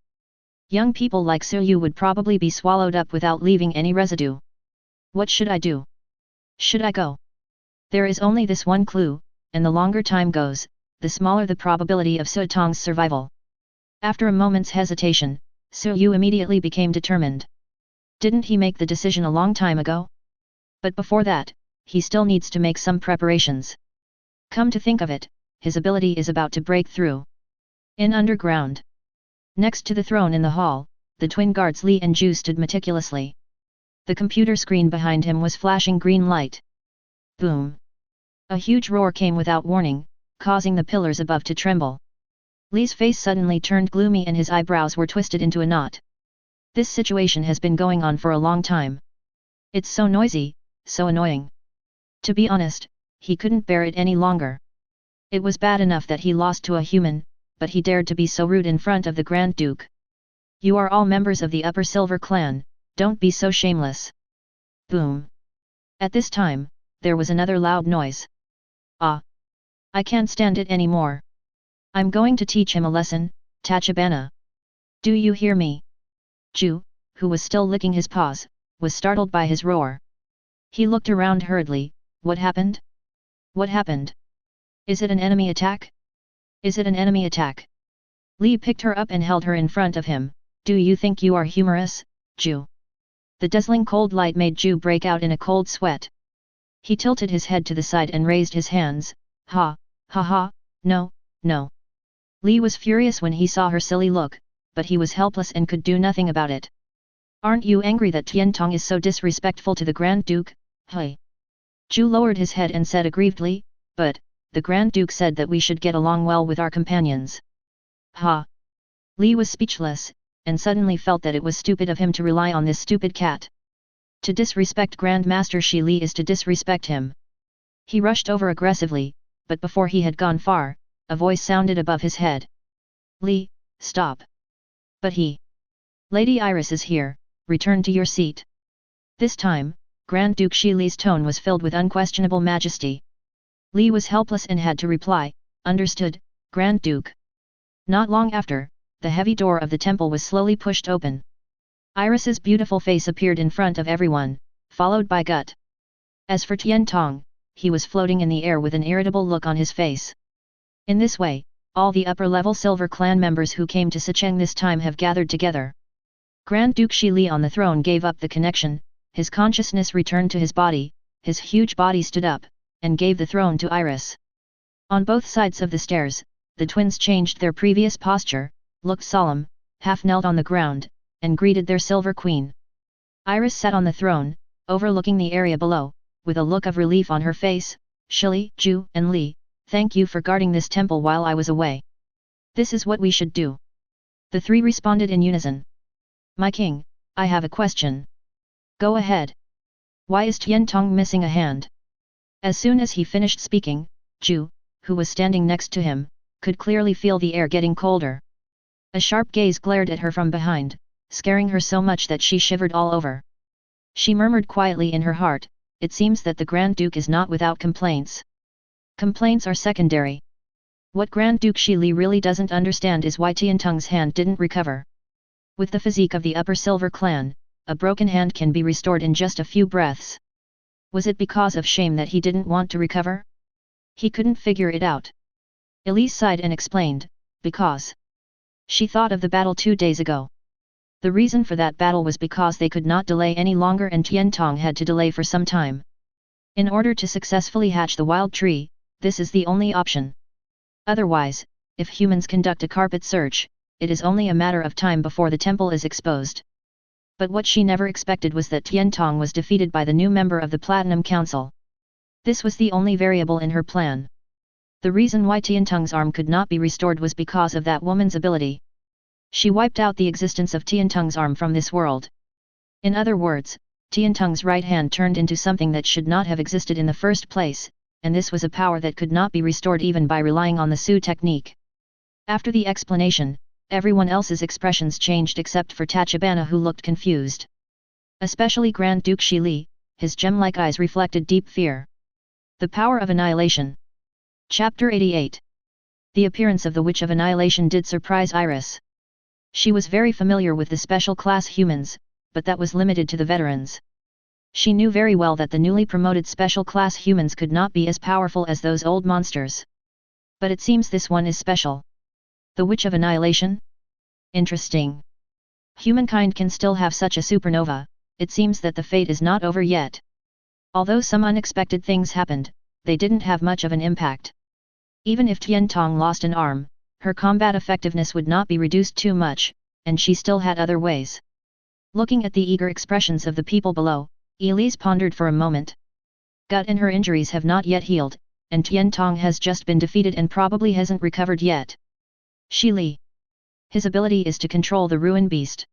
Young people like Su would probably be swallowed up without leaving any residue. What should I do? Should I go? There is only this one clue, and the longer time goes, the smaller the probability of Su Tong's survival. After a moment's hesitation, Su immediately became determined. Didn't he make the decision a long time ago? But before that, he still needs to make some preparations. Come to think of it, his ability is about to break through. In underground. Next to the throne in the hall, the twin guards Li and Ju stood meticulously. The computer screen behind him was flashing green light. Boom! A huge roar came without warning, causing the pillars above to tremble. Li's face suddenly turned gloomy and his eyebrows were twisted into a knot. This situation has been going on for a long time. It's so noisy, so annoying. To be honest, he couldn't bear it any longer. It was bad enough that he lost to a human, but he dared to be so rude in front of the Grand Duke. You are all members of the Upper Silver Clan, don't be so shameless. Boom. At this time, there was another loud noise. Ah! I can't stand it anymore. I'm going to teach him a lesson, Tachibana. Do you hear me? Ju, who was still licking his paws, was startled by his roar. He looked around hurriedly. What happened? What happened? Is it an enemy attack? Is it an enemy attack? Li picked her up and held her in front of him. Do you think you are humorous, Ju? The dazzling cold light made Ju break out in a cold sweat. He tilted his head to the side and raised his hands. Ha, ha ha, no, no. Li was furious when he saw her silly look, but he was helpless and could do nothing about it. Aren't you angry that Tian Tong is so disrespectful to the Grand Duke? Hey. Ju lowered his head and said aggrievedly, but, the Grand Duke said that we should get along well with our companions. Ha! Li was speechless, and suddenly felt that it was stupid of him to rely on this stupid cat. To disrespect Grand Master Shi Li is to disrespect him. He rushed over aggressively, but before he had gone far, a voice sounded above his head. Li, stop. But he. Lady Iris is here, return to your seat. This time, Grand Duke Shi Li's tone was filled with unquestionable majesty. Li was helpless and had to reply, understood, Grand Duke. Not long after, the heavy door of the temple was slowly pushed open. Iris's beautiful face appeared in front of everyone, followed by Gut. As for Tian Tong, he was floating in the air with an irritable look on his face. In this way, all the upper-level Silver Clan members who came to Sicheng this time have gathered together. Grand Duke Shi Li on the throne gave up the connection, his consciousness returned to his body, his huge body stood up, and gave the throne to Iris. On both sides of the stairs, the twins changed their previous posture, looked solemn, half knelt on the ground, and greeted their silver queen. Iris sat on the throne, overlooking the area below, with a look of relief on her face. Shili, Ju, and Li, thank you for guarding this temple while I was away. This is what we should do. The three responded in unison. My king, I have a question. Go ahead. Why is Tian Tong missing a hand? As soon as he finished speaking, Ju, who was standing next to him, could clearly feel the air getting colder. A sharp gaze glared at her from behind, scaring her so much that she shivered all over. She murmured quietly in her heart, it seems that the Grand Duke is not without complaints. Complaints are secondary. What Grand Duke Shili really doesn't understand is why Tian Tong's hand didn't recover. With the physique of the Upper Silver clan, a broken hand can be restored in just a few breaths. Was it because of shame that he didn't want to recover? He couldn't figure it out. Elise sighed and explained, because. She thought of the battle 2 days ago. The reason for that battle was because they could not delay any longer and Tian Tong had to delay for some time. In order to successfully hatch the wild tree, this is the only option. Otherwise, if humans conduct a carpet search, it is only a matter of time before the temple is exposed. But what she never expected was that Tian Tong was defeated by the new member of the Platinum Council. This was the only variable in her plan. The reason why Tian Tong's arm could not be restored was because of that woman's ability. She wiped out the existence of Tian Tong's arm from this world. In other words, Tian Tong's right hand turned into something that should not have existed in the first place, and this was a power that could not be restored even by relying on the Su technique. After the explanation, everyone else's expressions changed except for Tachibana, who looked confused. Especially Grand Duke Shili, his gem-like eyes reflected deep fear. The power of annihilation. Chapter 88. The appearance of the Witch of Annihilation did surprise Iris. She was very familiar with the special class humans, but that was limited to the veterans. She knew very well that the newly promoted special class humans could not be as powerful as those old monsters. But it seems this one is special. The Witch of Annihilation? Interesting. Humankind can still have such a supernova, it seems that the fate is not over yet. Although some unexpected things happened, they didn't have much of an impact. Even if Tian Tong lost an arm, her combat effectiveness would not be reduced too much, and she still had other ways. Looking at the eager expressions of the people below, Elise pondered for a moment. Gut and her injuries have not yet healed, and Tian Tong has just been defeated and probably hasn't recovered yet. Shili. His ability is to control the Ruin Beast.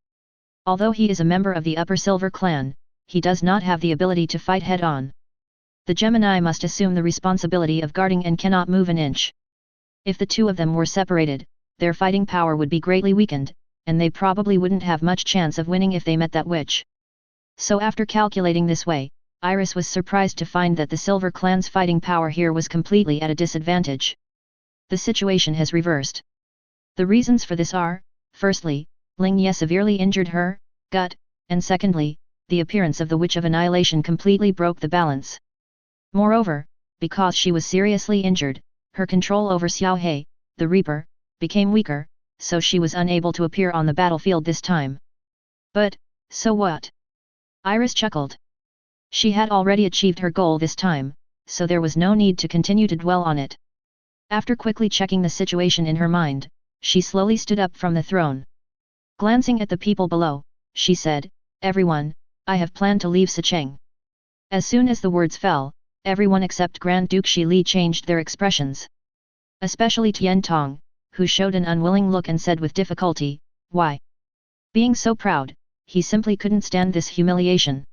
Although he is a member of the Upper Silver clan, he does not have the ability to fight head-on. The Gemini must assume the responsibility of guarding and cannot move an inch. If the two of them were separated, their fighting power would be greatly weakened, and they probably wouldn't have much chance of winning if they met that witch. So after calculating this way, Iris was surprised to find that the Silver clan's fighting power here was completely at a disadvantage. The situation has reversed. The reasons for this are, firstly, Ling Ye severely injured her gut, and secondly, the appearance of the Witch of Annihilation completely broke the balance. Moreover, because she was seriously injured, her control over Xiao He, the Reaper, became weaker, so she was unable to appear on the battlefield this time. But, so what? Iris chuckled. She had already achieved her goal this time, so there was no need to continue to dwell on it. After quickly checking the situation in her mind, she slowly stood up from the throne. Glancing at the people below, she said, "Everyone, I have planned to leave Sicheng." As soon as the words fell, everyone except Grand Duke Shili changed their expressions. Especially Tian Tong, who showed an unwilling look and said with difficulty, "Why?" Being so proud, he simply couldn't stand this humiliation.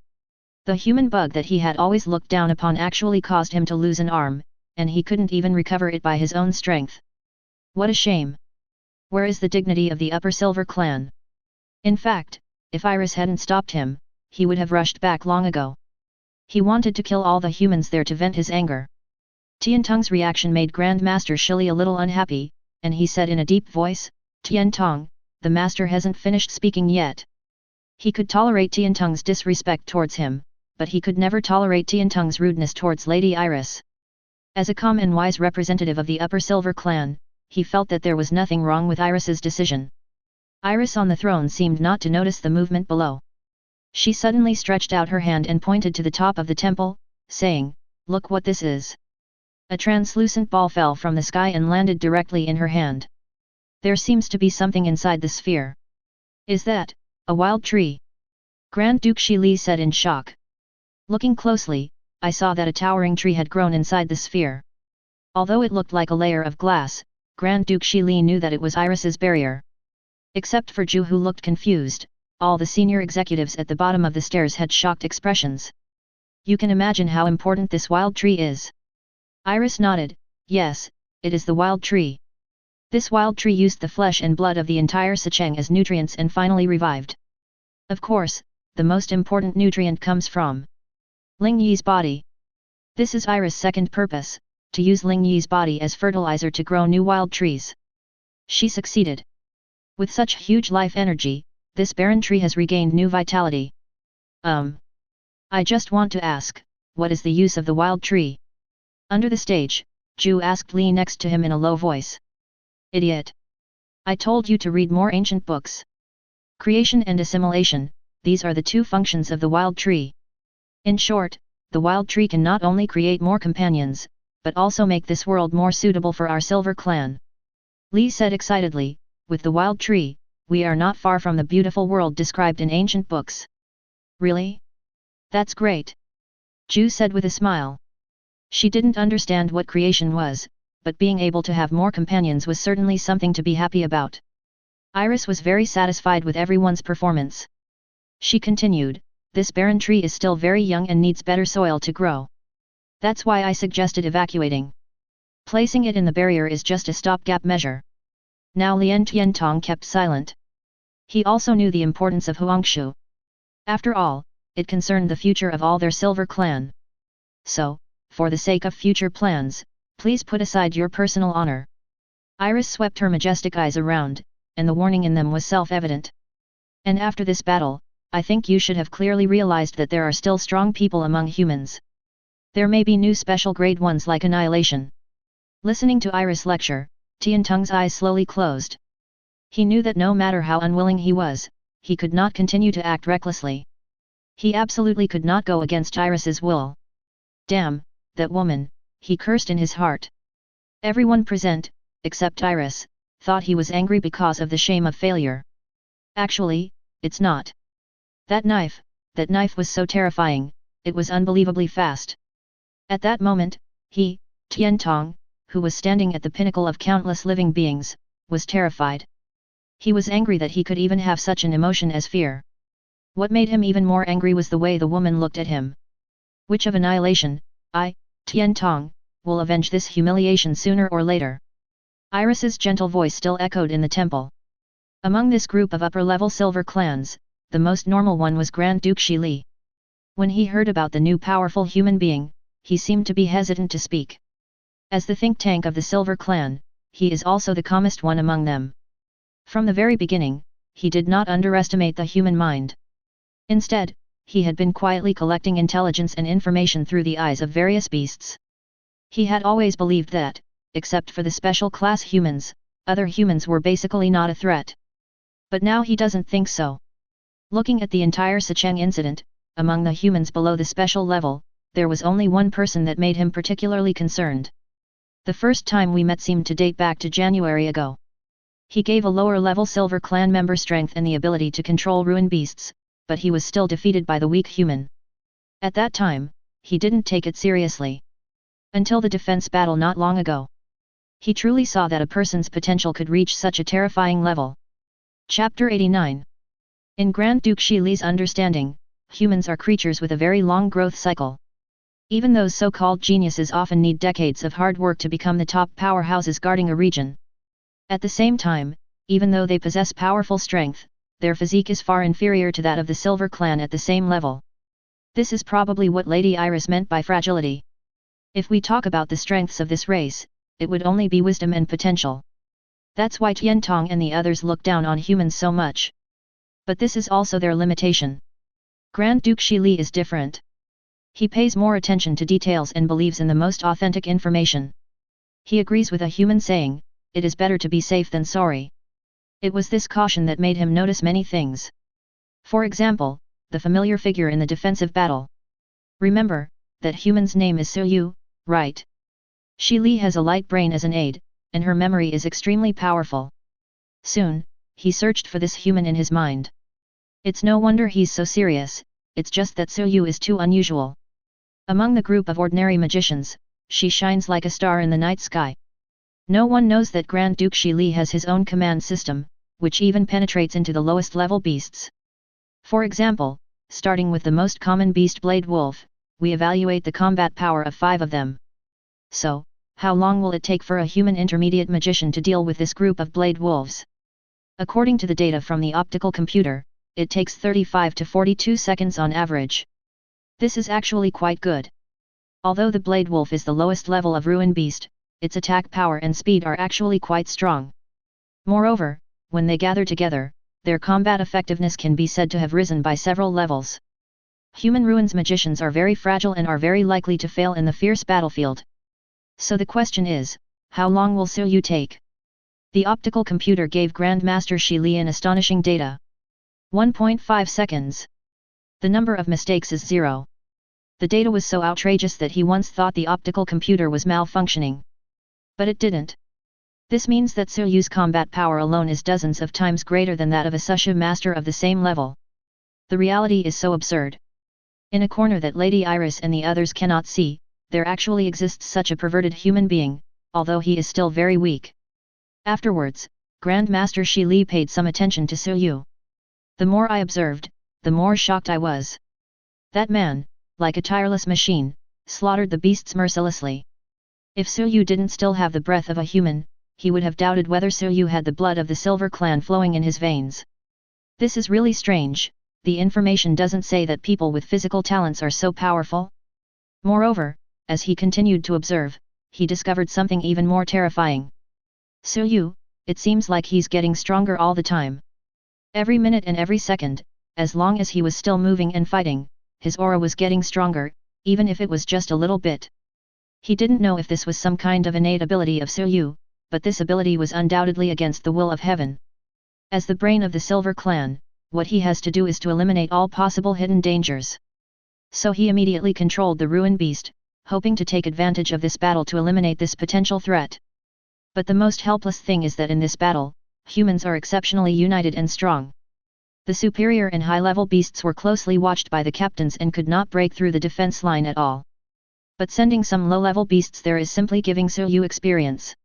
The human bug that he had always looked down upon actually caused him to lose an arm, and he couldn't even recover it by his own strength. What a shame! Where is the dignity of the Upper Silver clan? In fact, if Iris hadn't stopped him, he would have rushed back long ago. He wanted to kill all the humans there to vent his anger. Tian Tong's reaction made Grand Master Shili a little unhappy, and he said in a deep voice, "Tian Tong, the master hasn't finished speaking yet." He could tolerate Tian Tong's disrespect towards him, but he could never tolerate Tian Tong's rudeness towards Lady Iris. As a calm and wise representative of the Upper Silver clan, he felt that there was nothing wrong with Iris's decision. Iris on the throne seemed not to notice the movement below. She suddenly stretched out her hand and pointed to the top of the temple, saying, "Look what this is." A translucent ball fell from the sky and landed directly in her hand. There seems to be something inside the sphere. Is that a wild tree? Grand Duke Shi Li said in shock. Looking closely, I saw that a towering tree had grown inside the sphere. Although it looked like a layer of glass, Grand Duke Shi Li knew that it was Iris's barrier. Except for Zhu, who looked confused, all the senior executives at the bottom of the stairs had shocked expressions. You can imagine how important this wild tree is. Iris nodded. Yes, it is the wild tree. This wild tree used the flesh and blood of the entire Sicheng as nutrients and finally revived. Of course, the most important nutrient comes from Ling Yi's body. This is Iris' second purpose, to use Ling Yi's body as fertilizer to grow new wild trees. She succeeded. With such huge life energy, this barren tree has regained new vitality. I just want to ask, what is the use of the wild tree? Under the stage, Zhu asked Li next to him in a low voice. Idiot! I told you to read more ancient books. Creation and assimilation, these are the two functions of the wild tree. In short, the wild tree can not only create more companions, but also make this world more suitable for our silver clan. Li said excitedly, with the wild tree, we are not far from the beautiful world described in ancient books. Really? That's great. Zhu said with a smile. She didn't understand what creation was, but being able to have more companions was certainly something to be happy about. Iris was very satisfied with everyone's performance. She continued, this barren tree is still very young and needs better soil to grow. That's why I suggested evacuating. Placing it in the barrier is just a stopgap measure. Now Lien Tiantong kept silent. He also knew the importance of Huangshu. After all, it concerned the future of all their silver clan. So, for the sake of future plans, please put aside your personal honor. Iris swept her majestic eyes around, and the warning in them was self-evident. And after this battle, I think you should have clearly realized that there are still strong people among humans. There may be new special grade ones like annihilation. Listening to Iris' lecture, Tiantong's eyes slowly closed. He knew that no matter how unwilling he was, he could not continue to act recklessly. He absolutely could not go against Iris's will. Damn, that woman, he cursed in his heart. Everyone present, except Iris, thought he was angry because of the shame of failure. Actually, it's not. That knife was so terrifying, it was unbelievably fast. At that moment, he, Tiantong, who was standing at the pinnacle of countless living beings, was terrified. He was angry that he could even have such an emotion as fear. What made him even more angry was the way the woman looked at him. Which of annihilation, I, Tiantong, will avenge this humiliation sooner or later. Iris's gentle voice still echoed in the temple. Among this group of upper-level silver clans, the most normal one was Grand Duke Shi Li. When he heard about the new powerful human being, he seemed to be hesitant to speak. As the think tank of the Silver Clan, he is also the calmest one among them. From the very beginning, he did not underestimate the human mind. Instead, he had been quietly collecting intelligence and information through the eyes of various beasts. He had always believed that, except for the special class humans, other humans were basically not a threat. But now he doesn't think so. Looking at the entire Sicheng incident, among the humans below the special level, there was only one person that made him particularly concerned. The first time we met seemed to date back to January ago. He gave a lower-level Silver Clan member strength and the ability to control ruin beasts, but he was still defeated by the weak human. At that time, he didn't take it seriously. Until the defense battle not long ago. He truly saw that a person's potential could reach such a terrifying level. Chapter 89. In Grand Duke Shi Li's understanding, humans are creatures with a very long growth cycle. Even those so-called geniuses often need decades of hard work to become the top powerhouses guarding a region. At the same time, even though they possess powerful strength, their physique is far inferior to that of the Silver Clan at the same level. This is probably what Lady Iris meant by fragility. If we talk about the strengths of this race, it would only be wisdom and potential. That's why Tiantong and the others look down on humans so much. But this is also their limitation. Grand Duke Shi Li is different. He pays more attention to details and believes in the most authentic information. He agrees with a human saying, it is better to be safe than sorry. It was this caution that made him notice many things. For example, the familiar figure in the defensive battle. Remember, that human's name is Suyu, right? Shi Li has a light brain as an aid, and her memory is extremely powerful. Soon, he searched for this human in his mind. It's no wonder he's so serious, it's just that Suyu is too unusual. Among the group of ordinary magicians, she shines like a star in the night sky. No one knows that Grand Duke Shi Li has his own command system, which even penetrates into the lowest level beasts. For example, starting with the most common beast Blade Wolf, we evaluate the combat power of 5 of them. So, how long will it take for a human intermediate magician to deal with this group of Blade Wolves? According to the data from the optical computer, it takes 35 to 42 seconds on average. This is actually quite good. Although the Blade Wolf is the lowest level of Ruin Beast, its attack power and speed are actually quite strong. Moreover, when they gather together, their combat effectiveness can be said to have risen by several levels. Human Ruins magicians are very fragile and are very likely to fail in the fierce battlefield. So the question is, how long will Suyu take? The optical computer gave Grandmaster Shi Li an astonishing data. 1.5 seconds. The number of mistakes is 0. The data was so outrageous that he once thought the optical computer was malfunctioning. But it didn't. This means that Suyu's combat power alone is dozens of times greater than that of a Sushu master of the same level. The reality is so absurd. In a corner that Lady Iris and the others cannot see, there actually exists such a perverted human being, although he is still very weak. Afterwards, Grandmaster Shi Li paid some attention to Suyu. The more I observed, the more shocked I was. That man, like a tireless machine, slaughtered the beasts mercilessly. If Suyu didn't still have the breath of a human, he would have doubted whether Suyu had the blood of the Silver Clan flowing in his veins. This is really strange, the information doesn't say that people with physical talents are so powerful. Moreover, as he continued to observe, he discovered something even more terrifying. Suyu, it seems like he's getting stronger all the time. Every minute and every second, as long as he was still moving and fighting, his aura was getting stronger, even if it was just a little bit. He didn't know if this was some kind of innate ability of Suyu, but this ability was undoubtedly against the will of heaven. As the brain of the Silver Clan, what he has to do is to eliminate all possible hidden dangers. So he immediately controlled the Ruin Beast, hoping to take advantage of this battle to eliminate this potential threat. But the most helpless thing is that in this battle, humans are exceptionally united and strong. The superior and high-level beasts were closely watched by the captains and could not break through the defense line at all. But sending some low-level beasts there is simply giving Suyu experience.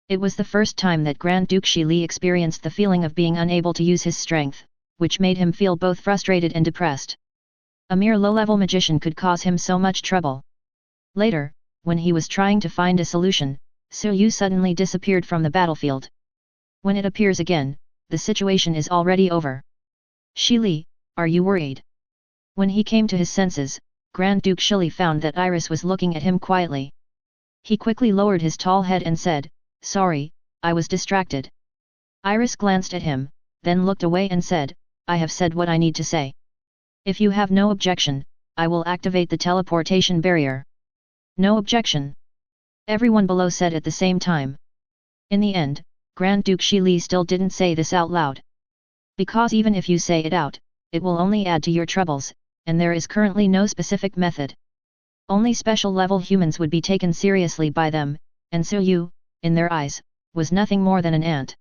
It was the first time that Grand Duke Shi Li experienced the feeling of being unable to use his strength, which made him feel both frustrated and depressed. A mere low-level magician could cause him so much trouble. Later, when he was trying to find a solution, Suyu suddenly disappeared from the battlefield. When it appears again, the situation is already over. Shi Li, are you worried? When he came to his senses, Grand Duke Shi Li found that Iris was looking at him quietly. He quickly lowered his tall head and said, "Sorry, I was distracted." Iris glanced at him, then looked away and said, "I have said what I need to say. If you have no objection, I will activate the teleportation barrier." "No objection." Everyone below said at the same time. In the end, Grand Duke Shi Li still didn't say this out loud. Because even if you say it out, it will only add to your troubles, and there is currently no specific method. Only special level humans would be taken seriously by them, and Suyu, in their eyes, was nothing more than an ant.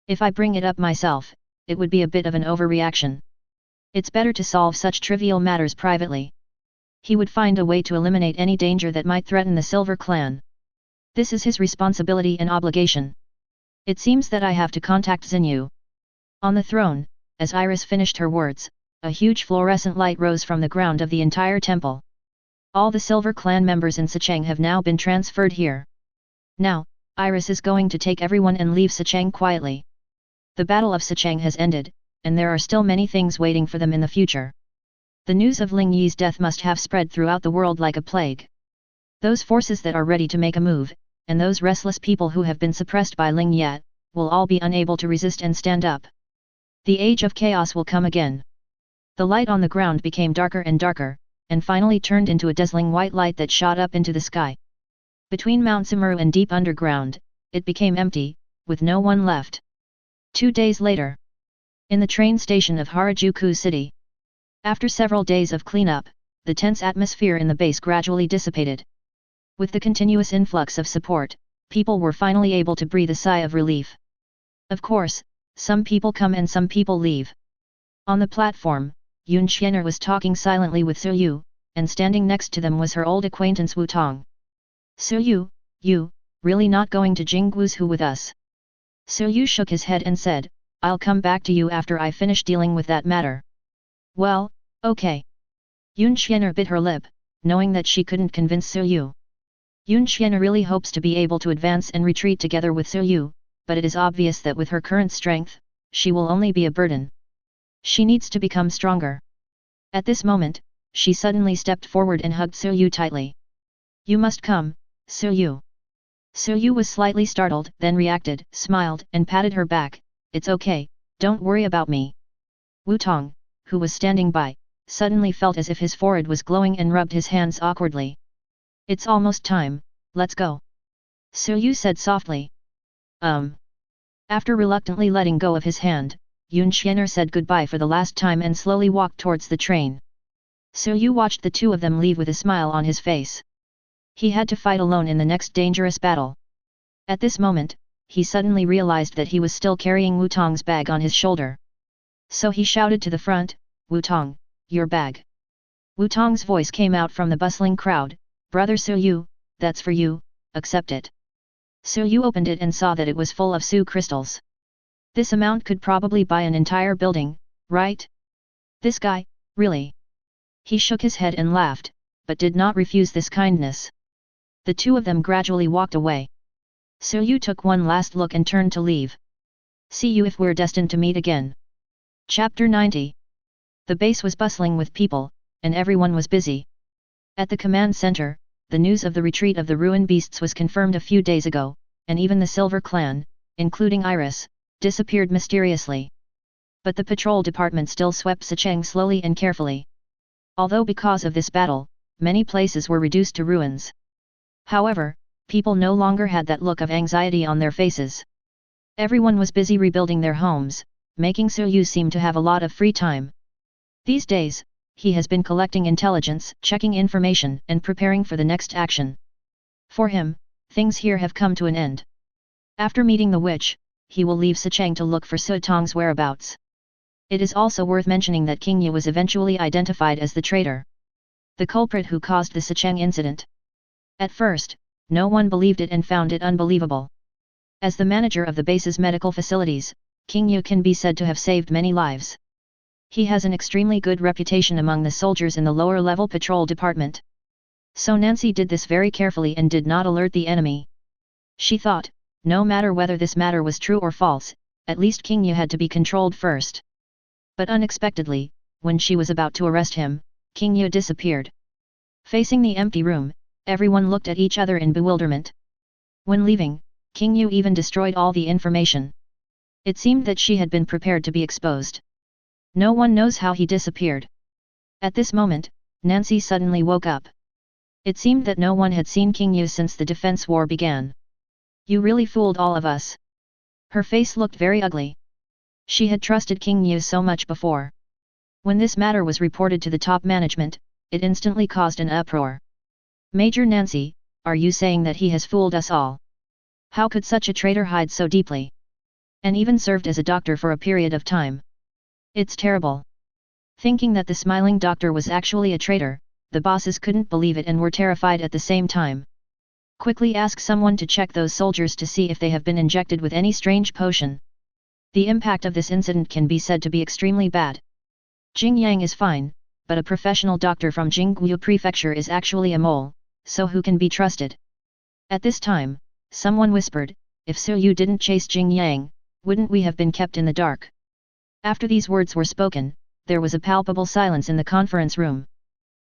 If I bring it up myself, it would be a bit of an overreaction. It's better to solve such trivial matters privately. He would find a way to eliminate any danger that might threaten the Silver Clan. This is his responsibility and obligation. It seems that I have to contact Xinyu. On the throne, as Iris finished her words, a huge fluorescent light rose from the ground of the entire temple. All the Silver Clan members in Sicheng have now been transferred here. Now, Iris is going to take everyone and leave Sicheng quietly. The Battle of Sicheng has ended, and there are still many things waiting for them in the future. The news of Ling Yi's death must have spread throughout the world like a plague. Those forces that are ready to make a move, and those restless people who have been suppressed by Ling Yi, will all be unable to resist and stand up. The age of chaos will come again. The light on the ground became darker and darker, and finally turned into a dazzling white light that shot up into the sky. Between Mount Sumeru and deep underground, it became empty, with no one left. 2 days later. In the train station of Harajuku City. After several days of cleanup, the tense atmosphere in the base gradually dissipated. With the continuous influx of support, people were finally able to breathe a sigh of relief. Of course, some people come and some people leave. On the platform, Yun Qian'er was talking silently with Su Yu, and standing next to them was her old acquaintance Wu Tong. Su Yu, you, really not going to Jingguozu with us? Su Yu shook his head and said, I'll come back to you after I finish dealing with that matter. Well, okay. Yun Qian'er bit her lip, knowing that she couldn't convince Su Yu. Yun Qian'er really hopes to be able to advance and retreat together with Su Yu, but it is obvious that with her current strength, she will only be a burden. She needs to become stronger. At this moment, she suddenly stepped forward and hugged Su Yu tightly. You must come, Su Yu. Su Yu was slightly startled, then reacted, smiled, and patted her back. It's okay, don't worry about me. Wu Tong, who was standing by, suddenly felt as if his forehead was glowing and rubbed his hands awkwardly. It's almost time, let's go. Su Yu said softly. After reluctantly letting go of his hand, Yun Qian'er said goodbye for the last time and slowly walked towards the train. Su Yu watched the two of them leave with a smile on his face. He had to fight alone in the next dangerous battle. At this moment, he suddenly realized that he was still carrying Wu Tong's bag on his shoulder. So he shouted to the front, Wu Tong, your bag. Wu Tong's voice came out from the bustling crowd, Brother Su Yu, that's for you, accept it. Su Yu opened it and saw that it was full of Su crystals. This amount could probably buy an entire building, right? This guy, really? He shook his head and laughed, but did not refuse this kindness. The two of them gradually walked away. Su Yu took one last look and turned to leave. See you if we're destined to meet again. Chapter 90. The base was bustling with people, and everyone was busy. At the command center, the news of the retreat of the ruined beasts was confirmed a few days ago, and even the Silver Clan, including Iris, disappeared mysteriously. But the patrol department still swept Sicheng slowly and carefully. Although because of this battle, many places were reduced to ruins. However, people no longer had that look of anxiety on their faces. Everyone was busy rebuilding their homes, making Su Yu seem to have a lot of free time. These days, he has been collecting intelligence, checking information, and preparing for the next action. For him, things here have come to an end. After meeting the witch, he will leave Sicheng to look for Su Tong's whereabouts. It is also worth mentioning that King Yu was eventually identified as the traitor, the culprit who caused the Sicheng incident. At first, no one believed it and found it unbelievable. As the manager of the base's medical facilities, King Yu can be said to have saved many lives. He has an extremely good reputation among the soldiers in the lower-level patrol department. So Nancy did this very carefully and did not alert the enemy. She thought, no matter whether this matter was true or false, at least King Yu had to be controlled first. But unexpectedly, when she was about to arrest him, King Yu disappeared. Facing the empty room, everyone looked at each other in bewilderment. When leaving, King Yu even destroyed all the information. It seemed that she had been prepared to be exposed. No one knows how he disappeared. At this moment, Nancy suddenly woke up. It seemed that no one had seen King Yu since the defense war began. You really fooled all of us. Her face looked very ugly. She had trusted King Yu so much before. When this matter was reported to the top management, it instantly caused an uproar. Major Nancy, are you saying that he has fooled us all? How could such a traitor hide so deeply? And even served as a doctor for a period of time. It's terrible. Thinking that the smiling doctor was actually a traitor, the bosses couldn't believe it and were terrified at the same time. Quickly ask someone to check those soldiers to see if they have been injected with any strange potion. The impact of this incident can be said to be extremely bad. Jing Yang is fine, but a professional doctor from Jingguo Prefecture is actually a mole, so who can be trusted? At this time, someone whispered, if Su Yu didn't chase Jing Yang, wouldn't we have been kept in the dark? After these words were spoken, there was a palpable silence in the conference room.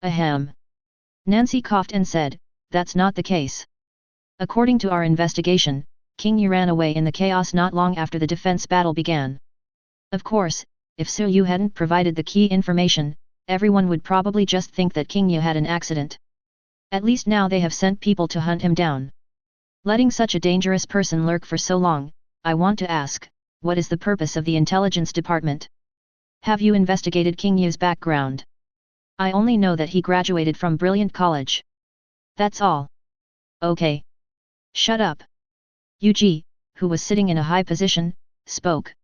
Ahem. Nancy coughed and said, that's not the case. According to our investigation, King Yu ran away in the chaos not long after the defense battle began. Of course, if Su Yu hadn't provided the key information, everyone would probably just think that King Yu had an accident. At least now they have sent people to hunt him down. Letting such a dangerous person lurk for so long, I want to ask, what is the purpose of the intelligence department? Have you investigated King Yu's background? I only know that he graduated from Brilliant College. That's all. Okay. Shut up. Yu Ji, who was sitting in a high position, spoke.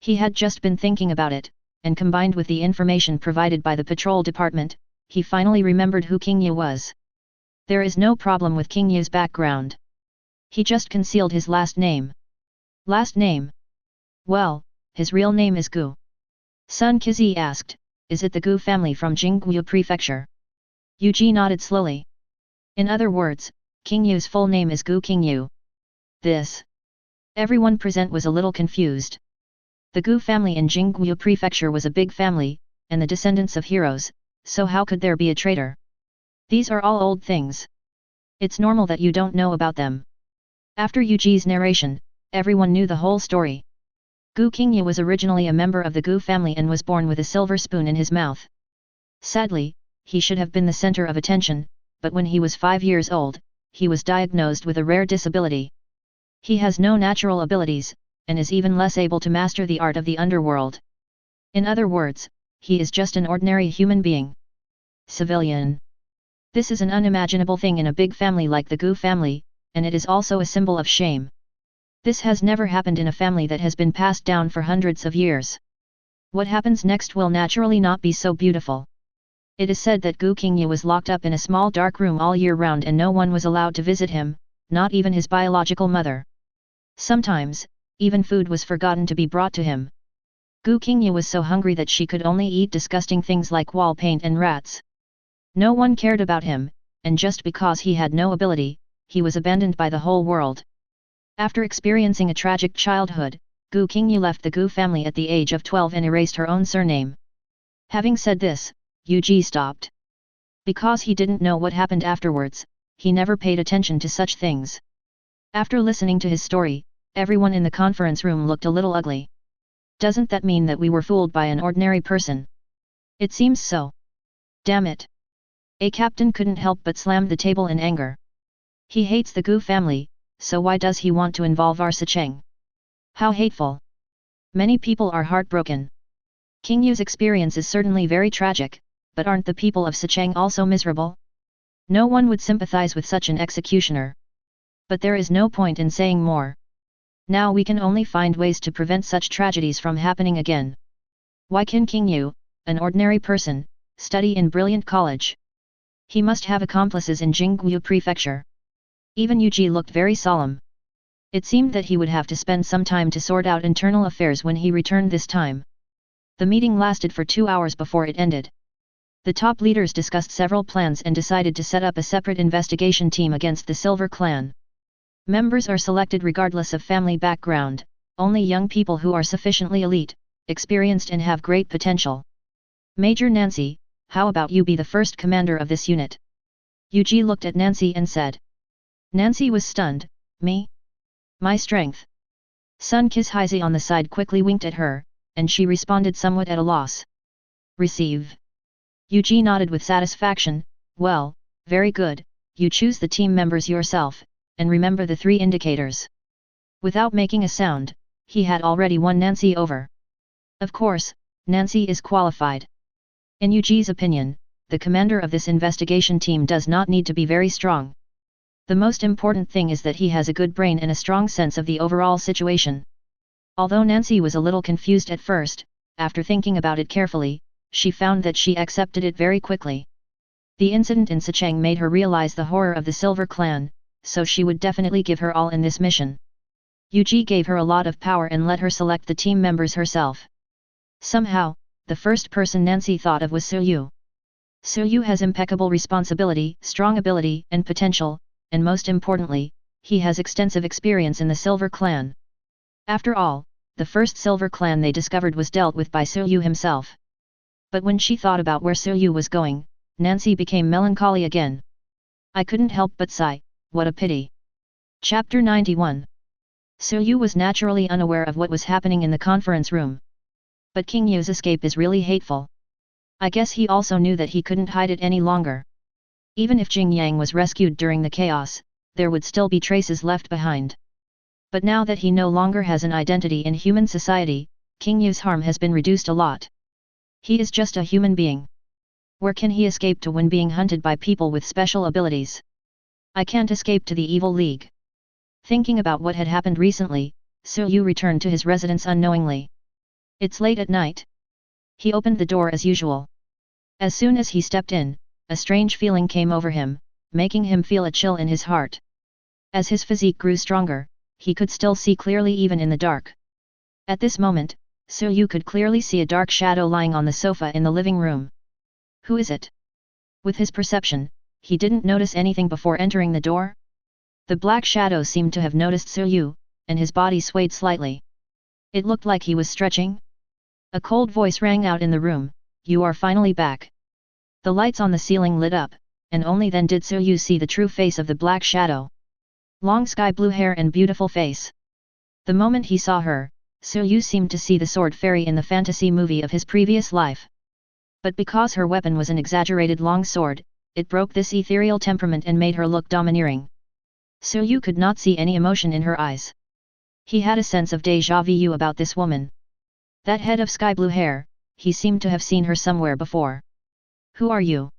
He had just been thinking about it, and combined with the information provided by the patrol department, he finally remembered who King Yu was. There is no problem with King Yu's background. He just concealed his last name. Last name? Well, his real name is Gu. Sun Kizi asked, is it the Gu family from Jingguo Prefecture? Yu Ji nodded slowly. In other words, King Yu's full name is Gu King Yu. This. Everyone present was a little confused. The Gu family in Jingguo Prefecture was a big family, and the descendants of heroes, so how could there be a traitor? These are all old things. It's normal that you don't know about them. After Yu Ji's narration, everyone knew the whole story. Gu Qingyu was originally a member of the Gu family and was born with a silver spoon in his mouth. Sadly, he should have been the center of attention, but when he was 5 years old, he was diagnosed with a rare disability. He has no natural abilities, and is even less able to master the art of the underworld. In other words, he is just an ordinary human being. Civilian. This is an unimaginable thing in a big family like the Gu family, and it is also a symbol of shame. This has never happened in a family that has been passed down for hundreds of years. What happens next will naturally not be so beautiful. It is said that Gu Qingyu was locked up in a small dark room all year round and no one was allowed to visit him, not even his biological mother. Sometimes, even food was forgotten to be brought to him. Gu Qingyu was so hungry that she could only eat disgusting things like wall paint and rats. No one cared about him, and just because he had no ability, he was abandoned by the whole world. After experiencing a tragic childhood, Gu Qingyu left the Gu family at the age of 12 and erased her own surname. Having said this, Yu Ji stopped. Because he didn't know what happened afterwards, he never paid attention to such things. After listening to his story, everyone in the conference room looked a little ugly. Doesn't that mean that we were fooled by an ordinary person? It seems so. Damn it. A captain couldn't help but slam the table in anger. He hates the Gu family, so why does he want to involve our Sicheng? How hateful. Many people are heartbroken. King Yu's experience is certainly very tragic, but aren't the people of Sicheng also miserable? No one would sympathize with such an executioner. But there is no point in saying more. Now we can only find ways to prevent such tragedies from happening again. Why can King Yu, an ordinary person, study in brilliant college? He must have accomplices in Jingguo Prefecture. Even Yu Ji looked very solemn. It seemed that he would have to spend some time to sort out internal affairs when he returned this time. The meeting lasted for 2 hours before it ended. The top leaders discussed several plans and decided to set up a separate investigation team against the Silver Clan. Members are selected regardless of family background, only young people who are sufficiently elite, experienced and have great potential. Major Nancy, how about you be the first commander of this unit? Yu Ji looked at Nancy and said. Nancy was stunned. Me? My strength. Sun Kishaizi on the side quickly winked at her, and she responded somewhat at a loss. Receive. Yu Ji nodded with satisfaction. Well, very good, you choose the team members yourself, and remember the 3 indicators. Without making a sound, he had already won Nancy over. Of course, Nancy is qualified. In Yu Ji's opinion, the commander of this investigation team does not need to be very strong. The most important thing is that he has a good brain and a strong sense of the overall situation. Although Nancy was a little confused at first, after thinking about it carefully, she found that she accepted it very quickly. The incident in Sicheng made her realize the horror of the Silver Clan, so she would definitely give her all in this mission. Yu Ji gave her a lot of power and let her select the team members herself. Somehow, the first person Nancy thought of was Su Yu. Su Yu has impeccable responsibility, strong ability and potential, and most importantly, he has extensive experience in the Silver Clan. After all, the first Silver Clan they discovered was dealt with by Su Yu himself. But when she thought about where Su Yu was going, Nancy became melancholy again. I couldn't help but sigh, what a pity. Chapter 91. Su Yu was naturally unaware of what was happening in the conference room. But King Yu's escape is really hateful. I guess he also knew that he couldn't hide it any longer. Even if Jing Yang was rescued during the chaos, there would still be traces left behind. But now that he no longer has an identity in human society, King Yu's harm has been reduced a lot. He is just a human being. Where can he escape to when being hunted by people with special abilities? I can't escape to the Evil League. Thinking about what had happened recently, Su Yu returned to his residence unknowingly. It's late at night. He opened the door as usual. As soon as he stepped in, a strange feeling came over him, making him feel a chill in his heart. As his physique grew stronger, he could still see clearly even in the dark. At this moment, Yu could clearly see a dark shadow lying on the sofa in the living room. Who is it? With his perception, he didn't notice anything before entering the door. The black shadow seemed to have noticed Yu, and his body swayed slightly. It looked like he was stretching. A cold voice rang out in the room, "You are finally back." The lights on the ceiling lit up, and only then did Yu see the true face of the black shadow. Long sky blue hair and beautiful face. The moment he saw her, Yu seemed to see the sword fairy in the fantasy movie of his previous life. But because her weapon was an exaggerated long sword, it broke this ethereal temperament and made her look domineering. Yu could not see any emotion in her eyes. He had a sense of déjà vu about this woman. That head of sky blue hair, he seemed to have seen her somewhere before. "Who are you?"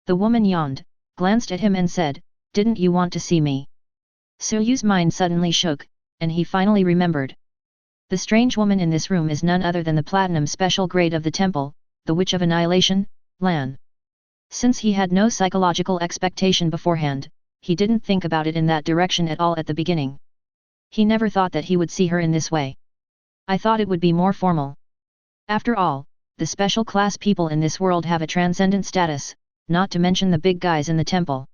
The woman yawned, glanced at him and said, "Didn't you want to see me?" Yu's mind suddenly shook, and he finally remembered. The strange woman in this room is none other than the platinum special grade of the temple, the Witch of Annihilation, Lan. Since he had no psychological expectation beforehand, he didn't think about it in that direction at all at the beginning. He never thought that he would see her in this way. "I thought it would be more formal. After all, the special class people in this world have a transcendent status, not to mention the big guys in the temple."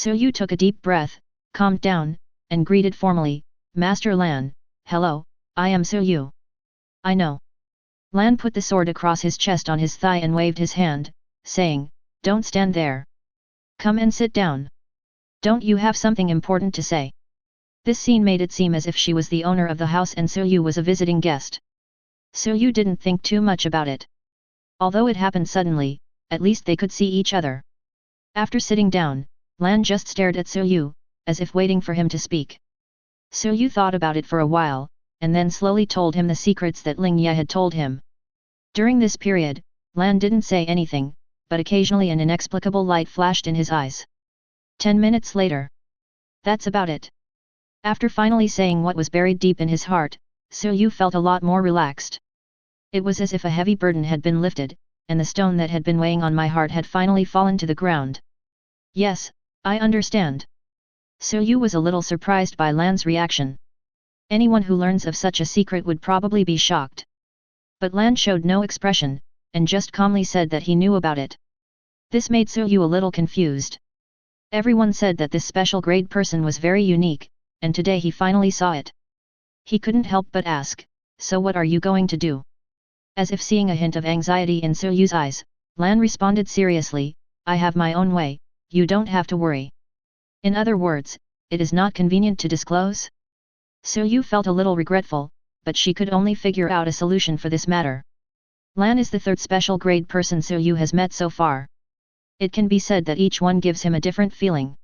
Yu took a deep breath, calmed down, and greeted formally, "Master Lan, hello, I am Yu." "I know." Lan put the sword across his chest on his thigh and waved his hand, saying, "Don't stand there. Come and sit down. Don't you have something important to say?" This scene made it seem as if she was the owner of the house and Yu was a visiting guest. Yu didn't think too much about it. Although it happened suddenly, at least they could see each other. After sitting down, Lan just stared at Yu, as if waiting for him to speak. Yu thought about it for a while, and then slowly told him the secrets that Ling Ye had told him. During this period, Lan didn't say anything, but occasionally an inexplicable light flashed in his eyes. 10 minutes later. That's about it. After finally saying what was buried deep in his heart, Yu felt a lot more relaxed. It was as if a heavy burden had been lifted, and the stone that had been weighing on my heart had finally fallen to the ground. "Yes, I understand." Yu was a little surprised by Lan's reaction. Anyone who learns of such a secret would probably be shocked. But Lan showed no expression, and just calmly said that he knew about it. This made Yu a little confused. Everyone said that this special grade person was very unique, and today he finally saw it. He couldn't help but ask, "So what are you going to do?" As if seeing a hint of anxiety in Yu's eyes, Lan responded seriously, "I have my own way, you don't have to worry." In other words, it is not convenient to disclose? Yu felt a little regretful, but she could only figure out a solution for this matter. Lan is the third special grade person Yu has met so far. It can be said that each one gives him a different feeling.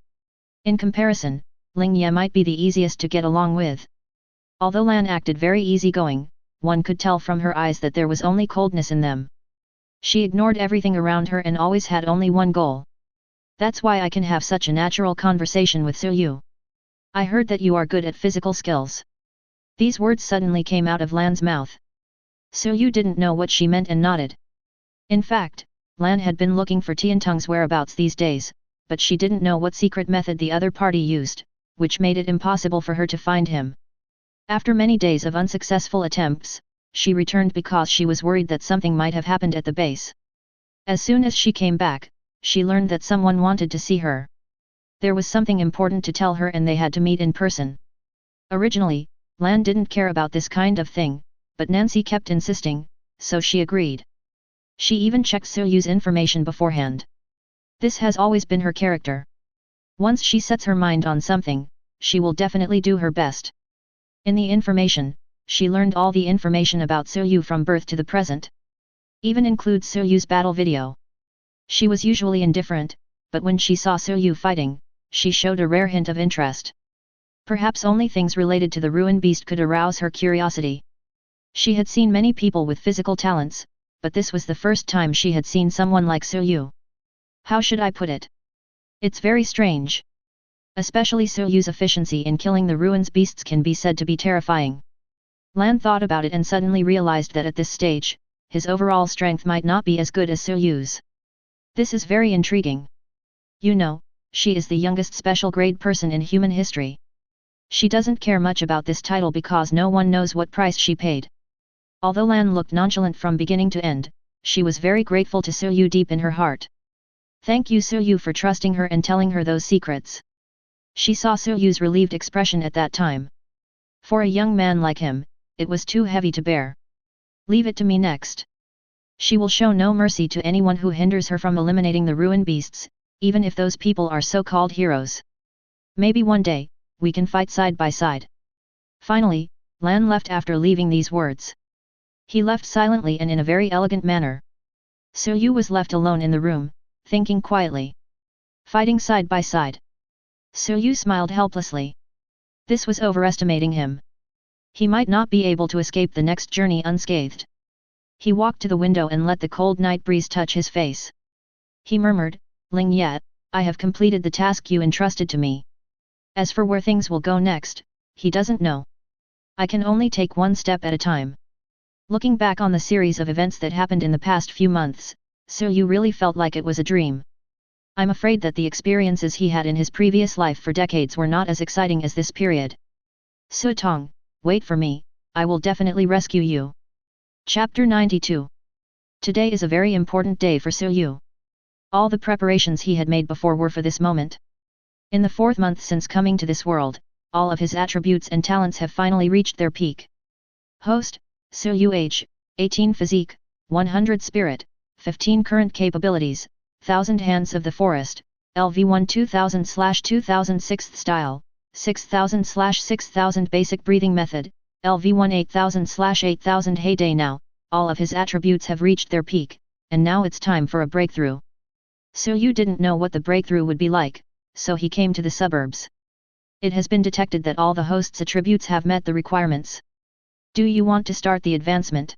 In comparison, Ling Ye might be the easiest to get along with. Although Lan acted very easygoing, one could tell from her eyes that there was only coldness in them. She ignored everything around her and always had only one goal. "That's why I can have such a natural conversation with Yu. I heard that you are good at physical skills." These words suddenly came out of Lan's mouth. Yu didn't know what she meant and nodded. In fact, Lan had been looking for Tiantung's whereabouts these days, but she didn't know what secret method the other party used, which made it impossible for her to find him. After many days of unsuccessful attempts, she returned because she was worried that something might have happened at the base. As soon as she came back, she learned that someone wanted to see her. There was something important to tell her and they had to meet in person. Originally, Lan didn't care about this kind of thing, but Nancy kept insisting, so she agreed. She even checked Yu's information beforehand. This has always been her character. Once she sets her mind on something, she will definitely do her best. In the information, she learned all the information about Yu from birth to the present. Even includes Yu's battle video. She was usually indifferent, but when she saw Yu fighting, she showed a rare hint of interest. Perhaps only things related to the ruin beast could arouse her curiosity. She had seen many people with physical talents, but this was the first time she had seen someone like Yu. How should I put it? It's very strange. Especially Yu's efficiency in killing the ruins beasts can be said to be terrifying. Lan thought about it and suddenly realized that at this stage, his overall strength might not be as good as Soyu's. This is very intriguing. You know, she is the youngest special grade person in human history. She doesn't care much about this title because no one knows what price she paid. Although Lan looked nonchalant from beginning to end, she was very grateful to Soyu deep in her heart. Thank you Soyu for trusting her and telling her those secrets. She saw Soyu's relieved expression at that time. For a young man like him, it was too heavy to bear. Leave it to me next. She will show no mercy to anyone who hinders her from eliminating the ruin beasts, even if those people are so-called heroes. Maybe one day, we can fight side by side. Finally, Lan left after leaving these words. He left silently and in a very elegant manner. Soyu was left alone in the room, thinking quietly. Fighting side by side. Soyu smiled helplessly. This was overestimating him. He might not be able to escape the next journey unscathed. He walked to the window and let the cold night breeze touch his face. He murmured, Ling Yat, I have completed the task you entrusted to me. As for where things will go next, he doesn't know. I can only take one step at a time. Looking back on the series of events that happened in the past few months, Soyu really felt like it was a dream. I'm afraid that the experiences he had in his previous life for decades were not as exciting as this period. Su Tong, wait for me, I will definitely rescue you. Chapter 92. Today is a very important day for Soyu. All the preparations he had made before were for this moment. In the 4th month since coming to this world, all of his attributes and talents have finally reached their peak. Host, Soyu age, 18 physique, 100 spirit, 15 current capabilities, 1000 hands of the forest, LV1 2000/2006 style, 6000/6000 basic breathing method, LV1 8000/8000 heyday. Now, all of his attributes have reached their peak, and now it's time for a breakthrough. Soyu didn't know what the breakthrough would be like, so he came to the suburbs. It has been detected that all the host's attributes have met the requirements. Do you want to start the advancement?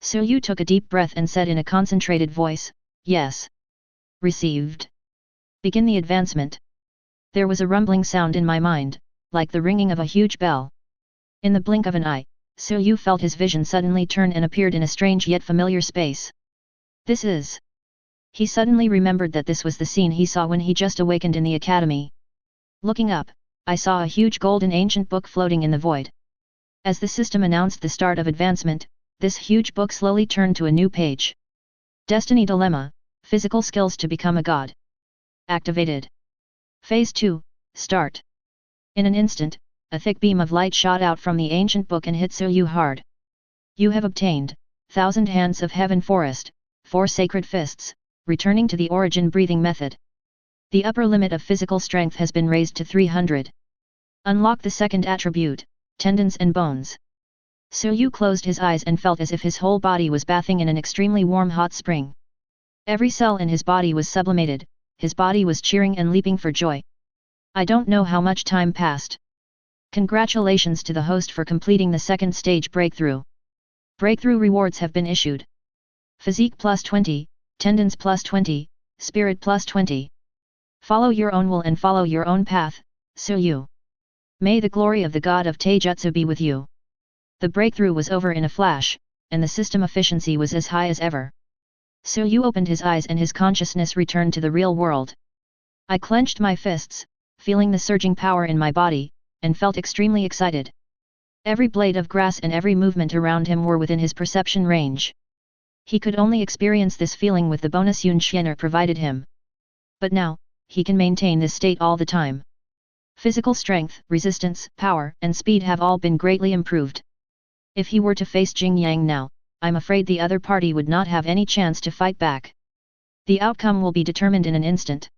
Soyu took a deep breath and said in a concentrated voice, yes. Received. Begin the advancement. There was a rumbling sound in my mind, like the ringing of a huge bell. In the blink of an eye, Soyu felt his vision suddenly turn and appeared in a strange yet familiar space. This is... He suddenly remembered that this was the scene he saw when he just awakened in the academy. Looking up, I saw a huge golden ancient book floating in the void. As the system announced the start of advancement, this huge book slowly turned to a new page. Destiny Dilemma, Physical Skills to Become a God. Activated. Phase 2, Start. In an instant, a thick beam of light shot out from the ancient book and hit Soyu hard. You have obtained 1000 hands of heaven forest, 4 sacred fists, returning to the origin breathing method. The upper limit of physical strength has been raised to 300. Unlock the second attribute, tendons and bones. Soyu closed his eyes and felt as if his whole body was bathing in an extremely warm hot spring. Every cell in his body was sublimated, his body was cheering and leaping for joy. I don't know how much time passed. Congratulations to the host for completing the second stage breakthrough. Breakthrough rewards have been issued. Physique plus 20, tendons plus 20, spirit plus 20. Follow your own will and follow your own path, Soyu. May the glory of the god of Taijutsu be with you. The breakthrough was over in a flash, and the system efficiency was as high as ever. Soyu opened his eyes and his consciousness returned to the real world. I clenched my fists, feeling the surging power in my body, and felt extremely excited. Every blade of grass and every movement around him were within his perception range. He could only experience this feeling with the bonus Yun Xianer provided him. But now, he can maintain this state all the time. Physical strength, resistance, power, and speed have all been greatly improved. If he were to face Jing Yang now, I'm afraid the other party would not have any chance to fight back. The outcome will be determined in an instant.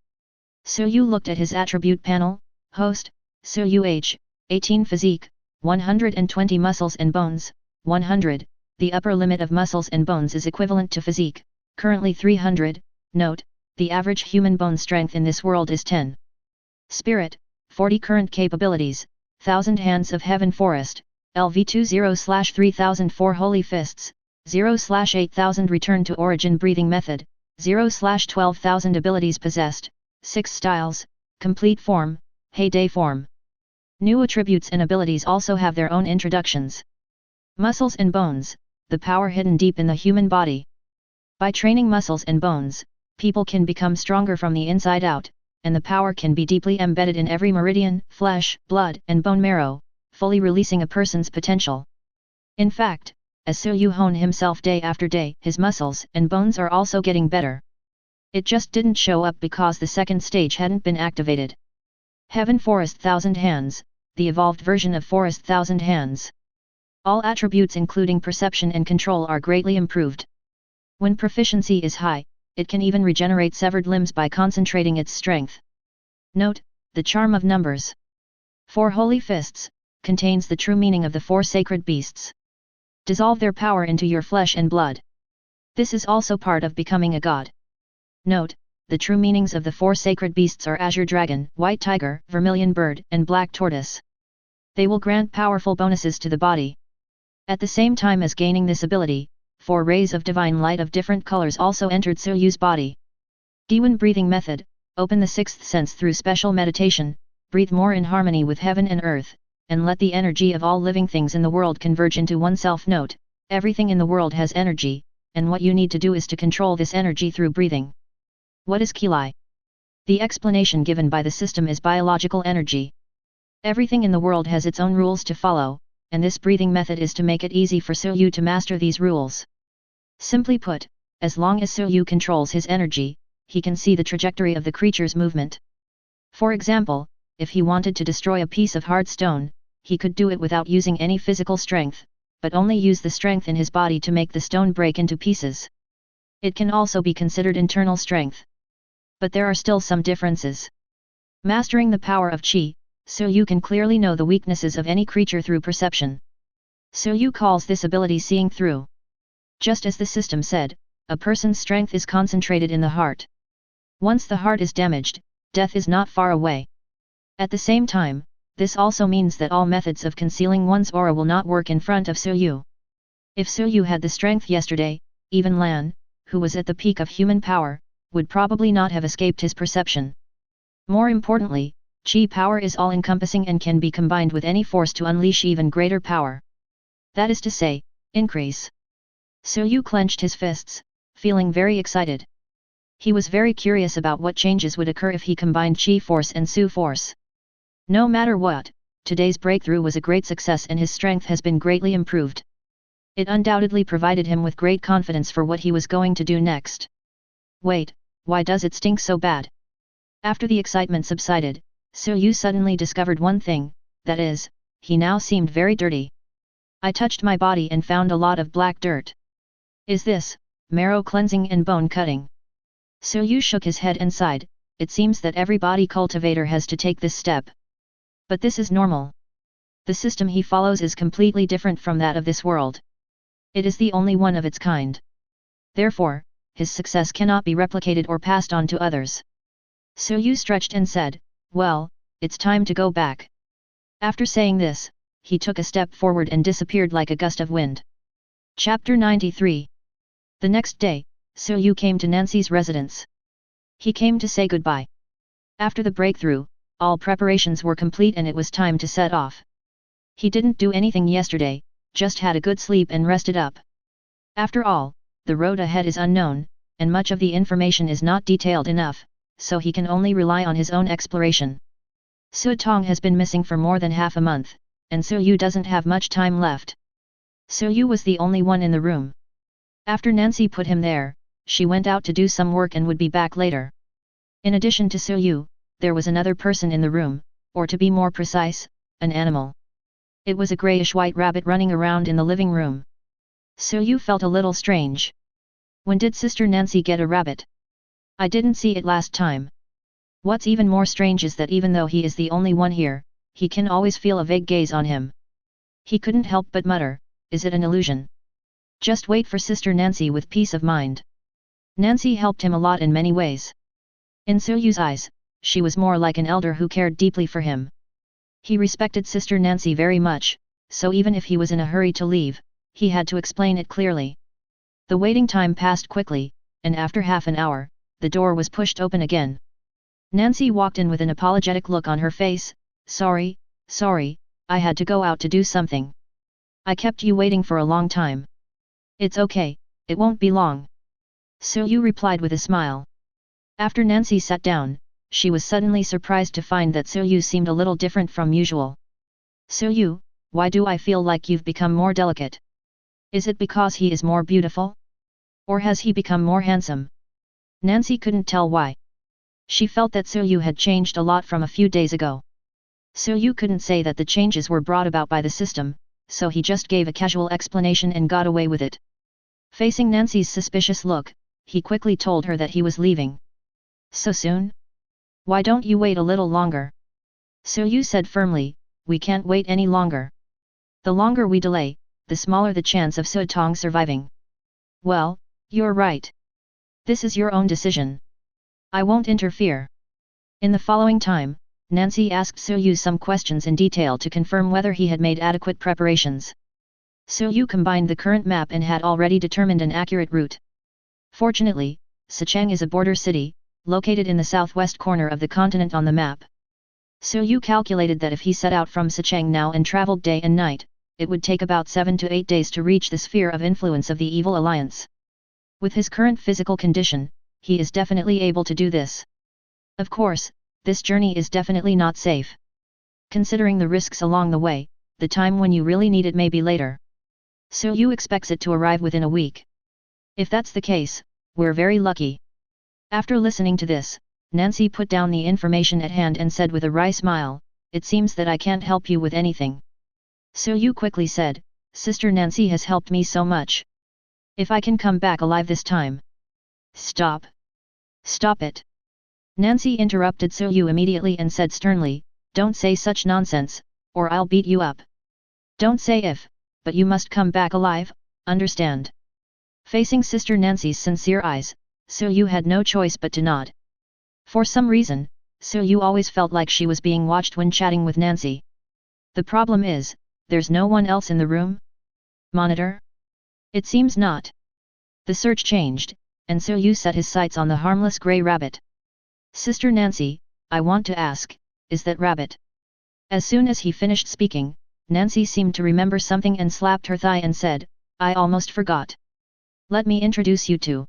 Soyu looked at his attribute panel, host, Soyu age, 18 physique, 120 muscles and bones, 100, the upper limit of muscles and bones is equivalent to physique, currently 300, note, the average human bone strength in this world is 10. Spirit, 40 current capabilities, 1000 hands of heaven forest, LV20/3004 holy fists, 0/8000 return to origin breathing method, 0/12000 abilities possessed, 6 styles, complete form, heyday form. New attributes and abilities also have their own introductions. Muscles and bones, the power hidden deep in the human body. By training muscles and bones, people can become stronger from the inside out, and the power can be deeply embedded in every meridian, flesh, blood, and bone marrow, fully releasing a person's potential. In fact, as Su hone himself day after day, his muscles and bones are also getting better. It just didn't show up because the second stage hadn't been activated. Heaven Forest Thousand Hands, the evolved version of Forest Thousand Hands. All attributes including perception and control are greatly improved. When proficiency is high, it can even regenerate severed limbs by concentrating its strength. Note, the charm of numbers. 4 holy fists, contains the true meaning of the 4 sacred beasts. Dissolve their power into your flesh and blood. This is also part of becoming a god. Note, the true meanings of the 4 sacred beasts are azure dragon, white tiger, vermilion bird, and black tortoise. They will grant powerful bonuses to the body. At the same time as gaining this ability, 4 rays of divine light of different colors also entered Suyu's body. Diwen breathing method, open the 6th sense through special meditation, breathe more in harmony with heaven and earth, and let the energy of all living things in the world converge into oneself. Note, everything in the world has energy, and what you need to do is to control this energy through breathing. What is Qi? The explanation given by the system is biological energy. Everything in the world has its own rules to follow, and this breathing method is to make it easy for Suyu to master these rules. Simply put, as long as Suyu controls his energy, he can see the trajectory of the creature's movement. For example, if he wanted to destroy a piece of hard stone, he could do it without using any physical strength, but only use the strength in his body to make the stone break into pieces. It can also be considered internal strength. But there are still some differences. Mastering the power of Qi, Suyu can clearly know the weaknesses of any creature through perception. Suyu calls this ability seeing through. Just as the system said, a person's strength is concentrated in the heart. Once the heart is damaged, death is not far away. At the same time, this also means that all methods of concealing one's aura will not work in front of Suyu. If Suyu had the strength yesterday, even Lan, who was at the peak of human power, would probably not have escaped his perception. More importantly, Qi power is all-encompassing and can be combined with any force to unleash even greater power. That is to say, increase. Suyu clenched his fists, feeling very excited. He was very curious about what changes would occur if he combined Qi force and Su force. No matter what, today's breakthrough was a great success and his strength has been greatly improved. It undoubtedly provided him with great confidence for what he was going to do next. Wait, why does it stink so bad? After the excitement subsided, Suyu suddenly discovered one thing, that is, he now seemed very dirty. I touched my body and found a lot of black dirt. Is this marrow cleansing and bone cutting? Suyu shook his head and sighed. It seems that every body cultivator has to take this step. But this is normal. The system he follows is completely different from that of this world. It is the only one of its kind. Therefore, his success cannot be replicated or passed on to others. Suyu stretched and said, well, it's time to go back. After saying this, he took a step forward and disappeared like a gust of wind. Chapter 93. The next day, Suyu came to Nancy's residence. He came to say goodbye. After the breakthrough, all preparations were complete and it was time to set off. He didn't do anything yesterday, just had a good sleep and rested up. After all, the road ahead is unknown, and much of the information is not detailed enough, so he can only rely on his own exploration. Su Tong has been missing for more than half a month, and Suyu doesn't have much time left. Suyu was the only one in the room. After Nancy put him there, she went out to do some work and would be back later. In addition to Suyu, there was another person in the room, or to be more precise, an animal. It was a grayish-white rabbit running around in the living room. Suyu felt a little strange. When did Sister Nancy get a rabbit? I didn't see it last time. What's even more strange is that even though he is the only one here, he can always feel a vague gaze on him. He couldn't help but mutter, is it an illusion? Just wait for Sister Nancy with peace of mind. Nancy helped him a lot in many ways. In Suyu's eyes, she was more like an elder who cared deeply for him. He respected Sister Nancy very much, so even if he was in a hurry to leave, he had to explain it clearly. The waiting time passed quickly, and after half an hour, the door was pushed open again. Nancy walked in with an apologetic look on her face. Sorry, I had to go out to do something. I kept you waiting for a long time. It's okay, it won't be long. Yu replied with a smile. After Nancy sat down, she was suddenly surprised to find that Yu seemed a little different from usual. Yu, why do I feel like you've become more delicate? Is it because he is more beautiful? Or has he become more handsome? Nancy couldn't tell why. She felt that Yu had changed a lot from a few days ago. Yu couldn't say that the changes were brought about by the system, so he just gave a casual explanation and got away with it. Facing Nancy's suspicious look, he quickly told her that he was leaving. So soon? Why don't you wait a little longer? Yu said firmly, we can't wait any longer. The longer we delay, the smaller the chance of Tong surviving. Well, you're right. This is your own decision. I won't interfere. In the following time, Nancy asked Yu some questions in detail to confirm whether he had made adequate preparations. Yu combined the current map and had already determined an accurate route. Fortunately, Sichang is a border city, located in the southwest corner of the continent on the map. Yu calculated that if he set out from Sichang now and traveled day and night, it would take about 7 to 8 days to reach the sphere of influence of the Evil Alliance. With his current physical condition, he is definitely able to do this. Of course, this journey is definitely not safe. Considering the risks along the way, the time when you really need it may be later. Yu expects it to arrive within a week. If that's the case, we're very lucky. After listening to this, Nancy put down the information at hand and said with a wry smile, it seems that I can't help you with anything. Yu quickly said, Sister Nancy has helped me so much. If I can come back alive this time. Stop. Stop it. Nancy interrupted Yu immediately and said sternly, don't say such nonsense, or I'll beat you up. Don't say if, but you must come back alive, understand? Facing Sister Nancy's sincere eyes, Yu had no choice but to nod. For some reason, Yu always felt like she was being watched when chatting with Nancy. The problem is, there's no one else in the room? Monitor? It seems not. The search changed, and Yu set his sights on the harmless grey rabbit. Sister Nancy, I want to ask, is that rabbit? As soon as he finished speaking, Nancy seemed to remember something and slapped her thigh and said, I almost forgot. Let me introduce you to.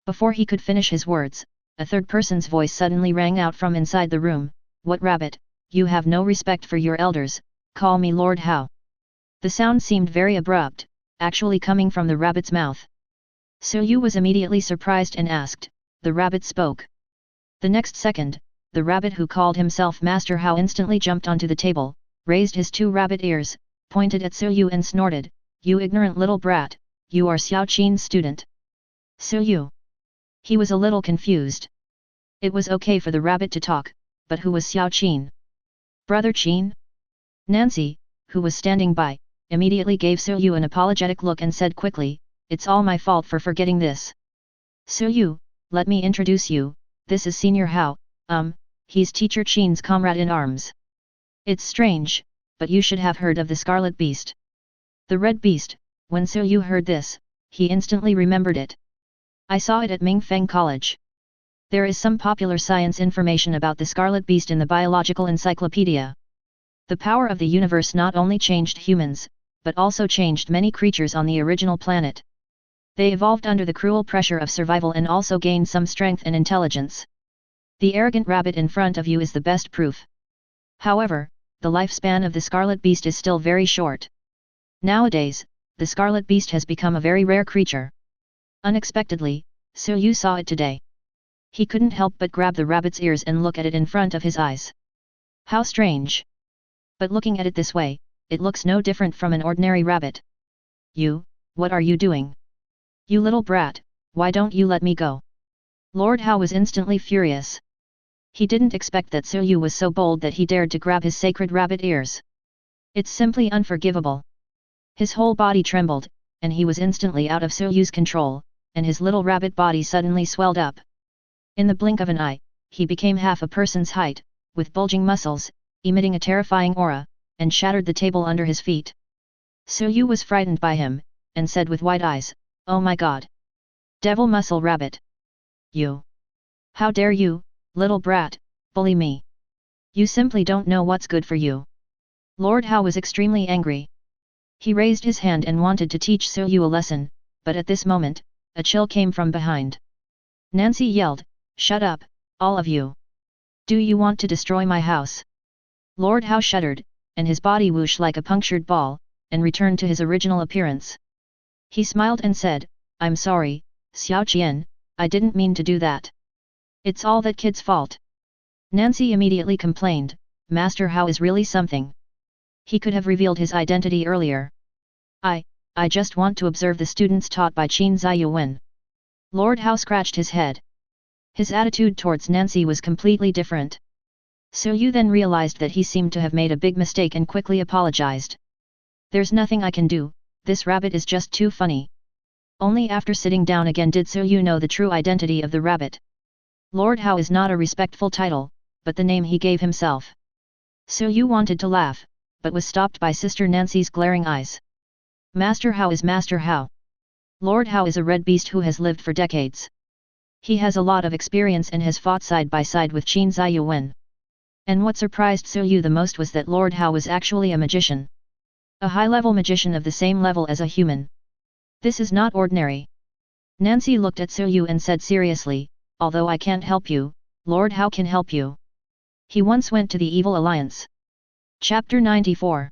Before he could finish his words, a third person's voice suddenly rang out from inside the room, What rabbit, you have no respect for your elders, call me Lord How. The sound seemed very abrupt, actually coming from the rabbit's mouth. Yu was immediately surprised and asked, the rabbit spoke. The next second, the rabbit who called himself Master How instantly jumped onto the table, raised his 2 rabbit ears, pointed at Yu and snorted, You ignorant little brat, you are Xiao Qin's student. Yu. He was a little confused. It was okay for the rabbit to talk, but who was Xiao Qin? Brother Qin? Nancy, who was standing by, immediately gave Yu an apologetic look and said quickly, It's all my fault for forgetting this. Yu, let me introduce you, this is Senior How, he's Teacher Qin's comrade in arms. It's strange, but you should have heard of the Scarlet Beast. The Red Beast, when Yu heard this, he instantly remembered it. I saw it at Mingfeng College. There is some popular science information about the Scarlet Beast in the Biological Encyclopedia. The power of the universe not only changed humans, but also changed many creatures on the original planet. They evolved under the cruel pressure of survival and also gained some strength and intelligence. The arrogant rabbit in front of you is the best proof. However, the lifespan of the Scarlet Beast is still very short. Nowadays, the Scarlet Beast has become a very rare creature. Unexpectedly, Yu saw it today. He couldn't help but grab the rabbit's ears and look at it in front of his eyes. How strange! But looking at it this way, it looks no different from an ordinary rabbit. You, what are you doing? You little brat, why don't you let me go? Lord How was instantly furious. He didn't expect that Yu was so bold that he dared to grab his sacred rabbit ears. It's simply unforgivable. His whole body trembled, and he was instantly out of Yu's control, and his little rabbit body suddenly swelled up. In the blink of an eye, he became half a person's height, with bulging muscles, emitting a terrifying aura, and shattered the table under his feet. Yu was frightened by him, and said with wide eyes, Oh my god! Devil Muscle Rabbit! You! How dare you, little brat, bully me! You simply don't know what's good for you! Lord How was extremely angry. He raised his hand and wanted to teach Su-yu a lesson, but at this moment, a chill came from behind. Nancy yelled, "Shut up, all of you! Do you want to destroy my house?" Lord Hao shuddered, and his body whooshed like a punctured ball, and returned to his original appearance. He smiled and said, "I'm sorry, Xiao Qian, I didn't mean to do that. It's all that kid's fault." Nancy immediately complained, "Master Hao is really something. He could have revealed his identity earlier. I just want to observe the students taught by Qin Ziyuan." Lord Hao scratched his head. His attitude towards Nancy was completely different. Su-yu then realized that he seemed to have made a big mistake and quickly apologized. "There's nothing I can do, this rabbit is just too funny." Only after sitting down again did Su-yu know the true identity of the rabbit. Lord Hao is not a respectful title, but the name he gave himself. Su-yu wanted to laugh, but was stopped by Sister Nancy's glaring eyes. "Master Hao is Master Hao. Lord Hao is a red beast who has lived for decades. He has a lot of experience and has fought side by side with Qin Ziyuan." And what surprised Su-yu the most was that Lord Hao was actually a magician. A high-level magician of the same level as a human. This is not ordinary. Nancy looked at Su-yu and said seriously, "Although I can't help you, Lord Hao can help you. He once went to the Evil Alliance." Chapter 94.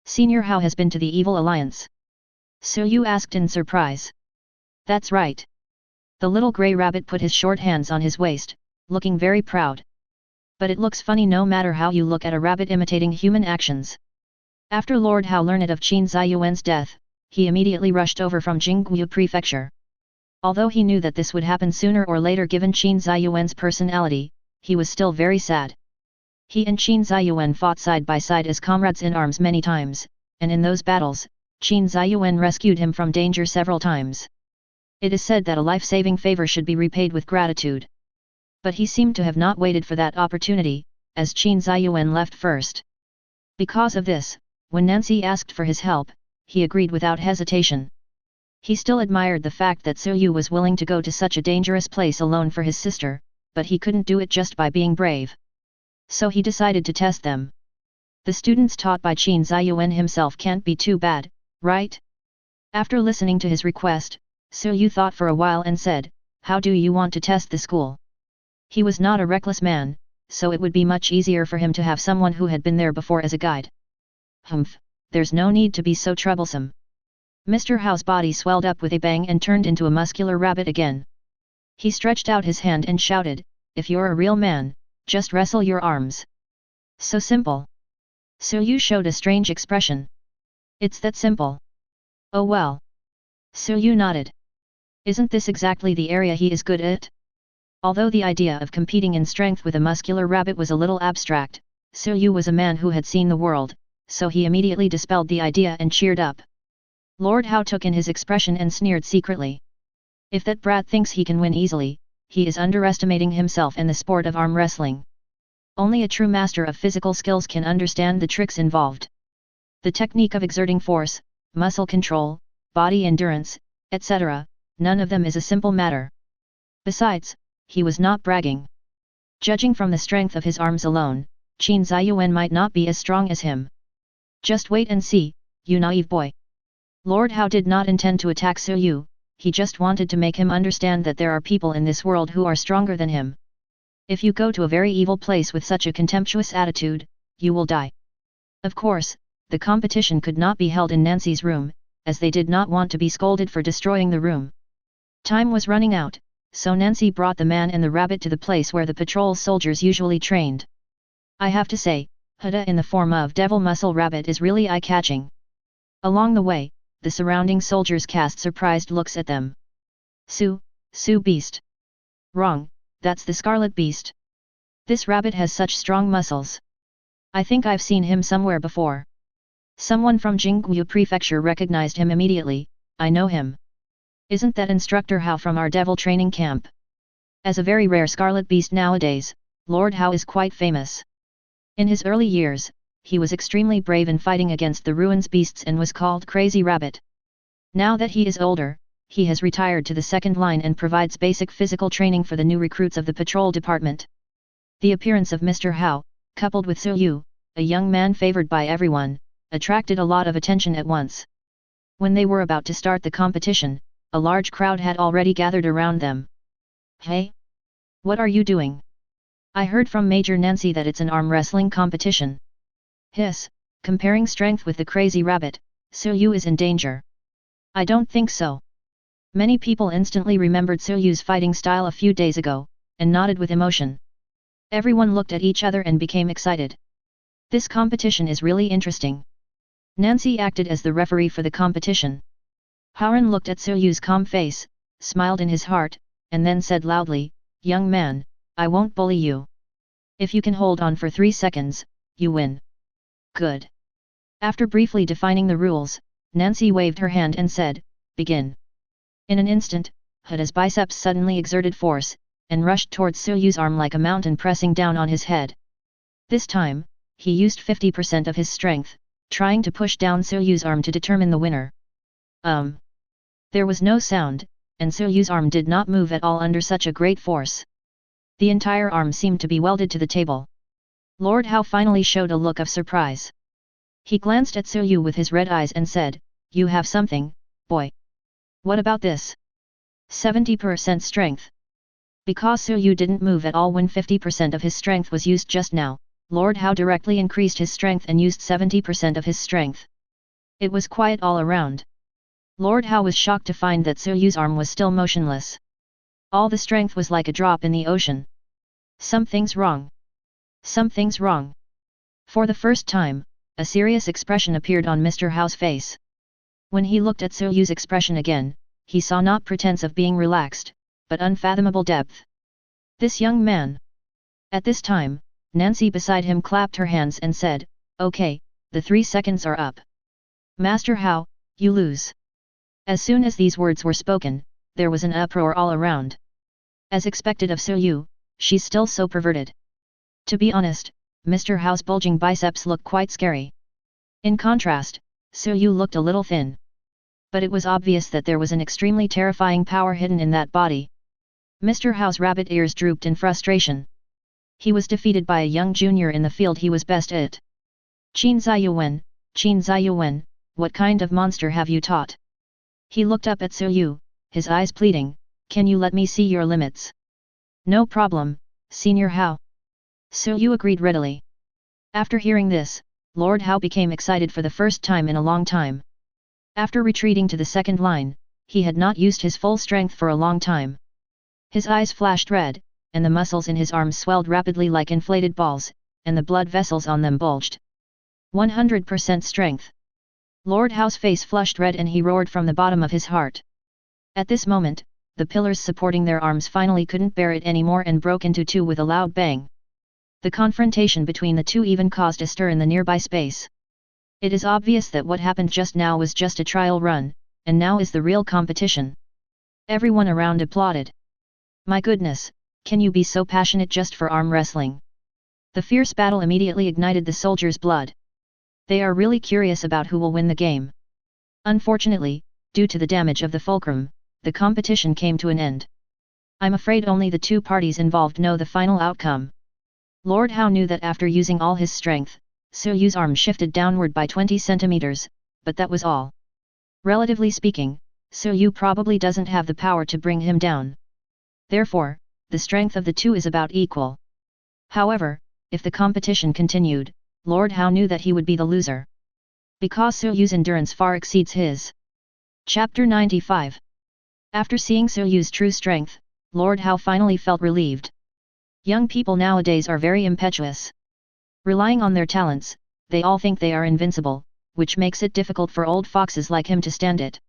Senior Hao has been to the Evil Alliance? Su-yu asked in surprise. "That's right." The little grey rabbit put his short hands on his waist, looking very proud. "But it looks funny no matter how you look at a rabbit imitating human actions." After Lord Hao learned of Qin Ziyuan's death, he immediately rushed over from Jingguyu Prefecture. Although he knew that this would happen sooner or later given Qin Ziyuan's personality, he was still very sad. He and Qin Ziyuan fought side by side as comrades in arms many times, and in those battles, Qin Ziyuan rescued him from danger several times. It is said that a life-saving favor should be repaid with gratitude. But he seemed to have not waited for that opportunity, as Qin Ziyuan left first. Because of this, when Nancy asked for his help, he agreed without hesitation. He still admired the fact that Su-yu was willing to go to such a dangerous place alone for his sister, but he couldn't do it just by being brave. So he decided to test them. The students taught by Qin Ziyuan himself can't be too bad, right? After listening to his request, Su-yu thought for a while and said, "How do you want to test the school?" He was not a reckless man, so it would be much easier for him to have someone who had been there before as a guide. "Humph, there's no need to be so troublesome." Mr. Hao's body swelled up with a bang and turned into a muscular rabbit again. He stretched out his hand and shouted, "If you're a real man, just wrestle your arms." So simple. Su-yu showed a strange expression. "It's that simple." "Oh well." Su-yu nodded. "Isn't this exactly the area he is good at?" Although the idea of competing in strength with a muscular rabbit was a little abstract, Su-yu was a man who had seen the world, so he immediately dispelled the idea and cheered up. Lord Hao took in his expression and sneered secretly. "If that brat thinks he can win easily, he is underestimating himself and the sport of arm wrestling. Only a true master of physical skills can understand the tricks involved. The technique of exerting force, muscle control, body endurance, etc., none of them is a simple matter." Besides, he was not bragging. Judging from the strength of his arms alone, Qin Ziyuan might not be as strong as him. "Just wait and see, you naive boy." Lord Hao did not intend to attack Su-yu, he just wanted to make him understand that there are people in this world who are stronger than him. If you go to a very evil place with such a contemptuous attitude, you will die. Of course, the competition could not be held in Nancy's room, as they did not want to be scolded for destroying the room. Time was running out, so Nancy brought the man and the rabbit to the place where the patrol soldiers usually trained. I have to say, Huda in the form of devil muscle rabbit is really eye-catching. Along the way, the surrounding soldiers cast surprised looks at them. Su beast. Wrong, that's the scarlet beast. This rabbit has such strong muscles. I think I've seen him somewhere before. Someone from Jingguyu Prefecture recognized him immediately. I know him. Isn't that Instructor Hao from our devil training camp? As a very rare scarlet beast nowadays, Lord Hao is quite famous. In his early years, he was extremely brave in fighting against the ruins beasts and was called Crazy Rabbit. Now that he is older, he has retired to the second line and provides basic physical training for the new recruits of the patrol department. The appearance of Mr. Hao, coupled with Su-yu, a young man favored by everyone, attracted a lot of attention at once. When they were about to start the competition, a large crowd had already gathered around them. "Hey? What are you doing? I heard from Major Nancy that it's an arm wrestling competition." "Hiss, comparing strength with the crazy rabbit, Yu is in danger." "I don't think so." Many people instantly remembered Yu's fighting style a few days ago, and nodded with emotion. Everyone looked at each other and became excited. This competition is really interesting. Nancy acted as the referee for the competition. Howren looked at Yu's calm face, smiled in his heart, and then said loudly, "Young man, I won't bully you. If you can hold on for 3 seconds, you win." "Good." After briefly defining the rules, Nancy waved her hand and said, "Begin." In an instant, Hada's biceps suddenly exerted force, and rushed towards Yu's arm like a mountain pressing down on his head. This time, he used 50% of his strength, trying to push down Yu's arm to determine the winner. There was no sound, and Yu's arm did not move at all under such a great force. The entire arm seemed to be welded to the table. Lord Hao finally showed a look of surprise. He glanced at Yu with his red eyes and said, "You have something, boy." "What about this?" 70% strength. Because Yu didn't move at all when 50% of his strength was used just now, Lord Hao directly increased his strength and used 70% of his strength. It was quiet all around. Lord Hao was shocked to find that Yu's arm was still motionless. All the strength was like a drop in the ocean. Something's wrong. Something's wrong. For the first time, a serious expression appeared on Mr. Hao's face. When he looked at Yu's expression again, he saw not pretense of being relaxed, but unfathomable depth. This young man. At this time, Nancy beside him clapped her hands and said, "Okay, the 3 seconds are up. Master Hao, you lose." As soon as these words were spoken, there was an uproar all around. As expected of Yu, she's still so perverted. To be honest, Mr. Hao's bulging biceps looked quite scary. In contrast, Yu looked a little thin. But it was obvious that there was an extremely terrifying power hidden in that body. Mr. Hao's rabbit ears drooped in frustration. He was defeated by a young junior in the field he was best at. "Qin Ziyuan, what kind of monster have you taught?" He looked up at Yu, his eyes pleading, "Can you let me see your limits?" "No problem, Senior Hao." Yu agreed readily. After hearing this, Lord Hao became excited for the first time in a long time. After retreating to the second line, he had not used his full strength for a long time. His eyes flashed red, and the muscles in his arms swelled rapidly like inflated balls, and the blood vessels on them bulged. 100% strength. Lord Hao's face flushed red and he roared from the bottom of his heart. At this moment, the pillars supporting their arms finally couldn't bear it anymore and broke into two with a loud bang. The confrontation between the two even caused a stir in the nearby space. It is obvious that what happened just now was just a trial run, and now is the real competition. Everyone around applauded. "My goodness, can you be so passionate just for arm wrestling?" The fierce battle immediately ignited the soldiers' blood. They are really curious about who will win the game. Unfortunately, due to the damage of the fulcrum, the competition came to an end. I'm afraid only the two parties involved know the final outcome. Lord Hao knew that after using all his strength, Yu's arm shifted downward by 20 centimeters, but that was all. Relatively speaking, Yu probably doesn't have the power to bring him down. Therefore, the strength of the two is about equal. However, if the competition continued, Lord Hao knew that he would be the loser. Because Yu's endurance far exceeds his. Chapter 95. After seeing Yu's true strength, Lord Hao finally felt relieved. Young people nowadays are very impetuous. Relying on their talents, they all think they are invincible, which makes it difficult for old foxes like him to stand it.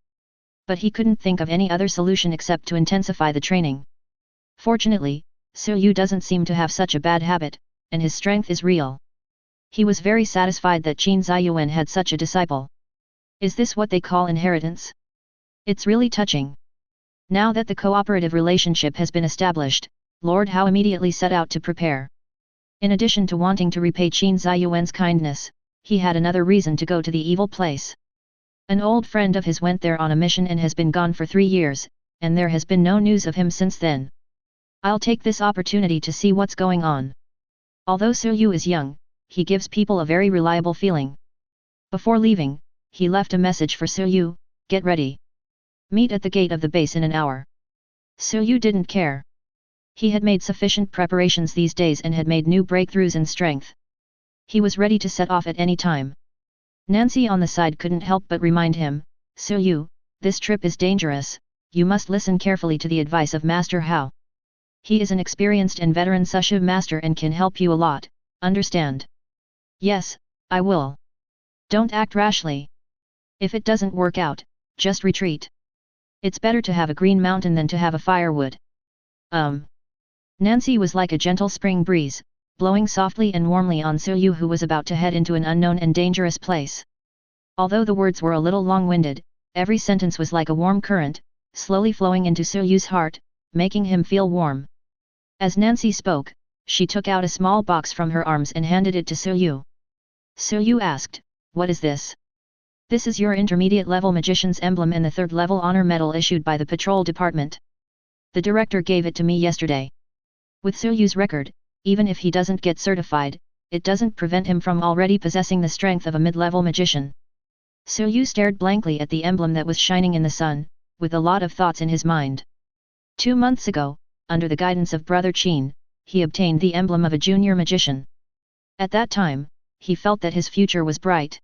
But he couldn't think of any other solution except to intensify the training. Fortunately, Yu doesn't seem to have such a bad habit, and his strength is real. He was very satisfied that Qin Ziyuan had such a disciple. Is this what they call inheritance? It's really touching. Now that the cooperative relationship has been established, Lord Hao immediately set out to prepare. In addition to wanting to repay Qin Ziyuan's kindness, he had another reason to go to the evil place. An old friend of his went there on a mission and has been gone for 3 years, and there has been no news of him since then. I'll take this opportunity to see what's going on. Although Yu is young, he gives people a very reliable feeling. Before leaving, he left a message for Suyu, "Get ready. Meet at the gate of the base in an hour." Suyu didn't care. He had made sufficient preparations these days and had made new breakthroughs in strength. He was ready to set off at any time. Nancy on the side couldn't help but remind him, "Suyu, this trip is dangerous, you must listen carefully to the advice of Master Hao. He is an experienced and veteran Sushu master and can help you a lot, understand?" "Yes, I will. Don't act rashly. If it doesn't work out, just retreat. It's better to have a green mountain than to have a firewood." Nancy was like a gentle spring breeze, blowing softly and warmly on Suyu, who was about to head into an unknown and dangerous place. Although the words were a little long-winded, every sentence was like a warm current, slowly flowing into Suyu's heart, making him feel warm. As Nancy spoke, she took out a small box from her arms and handed it to Suyu. Suyu asked, "What is this?" "This is your intermediate-level magician's emblem and the third-level honor medal issued by the patrol department. The director gave it to me yesterday." With Suyu's record, even if he doesn't get certified, it doesn't prevent him from already possessing the strength of a mid-level magician. Suyu stared blankly at the emblem that was shining in the sun, with a lot of thoughts in his mind. 2 months ago, under the guidance of Brother Qin, he obtained the emblem of a junior magician. At that time, he felt that his future was bright.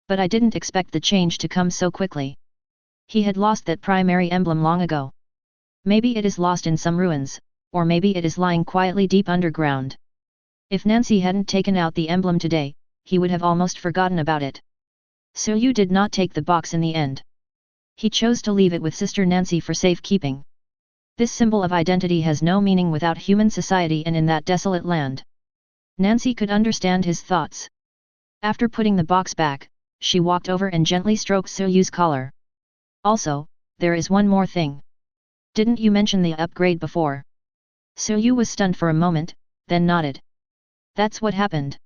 But I didn't expect the change to come so quickly. He had lost that primary emblem long ago. Maybe it is lost in some ruins, or maybe it is lying quietly deep underground. If Nancy hadn't taken out the emblem today, he would have almost forgotten about it. Suyu did not take the box in the end. He chose to leave it with Sister Nancy for safekeeping. This symbol of identity has no meaning without human society and in that desolate land. Nancy could understand his thoughts. After putting the box back, she walked over and gently stroked Suyu's collar. "Also, there is one more thing. Didn't you mention the upgrade before?" Suyu was stunned for a moment, then nodded. "That's what happened.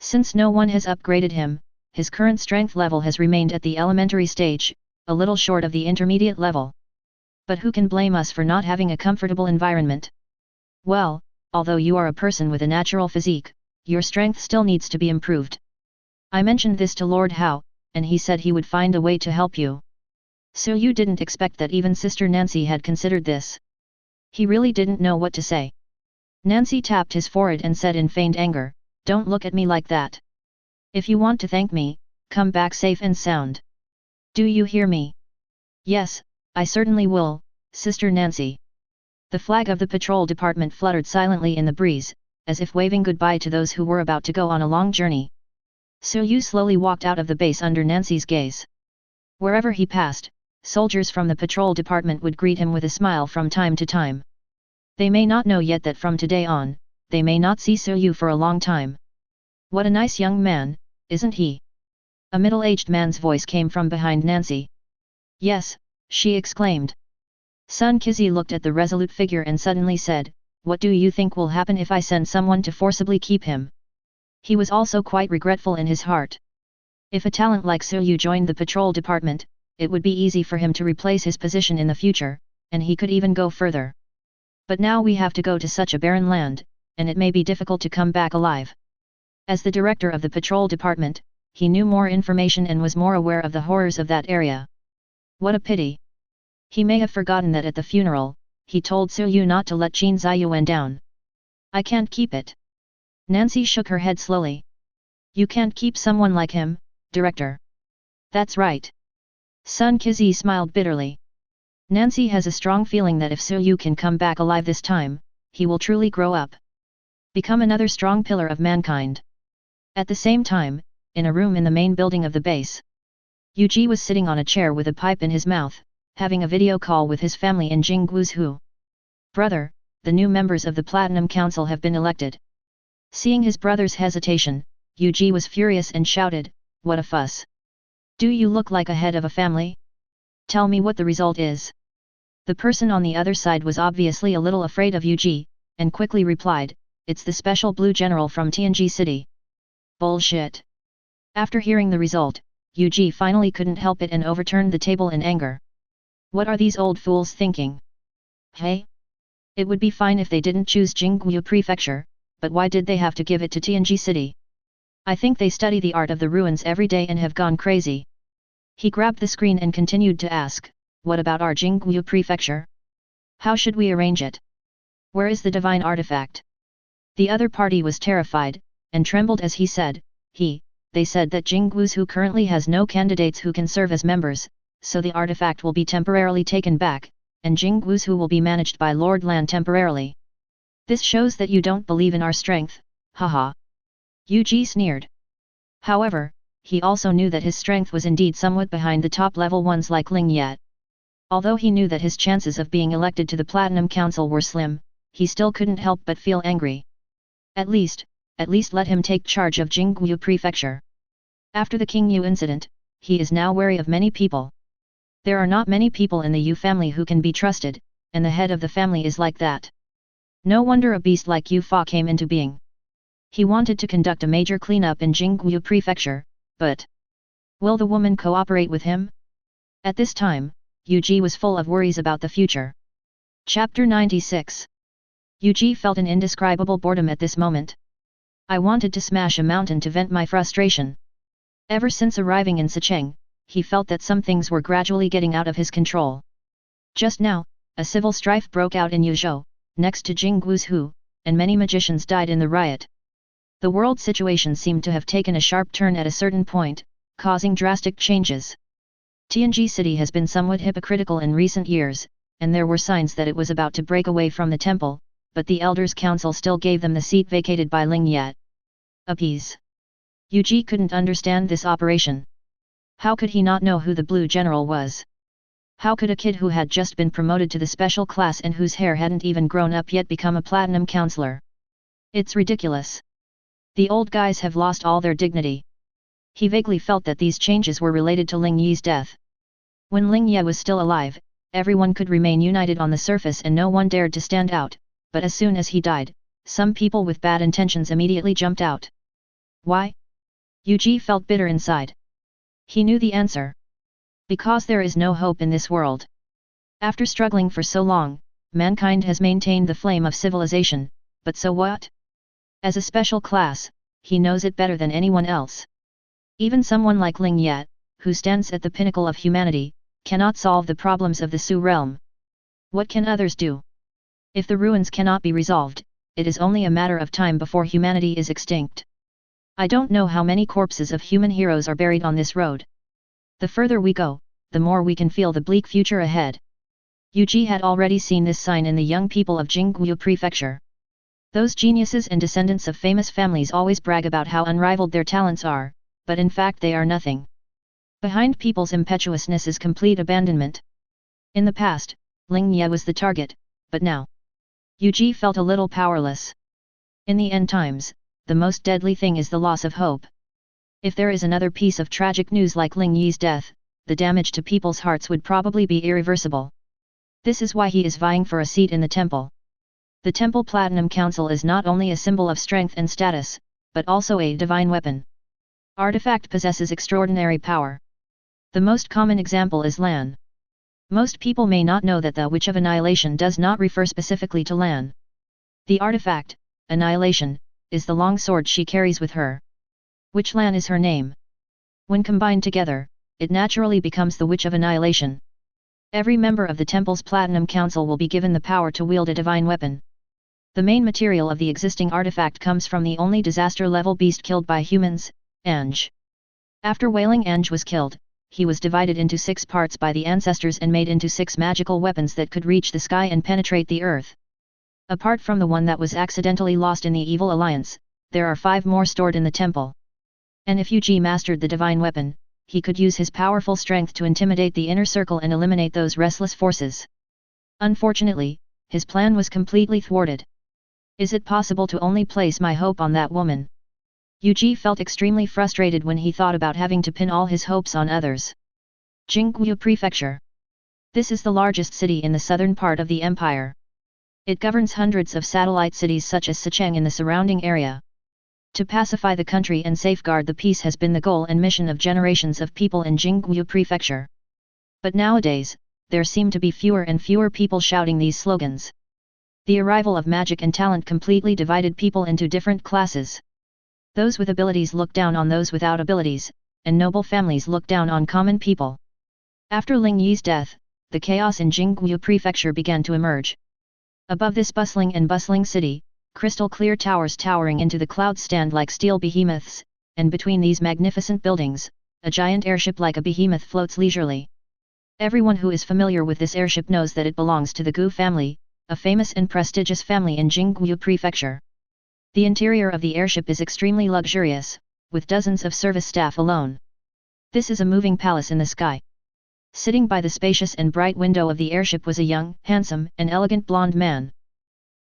Since no one has upgraded him, his current strength level has remained at the elementary stage, a little short of the intermediate level. But who can blame us for not having a comfortable environment? Well, although you are a person with a natural physique, your strength still needs to be improved. I mentioned this to Lord Hao, and he said he would find a way to help you." Suyu didn't expect that even Sister Nancy had considered this. He really didn't know what to say. Nancy tapped his forehead and said in feigned anger, "Don't look at me like that. If you want to thank me, come back safe and sound. Do you hear me?" "Yes, I certainly will, Sister Nancy." The flag of the patrol department fluttered silently in the breeze, as if waving goodbye to those who were about to go on a long journey. Suyu slowly walked out of the base under Nancy's gaze. Wherever he passed, soldiers from the patrol department would greet him with a smile from time to time. They may not know yet that from today on, they may not see Suyu for a long time. "What a nice young man, isn't he?" A middle-aged man's voice came from behind Nancy. "Yes," she exclaimed. Sun Qizi looked at the resolute figure and suddenly said, "What do you think will happen if I send someone to forcibly keep him?" He was also quite regretful in his heart. If a talent like Suyu joined the patrol department, it would be easy for him to replace his position in the future, and he could even go further. But now we have to go to such a barren land, and it may be difficult to come back alive. As the director of the patrol department, he knew more information and was more aware of the horrors of that area. What a pity. He may have forgotten that at the funeral, he told Suyu not to let Qin Ziyuan down. "I can't keep it." Nancy shook her head slowly. "You can't keep someone like him, Director." "That's right." Sun Qizi smiled bitterly. Nancy has a strong feeling that if Suyu can come back alive this time, he will truly grow up. Become another strong pillar of mankind. At the same time, in a room in the main building of the base, Yuji was sitting on a chair with a pipe in his mouth, having a video call with his family in Jingguizhu. "Brother, the new members of the Platinum Council have been elected." Seeing his brother's hesitation, Yuji was furious and shouted, "What a fuss! Do you look like a head of a family? Tell me what the result is." The person on the other side was obviously a little afraid of Yuji, and quickly replied, "It's the special blue general from Tianji City." Bullshit. After hearing the result, Yuji finally couldn't help it and overturned the table in anger. What are these old fools thinking? Hey? It would be fine if they didn't choose Jingguo Prefecture, but why did they have to give it to Tianji City? I think they study the art of the ruins every day and have gone crazy. He grabbed the screen and continued to ask, what about our Jingguo prefecture? How should we arrange it? Where is the divine artifact? The other party was terrified, and trembled as he said, they said that Jingguo currently has no candidates who can serve as members, so the artifact will be temporarily taken back, and Jingguo will be managed by Lord Lan temporarily. This shows that you don't believe in our strength, haha. Yuji sneered. However, he also knew that his strength was indeed somewhat behind the top-level ones like Ling Yat. Although he knew that his chances of being elected to the Platinum Council were slim, he still couldn't help but feel angry. At least let him take charge of Jingguo Prefecture. After the King Yu incident, he is now wary of many people. There are not many people in the Yu family who can be trusted, and the head of the family is like that. No wonder a beast like Yu Fa came into being. He wanted to conduct a major cleanup in Jingguo Prefecture, but will the woman cooperate with him? At this time, Yuji was full of worries about the future. Chapter 96. Yuji felt an indescribable boredom at this moment. I wanted to smash a mountain to vent my frustration. Ever since arriving in Sicheng, he felt that some things were gradually getting out of his control. Just now, a civil strife broke out in Yuzhou, next to Jingguo, and many magicians died in the riot. The world situation seemed to have taken a sharp turn at a certain point, causing drastic changes. Tianji City has been somewhat hypocritical in recent years, and there were signs that it was about to break away from the temple, but the Elders' Council still gave them the seat vacated by Ling Yat. Appease. Yuji couldn't understand this operation. How could he not know who the Blue General was? How could a kid who had just been promoted to the special class and whose hair hadn't even grown up yet become a platinum counselor? It's ridiculous. The old guys have lost all their dignity. He vaguely felt that these changes were related to Ling Yi's death. When Ling Ye was still alive, everyone could remain united on the surface and no one dared to stand out, but as soon as he died, some people with bad intentions immediately jumped out. Why? Yuji felt bitter inside. He knew the answer. Because there is no hope in this world. After struggling for so long, mankind has maintained the flame of civilization, but so what? As a special class, he knows it better than anyone else. Even someone like Ling Yat, who stands at the pinnacle of humanity, cannot solve the problems of the Su realm. What can others do? If the ruins cannot be resolved, it is only a matter of time before humanity is extinct. I don't know how many corpses of human heroes are buried on this road. The further we go, the more we can feel the bleak future ahead. Yuji had already seen this sign in the young people of Jingguo Prefecture. Those geniuses and descendants of famous families always brag about how unrivaled their talents are, but in fact they are nothing. Behind people's impetuousness is complete abandonment. In the past, Ling Ye was the target, but now, Yuji felt a little powerless. In the end times, the most deadly thing is the loss of hope. If there is another piece of tragic news like Ling Yi's death, the damage to people's hearts would probably be irreversible. This is why he is vying for a seat in the temple. The Temple Platinum Council is not only a symbol of strength and status, but also a divine weapon. Artifact possesses extraordinary power. The most common example is Lan. Most people may not know that the Witch of Annihilation does not refer specifically to Lan. The artifact, Annihilation, is the long sword she carries with her. Witch Lan is her name. When combined together, it naturally becomes the Witch of Annihilation. Every member of the Temple's Platinum Council will be given the power to wield a divine weapon. The main material of the existing artifact comes from the only disaster-level beast killed by humans, Ange. After Wailing Ange was killed, he was divided into 6 parts by the ancestors and made into 6 magical weapons that could reach the sky and penetrate the earth. Apart from the one that was accidentally lost in the Evil Alliance, there are 5 more stored in the temple. And if Yuji mastered the divine weapon, he could use his powerful strength to intimidate the inner circle and eliminate those restless forces. Unfortunately, his plan was completely thwarted. Is it possible to only place my hope on that woman? Yuji felt extremely frustrated when he thought about having to pin all his hopes on others. Jingguo Prefecture. This is the largest city in the southern part of the empire. It governs hundreds of satellite cities such as Sicheng in the surrounding area. To pacify the country and safeguard the peace has been the goal and mission of generations of people in Jingguo Prefecture. But nowadays, there seem to be fewer and fewer people shouting these slogans. The arrival of magic and talent completely divided people into different classes. Those with abilities look down on those without abilities, and noble families look down on common people. After Ling Yi's death, the chaos in Jingguo Prefecture began to emerge. Above this bustling city, crystal-clear towers towering into the clouds stand like steel behemoths, and between these magnificent buildings, a giant airship like a behemoth floats leisurely. Everyone who is familiar with this airship knows that it belongs to the Gu family, a famous and prestigious family in Jingguo Prefecture. The interior of the airship is extremely luxurious, with dozens of service staff alone. This is a moving palace in the sky. Sitting by the spacious and bright window of the airship was a young, handsome, and elegant blonde man.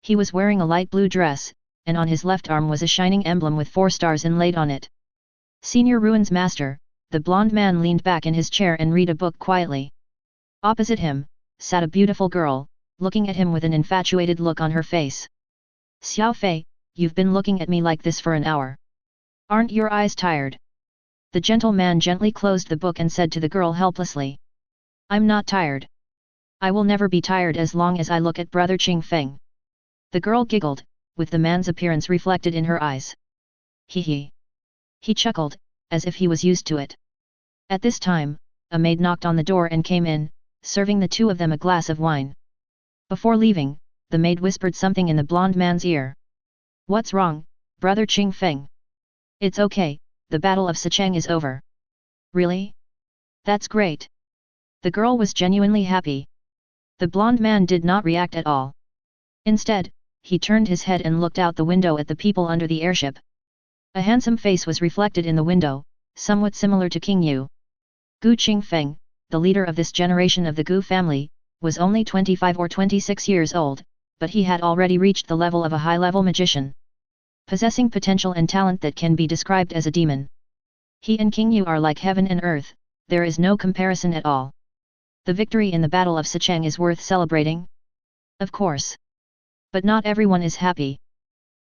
He was wearing a light blue dress, and on his left arm was a shining emblem with 4 stars inlaid on it. Senior Ruin's master, the blonde man leaned back in his chair and read a book quietly. Opposite him, sat a beautiful girl, looking at him with an infatuated look on her face. "Xiao Fei, you've been looking at me like this for an hour. Aren't your eyes tired?" The gentle man gently closed the book and said to the girl helplessly. "I'm not tired. I will never be tired as long as I look at Brother Qing Feng." The girl giggled, with the man's appearance reflected in her eyes. "Hee hee." He chuckled, as if he was used to it. At this time, a maid knocked on the door and came in, serving the two of them a glass of wine. Before leaving, the maid whispered something in the blonde man's ear. "What's wrong, Brother Qing Feng?" "It's okay, the Battle of Sicheng is over." "Really? That's great." The girl was genuinely happy. The blonde man did not react at all. Instead, he turned his head and looked out the window at the people under the airship. A handsome face was reflected in the window, somewhat similar to King Yu. Gu Qingfeng, the leader of this generation of the Gu family, was only 25 or 26 years old, but he had already reached the level of a high-level magician, possessing potential and talent that can be described as a demon. He and King Yu are like heaven and earth, there is no comparison at all. The victory in the Battle of Sicheng is worth celebrating? Of course. But not everyone is happy.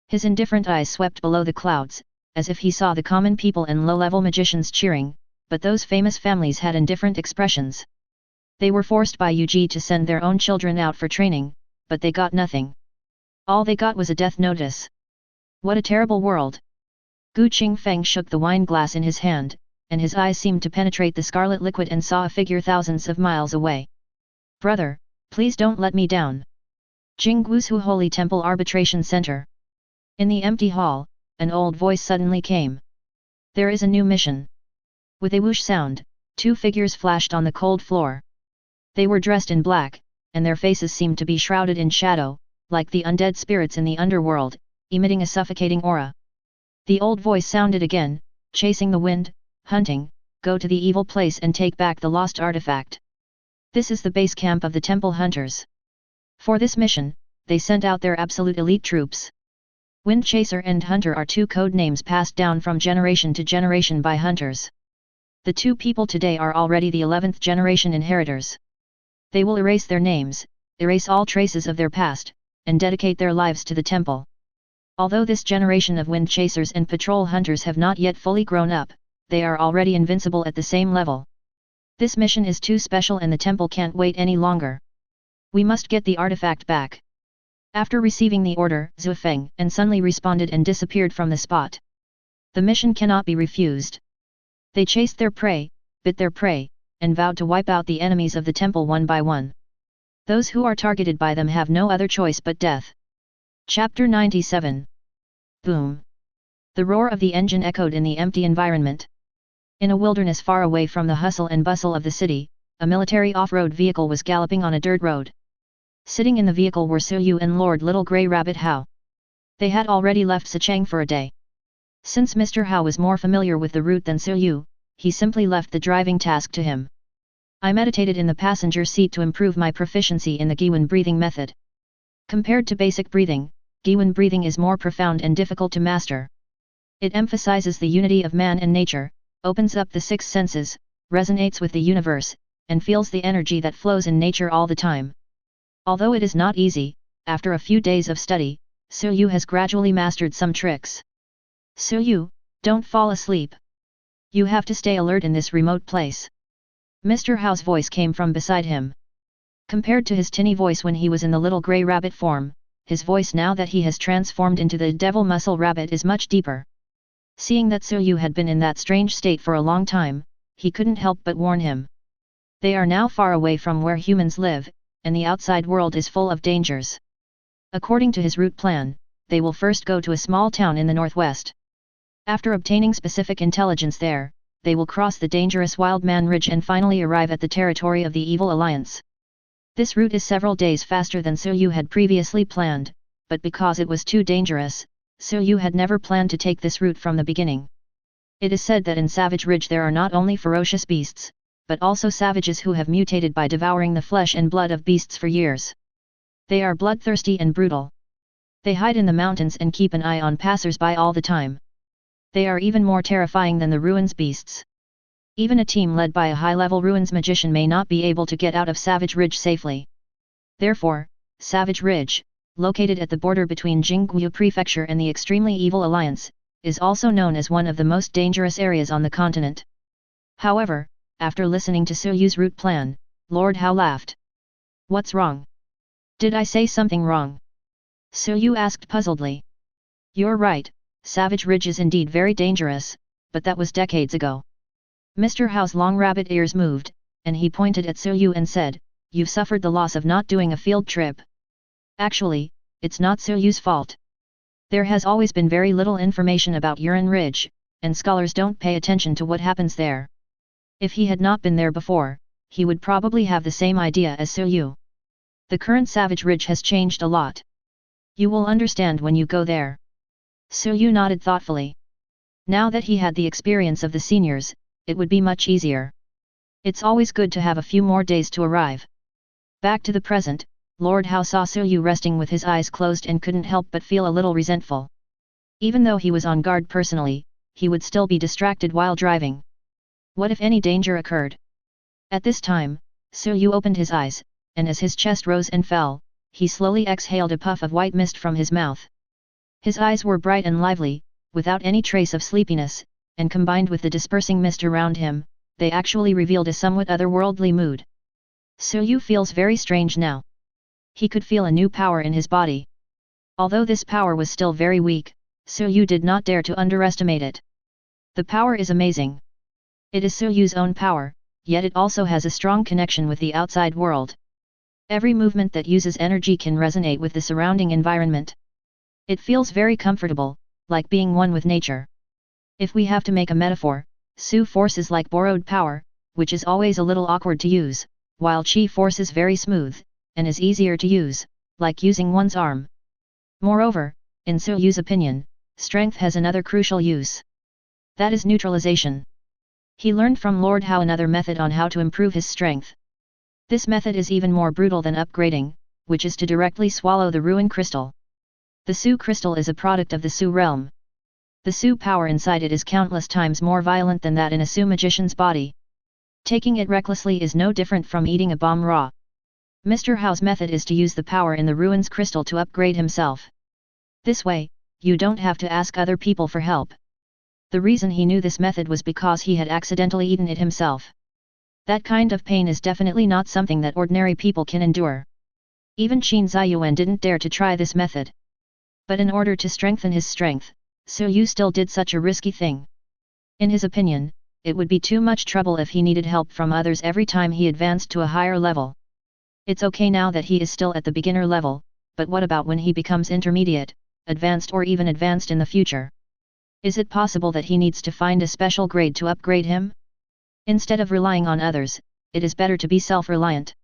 His indifferent eyes swept below the clouds, as if he saw the common people and low-level magicians cheering, but those famous families had indifferent expressions. They were forced by Yuji to send their own children out for training, but they got nothing. All they got was a death notice. What a terrible world! Gu Qingfeng shook the wine glass in his hand, and his eyes seemed to penetrate the scarlet liquid and saw a figure thousands of miles away. "Brother, please don't let me down." Jingguosu Holy Temple Arbitration Center. In the empty hall, an old voice suddenly came. "There is a new mission." With a whoosh sound, 2 figures flashed on the cold floor. They were dressed in black, and their faces seemed to be shrouded in shadow, like the undead spirits in the underworld, emitting a suffocating aura. The old voice sounded again, "Chasing the wind, hunting, go to the evil place and take back the lost artifact. This is the base camp of the temple hunters." For this mission, they sent out their absolute elite troops. Wind Chaser and Hunter are 2 code names passed down from generation to generation by hunters. The 2 people today are already the 11th generation inheritors. They will erase their names, erase all traces of their past, and dedicate their lives to the temple. Although this generation of Wind Chasers and Patrol Hunters have not yet fully grown up, they are already invincible at the same level. This mission is too special and the temple can't wait any longer. We must get the artifact back. After receiving the order, Zhu Feng and Sun Li responded and disappeared from the spot. The mission cannot be refused. They chased their prey, bit their prey, and vowed to wipe out the enemies of the temple one by one. Those who are targeted by them have no other choice but death. Chapter 97. Boom! The roar of the engine echoed in the empty environment. In a wilderness far away from the hustle and bustle of the city, a military off-road vehicle was galloping on a dirt road. Sitting in the vehicle were Su Yu and Lord Little Grey Rabbit Hao. They had already left Sicheng for a day. Since Mr. Hao was more familiar with the route than Su Yu, he simply left the driving task to him. I meditated in the passenger seat to improve my proficiency in the Giwen breathing method. Compared to basic breathing, Giwen breathing is more profound and difficult to master. It emphasizes the unity of man and nature, opens up the 6 senses, resonates with the universe, and feels the energy that flows in nature all the time. Although it is not easy, after a few days of study, Su Yu has gradually mastered some tricks. "Su Yu, don't fall asleep. You have to stay alert in this remote place." Mr. Hao's voice came from beside him. Compared to his tinny voice when he was in the little grey rabbit form, his voice now that he has transformed into the devil muscle rabbit is much deeper. Seeing that Su had been in that strange state for a long time, he couldn't help but warn him. They are now far away from where humans live, and the outside world is full of dangers. According to his route plan, they will first go to a small town in the northwest. After obtaining specific intelligence there, they will cross the dangerous Wildman Ridge and finally arrive at the territory of the Evil Alliance. This route is several days faster than Su had previously planned, but because it was too dangerous, Su had never planned to take this route from the beginning. It is said that in Savage Ridge there are not only ferocious beasts, but also savages who have mutated by devouring the flesh and blood of beasts for years. They are bloodthirsty and brutal. They hide in the mountains and keep an eye on passers-by all the time. They are even more terrifying than the ruins beasts. Even a team led by a high-level ruins magician may not be able to get out of Savage Ridge safely. Therefore, Savage Ridge, located at the border between Jingguo Prefecture and the extremely evil Alliance, is also known as one of the most dangerous areas on the continent. However, after listening to Su's route plan, Lord Hao laughed. "What's wrong? Did I say something wrong?" Su asked puzzledly. "You're right, Savage Ridge is indeed very dangerous, but that was decades ago." Mr. Hao's long rabbit ears moved, and he pointed at Su and said, "You've suffered the loss of not doing a field trip. Actually, it's not Su's fault. There has always been very little information about Urin Ridge, and scholars don't pay attention to what happens there. If he had not been there before, he would probably have the same idea as Su. The current Savage Ridge has changed a lot. You will understand when you go there." Su nodded thoughtfully. Now that he had the experience of the seniors, it would be much easier. It's always good to have a few more days to arrive. Back to the present, Lord Hao saw Su resting with his eyes closed and couldn't help but feel a little resentful. Even though he was on guard personally, he would still be distracted while driving. What if any danger occurred? At this time, Su opened his eyes, and as his chest rose and fell, he slowly exhaled a puff of white mist from his mouth. His eyes were bright and lively, without any trace of sleepiness, and combined with the dispersing mist around him, they actually revealed a somewhat otherworldly mood. Su feels very strange now. He could feel a new power in his body. Although this power was still very weak, Su did not dare to underestimate it. The power is amazing. It is Su's own power, yet it also has a strong connection with the outside world. Every movement that uses energy can resonate with the surrounding environment. It feels very comfortable, like being one with nature. If we have to make a metaphor, Su force is like borrowed power, which is always a little awkward to use, while Chi force is very smooth, and is easier to use, like using one's arm. Moreover, in Su's opinion, strength has another crucial use. That is neutralization. He learned from Lord Hao another method on how to improve his strength. This method is even more brutal than upgrading, which is to directly swallow the ruin crystal. The Su crystal is a product of the Su realm. The Su power inside it is countless times more violent than that in a Su magician's body. Taking it recklessly is no different from eating a bomb raw. Mr. Hao's method is to use the power in the ruins crystal to upgrade himself. This way, you don't have to ask other people for help. The reason he knew this method was because he had accidentally eaten it himself. That kind of pain is definitely not something that ordinary people can endure. Even Qin Ziyuan didn't dare to try this method. But in order to strengthen his strength, Su still did such a risky thing. In his opinion, it would be too much trouble if he needed help from others every time he advanced to a higher level. It's okay now that he is still at the beginner level, but what about when he becomes intermediate, advanced or even advanced in the future? Is it possible that he needs to find a special grade to upgrade him? Instead of relying on others, it is better to be self-reliant.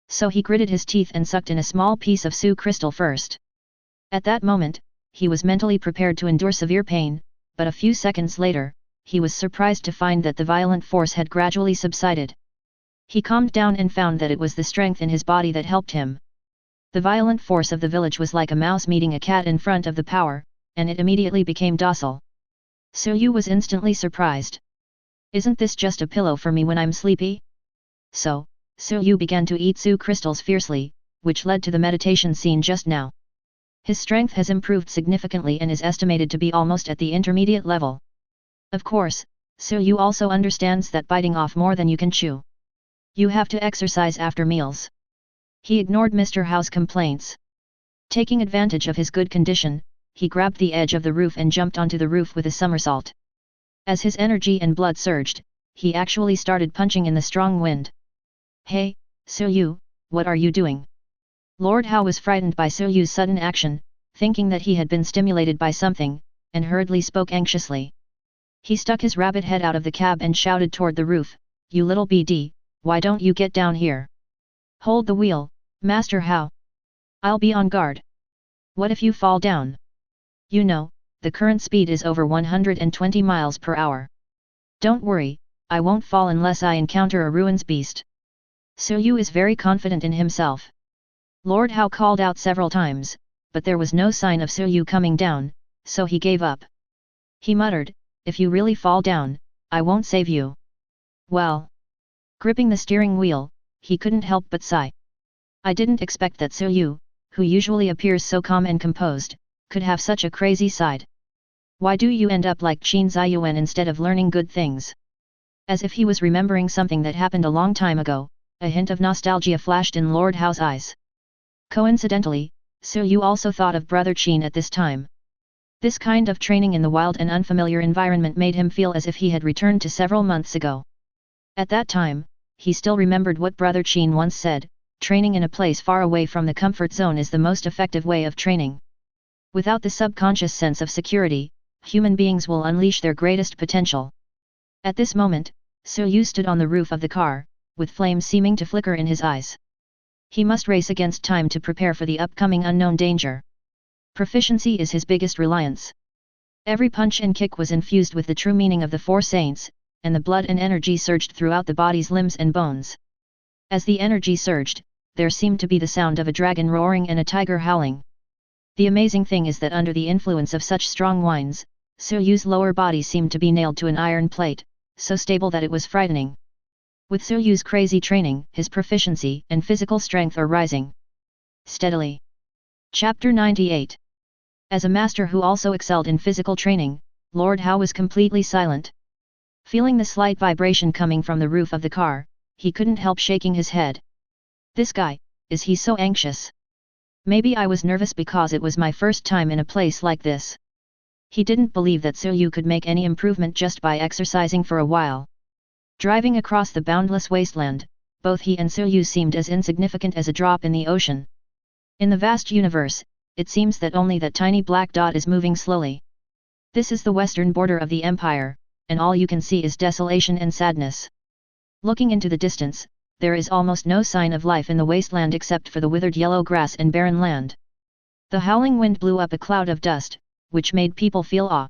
So he gritted his teeth and sucked in a small piece of Su crystal first. At that moment, he was mentally prepared to endure severe pain, but a few seconds later, he was surprised to find that the violent force had gradually subsided. He calmed down and found that it was the strength in his body that helped him. The violent force of the village was like a mouse meeting a cat in front of the power, and it immediately became docile. Su was instantly surprised. Isn't this just a pillow for me when I'm sleepy? So, Su began to eat Su crystals fiercely, which led to the meditation scene just now. His strength has improved significantly and is estimated to be almost at the intermediate level. Of course, Su also understands that biting off more than you can chew. You have to exercise after meals. He ignored Mr. Hao's complaints. Taking advantage of his good condition, he grabbed the edge of the roof and jumped onto the roof with a somersault. As his energy and blood surged, he actually started punching in the strong wind. "Hey, Suyu, what are you doing?" Lord Hao was frightened by Suyu's sudden action, thinking that he had been stimulated by something, and hurriedly spoke anxiously. He stuck his rabbit head out of the cab and shouted toward the roof, "You little BD, why don't you get down here? Hold the wheel, Master Hao. I'll be on guard. What if you fall down? You know, the current speed is over 120 miles per hour. Don't worry, I won't fall unless I encounter a ruins beast." Suyu is very confident in himself. Lord Hao called out several times, but there was no sign of Suyu coming down, so he gave up. He muttered, "If you really fall down, I won't save you." Well. Gripping the steering wheel, he couldn't help but sigh. I didn't expect that Suyu, who usually appears so calm and composed, could have such a crazy side. Why do you end up like Qin Ziyuan instead of learning good things? As if he was remembering something that happened a long time ago, a hint of nostalgia flashed in Lord Hao's eyes. Coincidentally, Suyu also thought of Brother Qin at this time. This kind of training in the wild and unfamiliar environment made him feel as if he had returned to several months ago. At that time, he still remembered what Brother Qin once said, training in a place far away from the comfort zone is the most effective way of training. Without the subconscious sense of security, human beings will unleash their greatest potential. At this moment, Suyu stood on the roof of the car, with flames seeming to flicker in his eyes. He must race against time to prepare for the upcoming unknown danger. Proficiency is his biggest reliance. Every punch and kick was infused with the true meaning of the Four Saints, and the blood and energy surged throughout the body's limbs and bones. As the energy surged, there seemed to be the sound of a dragon roaring and a tiger howling. The amazing thing is that under the influence of such strong winds, Suyu's lower body seemed to be nailed to an iron plate, so stable that it was frightening. With Suyu's crazy training, his proficiency and physical strength are rising steadily. Chapter 98. As a master who also excelled in physical training, Lord Hao was completely silent. Feeling the slight vibration coming from the roof of the car, he couldn't help shaking his head. This guy, is he so anxious? Maybe I was nervous because it was my first time in a place like this. He didn't believe that Suyu could make any improvement just by exercising for a while. Driving across the boundless wasteland, both he and Suyu seemed as insignificant as a drop in the ocean. In the vast universe, it seems that only that tiny black dot is moving slowly. This is the western border of the empire, and all you can see is desolation and sadness. Looking into the distance, there is almost no sign of life in the wasteland except for the withered yellow grass and barren land. The howling wind blew up a cloud of dust, which made people feel awe.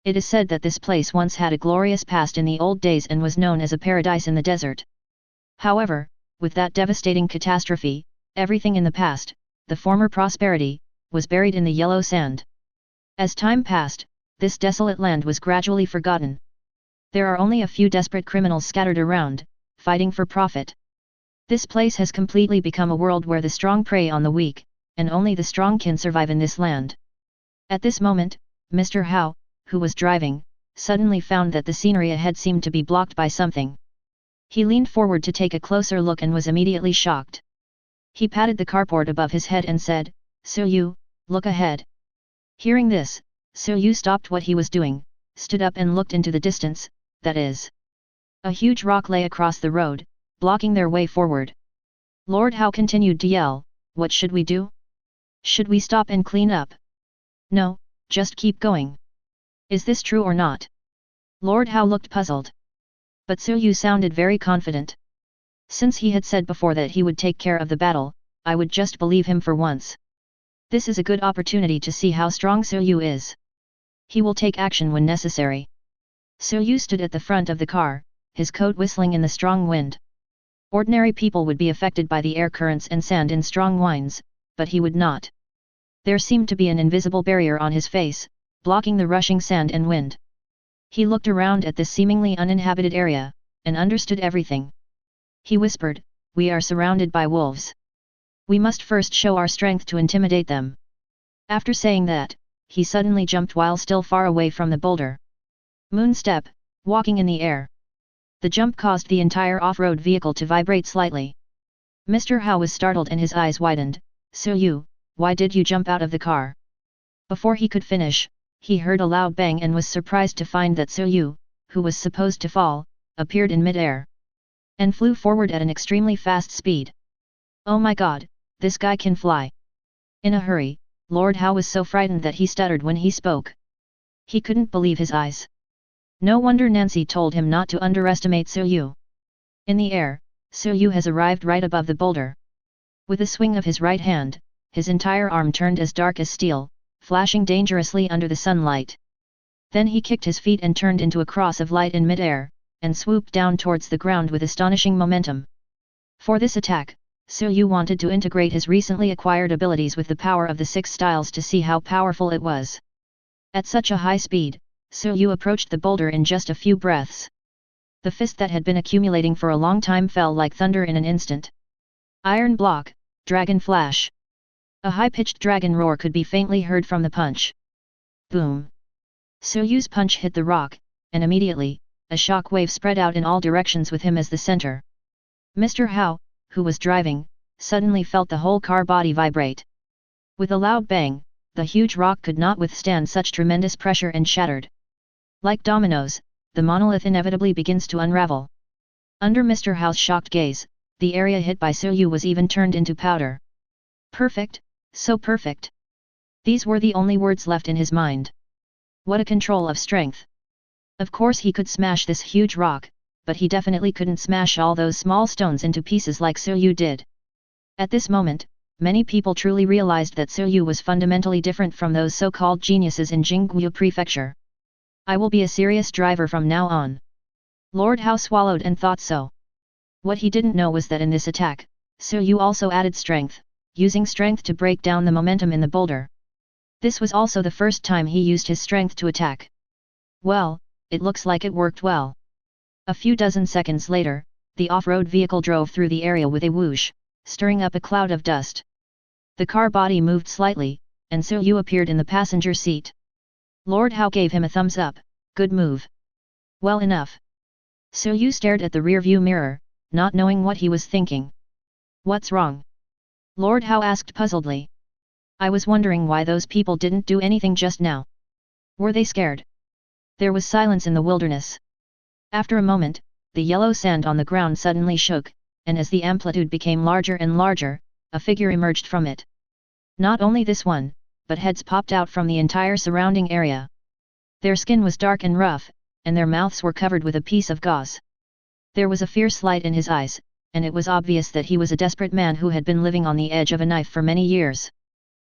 It is said that this place once had a glorious past in the old days and was known as a paradise in the desert. However, with that devastating catastrophe, everything in the past, the former prosperity, was buried in the yellow sand. As time passed, this desolate land was gradually forgotten. There are only a few desperate criminals scattered around, fighting for profit. This place has completely become a world where the strong prey on the weak, and only the strong can survive in this land. At this moment, Mr. Hao, who was driving, suddenly found that the scenery ahead seemed to be blocked by something. He leaned forward to take a closer look and was immediately shocked. He patted the carport above his head and said, "Suyu, look ahead." Hearing this, Suyu stopped what he was doing, stood up and looked into the distance, that is. A huge rock lay across the road, blocking their way forward. Lord Hao continued to yell, "What should we do? Should we stop and clean up?" "No, just keep going." "Is this true or not?" Lord Hao looked puzzled. But Suyu sounded very confident. Since he had said before that he would take care of the battle, I would just believe him for once. This is a good opportunity to see how strong Suyu is. He will take action when necessary. Suyu stood at the front of the car, his coat whistling in the strong wind. Ordinary people would be affected by the air currents and sand in strong winds, but he would not. There seemed to be an invisible barrier on his face, blocking the rushing sand and wind. He looked around at this seemingly uninhabited area, and understood everything. He whispered, "We are surrounded by wolves. We must first show our strength to intimidate them." After saying that, he suddenly jumped while still far away from the boulder. Moonstep, walking in the air. The jump caused the entire off-road vehicle to vibrate slightly. Mr. Hao was startled and his eyes widened. "Suyu, why did you jump out of the car?" Before he could finish, he heard a loud bang and was surprised to find that Suyu, who was supposed to fall, appeared in mid-air and flew forward at an extremely fast speed. Oh my god, this guy can fly! In a hurry, Lord Hao was so frightened that he stuttered when he spoke. He couldn't believe his eyes. No wonder Nancy told him not to underestimate Suyu. In the air, Suyu has arrived right above the boulder. With a swing of his right hand, his entire arm turned as dark as steel, flashing dangerously under the sunlight. Then he kicked his feet and turned into a cross of light in mid-air, and swooped down towards the ground with astonishing momentum. For this attack, Suyu wanted to integrate his recently acquired abilities with the power of the 6 styles to see how powerful it was. At such a high speed, Suyu approached the boulder in just a few breaths. The fist that had been accumulating for a long time fell like thunder in an instant. Iron block, dragon flash. A high-pitched dragon roar could be faintly heard from the punch. Boom! Suyu's punch hit the rock, and immediately, a shock wave spread out in all directions with him as the center. Mr. Hao, who was driving, suddenly felt the whole car body vibrate. With a loud bang, the huge rock could not withstand such tremendous pressure and shattered. Like dominoes, the monolith inevitably begins to unravel. Under Mr. Hao's shocked gaze, the area hit by Suyu was even turned into powder. Perfect, so perfect. These were the only words left in his mind. What a control of strength! Of course he could smash this huge rock, but he definitely couldn't smash all those small stones into pieces like Suyu did. At this moment, many people truly realized that Suyu was fundamentally different from those so-called geniuses in Jingguo Prefecture. I will be a serious driver from now on. Lord Hao swallowed and thought so. What he didn't know was that in this attack, Suyu also added strength, using strength to break down the momentum in the boulder. This was also the first time he used his strength to attack. Well, it looks like it worked well. A few dozen seconds later, the off-road vehicle drove through the area with a whoosh, stirring up a cloud of dust. The car body moved slightly, and Suyu appeared in the passenger seat. Lord Hao gave him a thumbs up, good move. Well enough. Suyu stared at the rearview mirror, not knowing what he was thinking. What's wrong? Lord Hao asked puzzledly. I was wondering why those people didn't do anything just now. Were they scared? There was silence in the wilderness. After a moment, the yellow sand on the ground suddenly shook, and as the amplitude became larger and larger, a figure emerged from it. Not only this one, but heads popped out from the entire surrounding area. Their skin was dark and rough, and their mouths were covered with a piece of gauze. There was a fierce light in his eyes, and it was obvious that he was a desperate man who had been living on the edge of a knife for many years.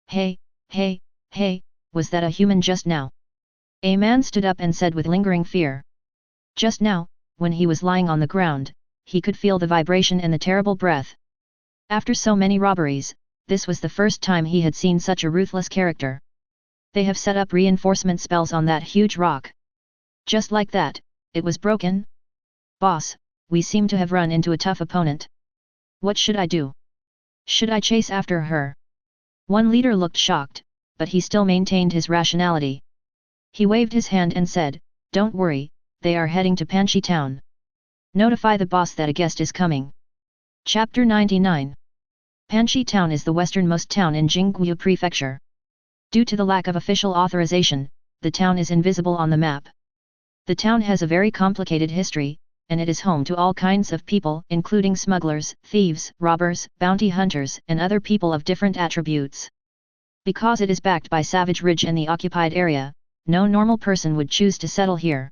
Hey, was that a human just now? A man stood up and said with lingering fear. Just now, when he was lying on the ground, he could feel the vibration and the terrible breath. After so many robberies, this was the first time he had seen such a ruthless character. They have set up reinforcement spells on that huge rock. Just like that, it was broken? Boss, we seem to have run into a tough opponent. What should I do? Should I chase after her? One leader looked shocked, but he still maintained his rationality. He waved his hand and said, Don't worry, they are heading to Panchi town. Notify the boss that a guest is coming. Chapter 99. Panchi town is the westernmost town in Jingguo Prefecture. Due to the lack of official authorization, the town is invisible on the map. The town has a very complicated history, and it is home to all kinds of people, including smugglers, thieves, robbers, bounty hunters, and other people of different attributes. Because it is backed by Savage Ridge and the occupied area, no normal person would choose to settle here.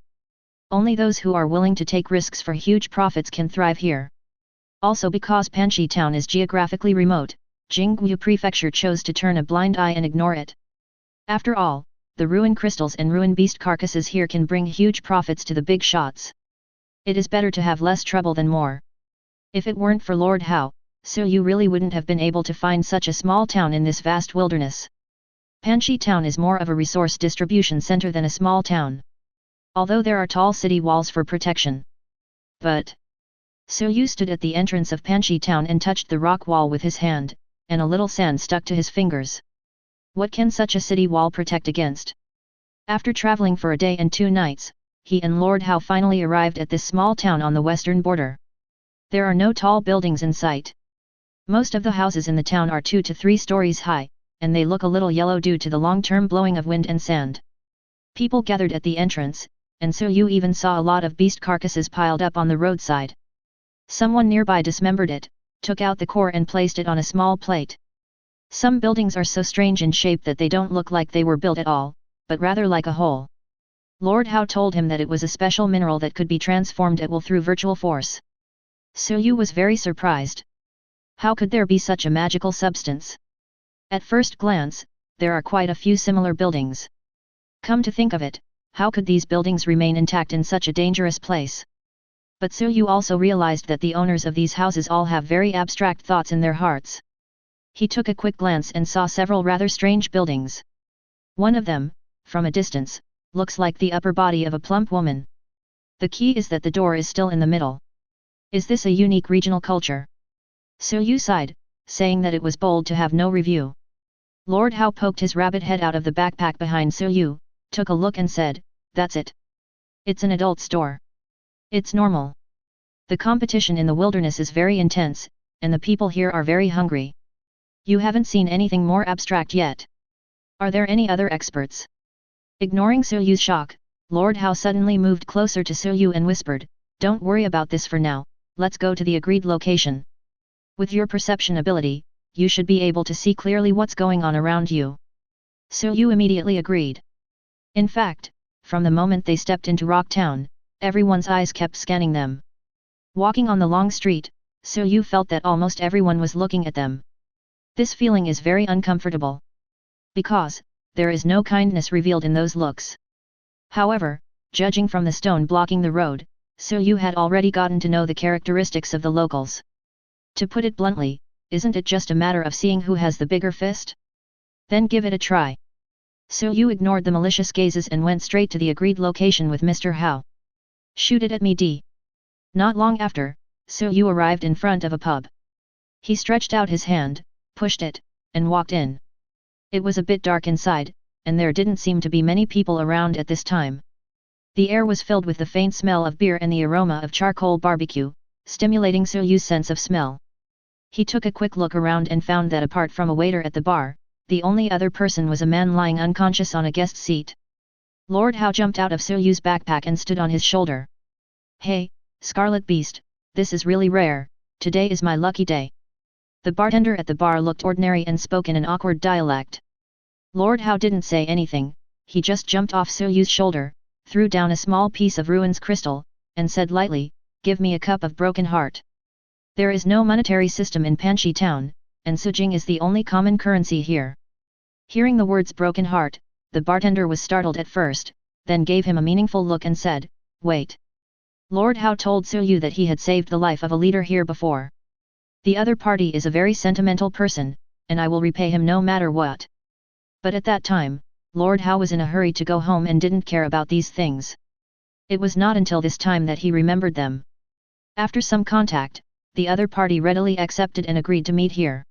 Only those who are willing to take risks for huge profits can thrive here. Also because Panchi town is geographically remote, Jingguo Prefecture chose to turn a blind eye and ignore it. After all, the ruin crystals and ruin beast carcasses here can bring huge profits to the big shots. It is better to have less trouble than more. If it weren't for Lord Hao, Suyu really wouldn't have been able to find such a small town in this vast wilderness. Panchi town is more of a resource distribution center than a small town. Although there are tall city walls for protection. But Suyu stood at the entrance of Panchi town and touched the rock wall with his hand, and a little sand stuck to his fingers. What can such a city wall protect against? After traveling for a day and 2 nights, he and Lord Hao finally arrived at this small town on the western border. There are no tall buildings in sight. Most of the houses in the town are 2 to 3 stories high, and they look a little yellow due to the long-term blowing of wind and sand. People gathered at the entrance, and Su-yu even saw a lot of beast carcasses piled up on the roadside. Someone nearby dismembered it, took out the core and placed it on a small plate. Some buildings are so strange in shape that they don't look like they were built at all, but rather like a hole. Lord Hao told him that it was a special mineral that could be transformed at will through virtual force. Su-yu was very surprised. How could there be such a magical substance? At first glance, there are quite a few similar buildings. Come to think of it, how could these buildings remain intact in such a dangerous place? But Su-yu also realized that the owners of these houses all have very abstract thoughts in their hearts. He took a quick glance and saw several rather strange buildings. One of them, from a distance, looks like the upper body of a plump woman. The key is that the door is still in the middle. Is this a unique regional culture? Su-yu sighed, saying that it was bold to have no review. Lord Hao poked his rabbit head out of the backpack behind Su-yu, took a look and said, "That's it. It's an adult store. It's normal. The competition in the wilderness is very intense, and the people here are very hungry. You haven't seen anything more abstract yet. Are there any other experts?" Ignoring Su-yu's shock, Lord Hao suddenly moved closer to Su-yu and whispered, "Don't worry about this for now, let's go to the agreed location. With your perception ability, you should be able to see clearly what's going on around you." Su-yu immediately agreed. In fact, from the moment they stepped into Rock Town, everyone's eyes kept scanning them. Walking on the long street, Su-yu felt that almost everyone was looking at them. This feeling is very uncomfortable. Because, there is no kindness revealed in those looks. However, judging from the stone blocking the road, Su-yu had already gotten to know the characteristics of the locals. To put it bluntly, isn't it just a matter of seeing who has the bigger fist? Then give it a try. Su-yu ignored the malicious gazes and went straight to the agreed location with Mr. Hao. "Shoot it at me, D." Not long after, Su-yu arrived in front of a pub. He stretched out his hand, pushed it, and walked in. It was a bit dark inside, and there didn't seem to be many people around at this time. The air was filled with the faint smell of beer and the aroma of charcoal barbecue, stimulating Su-yu's sense of smell. He took a quick look around and found that apart from a waiter at the bar, the only other person was a man lying unconscious on a guest seat. Lord Hao jumped out of Su-yu's backpack and stood on his shoulder. "Hey, Scarlet Beast, this is really rare, today is my lucky day." The bartender at the bar looked ordinary and spoke in an awkward dialect. Lord Hao didn't say anything, he just jumped off Su-yu's shoulder, threw down a small piece of ruins crystal, and said lightly, "Give me a cup of broken heart." There is no monetary system in Panchi town, and sujing is the only common currency here. Hearing the words broken heart, the bartender was startled at first, then gave him a meaningful look and said, "Wait. Lord Hao told Su-yu that he had saved the life of a leader here before. The other party is a very sentimental person, and I will repay him no matter what." But at that time, Lord Hao was in a hurry to go home and didn't care about these things. It was not until this time that he remembered them. After some contact, the other party readily accepted and agreed to meet here.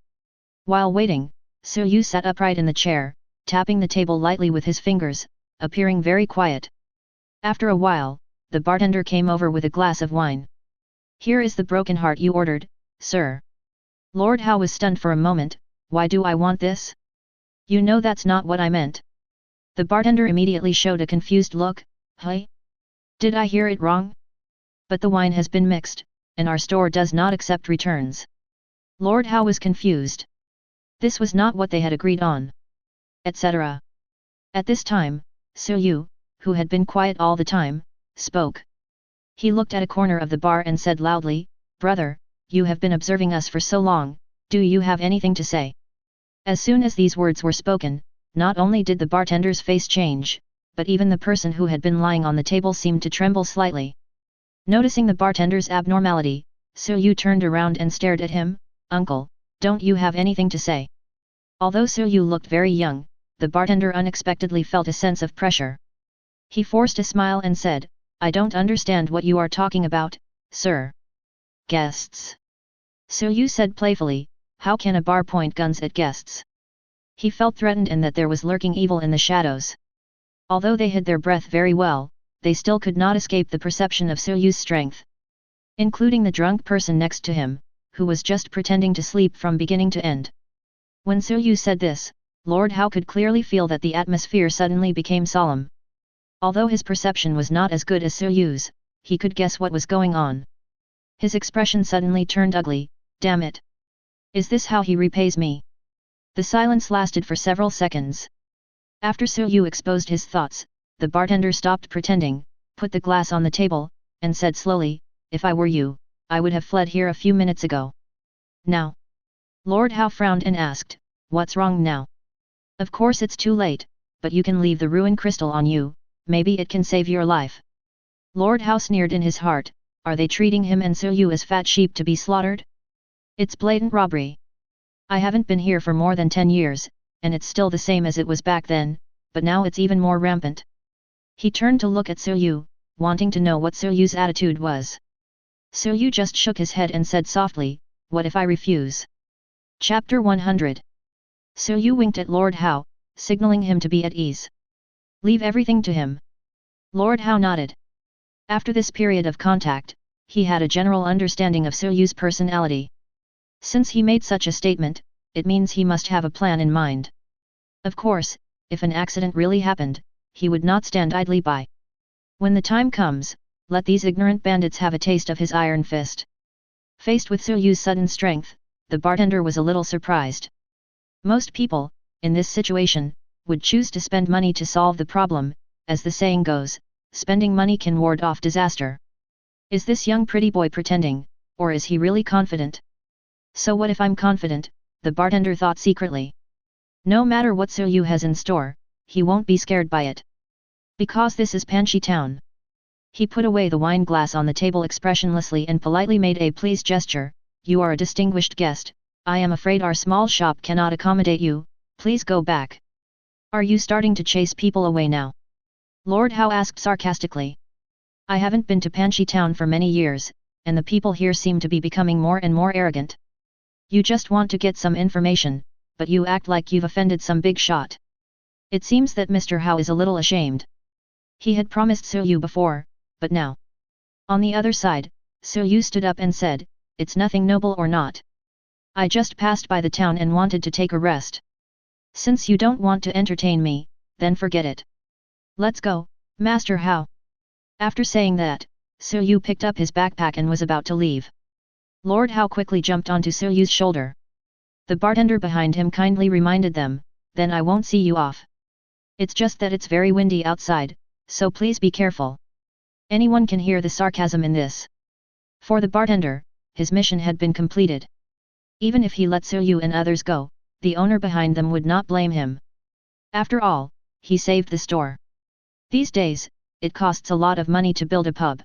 While waiting, Su-yu sat upright in the chair, tapping the table lightly with his fingers, appearing very quiet. After a while, the bartender came over with a glass of wine. "Here is the broken heart you ordered, sir." Lord Hao was stunned for a moment. "Why do I want this? You know that's not what I meant." The bartender immediately showed a confused look. "Huh? Did I hear it wrong? But the wine has been mixed, and our store does not accept returns." Lord Hao was confused. This was not what they had agreed on. Etc. At this time, Su-yu, who had been quiet all the time, spoke. He looked at a corner of the bar and said loudly, "Brother, you have been observing us for so long, do you have anything to say?" As soon as these words were spoken, not only did the bartender's face change, but even the person who had been lying on the table seemed to tremble slightly. Noticing the bartender's abnormality, Su-yu turned around and stared at him. "Uncle, don't you have anything to say?" Although Su-yu looked very young, the bartender unexpectedly felt a sense of pressure. He forced a smile and said, "I don't understand what you are talking about, sir." "Guests?" Su-yu said playfully, "How can a bar point guns at guests?" He felt threatened and that there was lurking evil in the shadows. Although they hid their breath very well, they still could not escape the perception of Su-yu's strength. Including the drunk person next to him, who was just pretending to sleep from beginning to end. When Su-yu said this, Lord Hao could clearly feel that the atmosphere suddenly became solemn. Although his perception was not as good as Suryu's, he could guess what was going on. His expression suddenly turned ugly. Damn it! Is this how he repays me? The silence lasted for several seconds. After Suryu exposed his thoughts, the bartender stopped pretending, put the glass on the table, and said slowly, "If I were you, I would have fled here a few minutes ago." Now? Lord Hao frowned and asked, "What's wrong now?" "Of course it's too late, but you can leave the ruin crystal on you, maybe it can save your life." Lord Hao sneered in his heart, are they treating him and Suryu as fat sheep to be slaughtered? It's blatant robbery. I haven't been here for more than 10 years, and it's still the same as it was back then, but now it's even more rampant. He turned to look at Suryu, wanting to know what Suryu's attitude was. Suryu just shook his head and said softly, "What if I refuse?" Chapter 100. Suryu winked at Lord Hao, signaling him to be at ease. "Leave everything to him." Lord Hao nodded. After this period of contact, he had a general understanding of Suryu's personality. Since he made such a statement, it means he must have a plan in mind. Of course, if an accident really happened, he would not stand idly by. When the time comes, let these ignorant bandits have a taste of his iron fist. Faced with Suryu's sudden strength, the bartender was a little surprised. Most people, in this situation, would choose to spend money to solve the problem, as the saying goes, spending money can ward off disaster. Is this young pretty boy pretending, or is he really confident? So what if I'm confident, the bartender thought secretly. No matter what Suryu has in store, he won't be scared by it. Because this is Panchi town. He put away the wine glass on the table expressionlessly and politely made a please gesture. "You are a distinguished guest, I am afraid our small shop cannot accommodate you, please go back." "Are you starting to chase people away now?" Lord Hao asked sarcastically. "I haven't been to Panchi town for many years, and the people here seem to be becoming more and more arrogant. You just want to get some information, but you act like you've offended some big shot." It seems that Mr. Hao is a little ashamed. He had promised Suryu before, but now. On the other side, Suryu stood up and said, "It's nothing noble or not. I just passed by the town and wanted to take a rest. Since you don't want to entertain me, then forget it. Let's go, Master Hao." After saying that, Suryu picked up his backpack and was about to leave. Lord Hao quickly jumped onto Suryu's shoulder. The bartender behind him kindly reminded them, "Then I won't see you off. It's just that it's very windy outside, so please be careful." Anyone can hear the sarcasm in this. For the bartender, his mission had been completed. Even if he let Suryu and others go, the owner behind them would not blame him. After all, he saved the store. These days, it costs a lot of money to build a pub.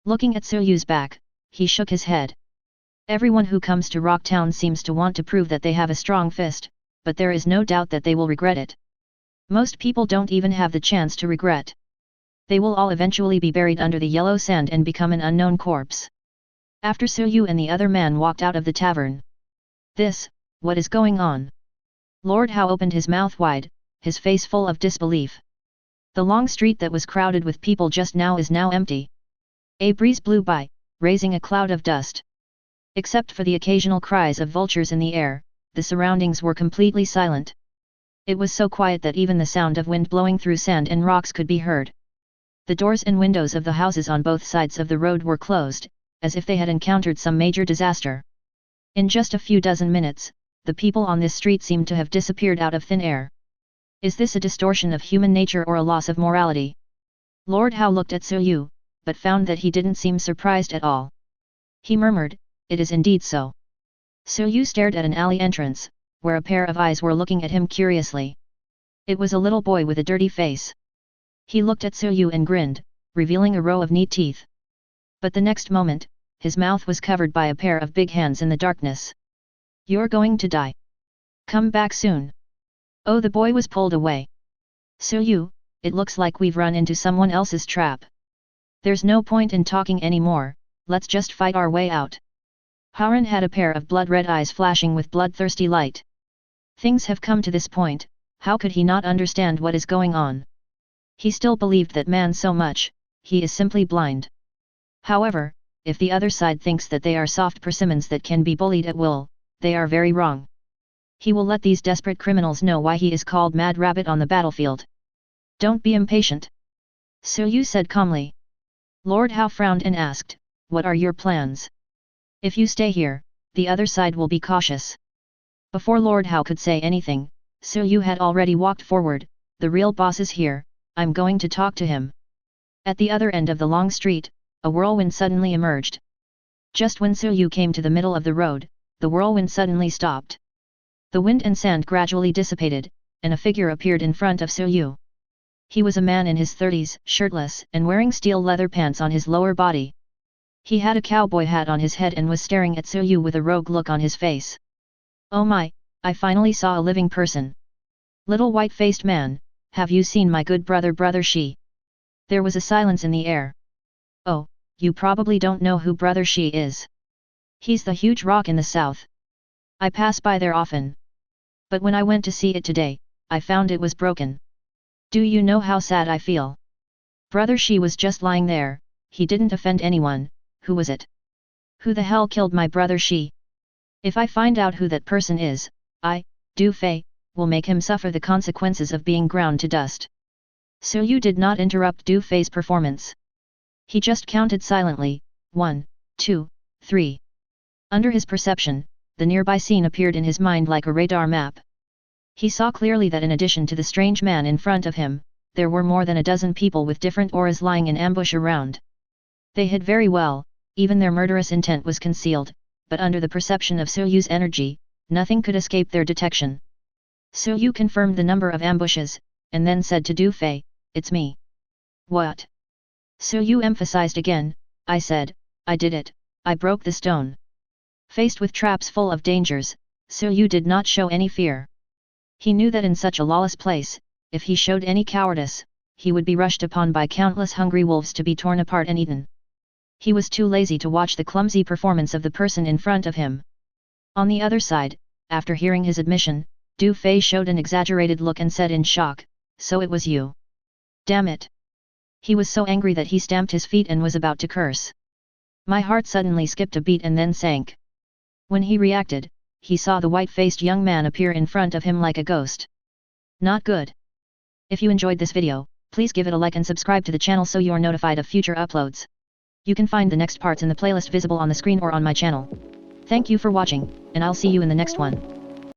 Looking at Suryu's back, he shook his head. Everyone who comes to Rocktown seems to want to prove that they have a strong fist, but there is no doubt that they will regret it. Most people don't even have the chance to regret. They will all eventually be buried under the yellow sand and become an unknown corpse. After Suryu and the other man walked out of the tavern. What is going on? Lord Hao opened his mouth wide, his face full of disbelief. The long street that was crowded with people just now is now empty. A breeze blew by, raising a cloud of dust. Except for the occasional cries of vultures in the air, the surroundings were completely silent. It was so quiet that even the sound of wind blowing through sand and rocks could be heard. The doors and windows of the houses on both sides of the road were closed, as if they had encountered some major disaster. In just a few dozen minutes, the people on this street seemed to have disappeared out of thin air. Is this a distortion of human nature or a loss of morality? Lord Hao looked at Suryu, but found that he didn't seem surprised at all. He murmured, "It is indeed so." Suryu stared at an alley entrance, where a pair of eyes were looking at him curiously. It was a little boy with a dirty face. He looked at Suryu and grinned, revealing a row of neat teeth. But the next moment, his mouth was covered by a pair of big hands in the darkness. "You're going to die. Come back soon." Oh, the boy was pulled away. "Suryu, it looks like we've run into someone else's trap. There's no point in talking anymore, let's just fight our way out." Haran had a pair of blood-red eyes flashing with bloodthirsty light. Things have come to this point, how could he not understand what is going on? He still believed that man so much, he is simply blind. However, if the other side thinks that they are soft persimmons that can be bullied at will, they are very wrong. He will let these desperate criminals know why he is called Mad Rabbit on the battlefield. Don't be impatient. Su said calmly. Lord Hao frowned and asked, what are your plans? If you stay here, the other side will be cautious. Before Lord Hao could say anything, Su had already walked forward. The real boss is here, I'm going to talk to him. At the other end of the long street, a whirlwind suddenly emerged. Just when Su came to the middle of the road, the whirlwind suddenly stopped. The wind and sand gradually dissipated, and a figure appeared in front of Su. He was a man in his 30s, shirtless and wearing steel leather pants on his lower body. He had a cowboy hat on his head and was staring at Su with a rogue look on his face. Oh my, I finally saw a living person. Little white-faced man, have you seen my good brother Shi? There was a silence in the air. Oh, you probably don't know who Brother Shi is. He's the huge rock in the south. I pass by there often. But when I went to see it today, I found it was broken. Do you know how sad I feel? Brother Shi was just lying there, he didn't offend anyone. Who was it? Who the hell killed my brother Shi? If I find out who that person is, Du Fei, will make him suffer the consequences of being ground to dust. Su did not interrupt Du Fei's performance. He just counted silently, 1, 2, 3. Under his perception, the nearby scene appeared in his mind like a radar map. He saw clearly that in addition to the strange man in front of him, there were more than a dozen people with different auras lying in ambush around. They hid very well, even their murderous intent was concealed, but under the perception of Su's energy, nothing could escape their detection. Su confirmed the number of ambushes, and then said to Du Fei, it's me. What? Su emphasized again, I said, I did it, I broke the stone. Faced with traps full of dangers, Su did not show any fear. He knew that in such a lawless place, if he showed any cowardice, he would be rushed upon by countless hungry wolves to be torn apart and eaten. He was too lazy to watch the clumsy performance of the person in front of him. On the other side, after hearing his admission, Du Fei showed an exaggerated look and said in shock, so it was you. Damn it. He was so angry that he stamped his feet and was about to curse. My heart suddenly skipped a beat and then sank. When he reacted, he saw the white-faced young man appear in front of him like a ghost. Not good. If you enjoyed this video, please give it a like and subscribe to the channel so you're notified of future uploads. You can find the next parts in the playlist visible on the screen or on my channel. Thank you for watching, and I'll see you in the next one.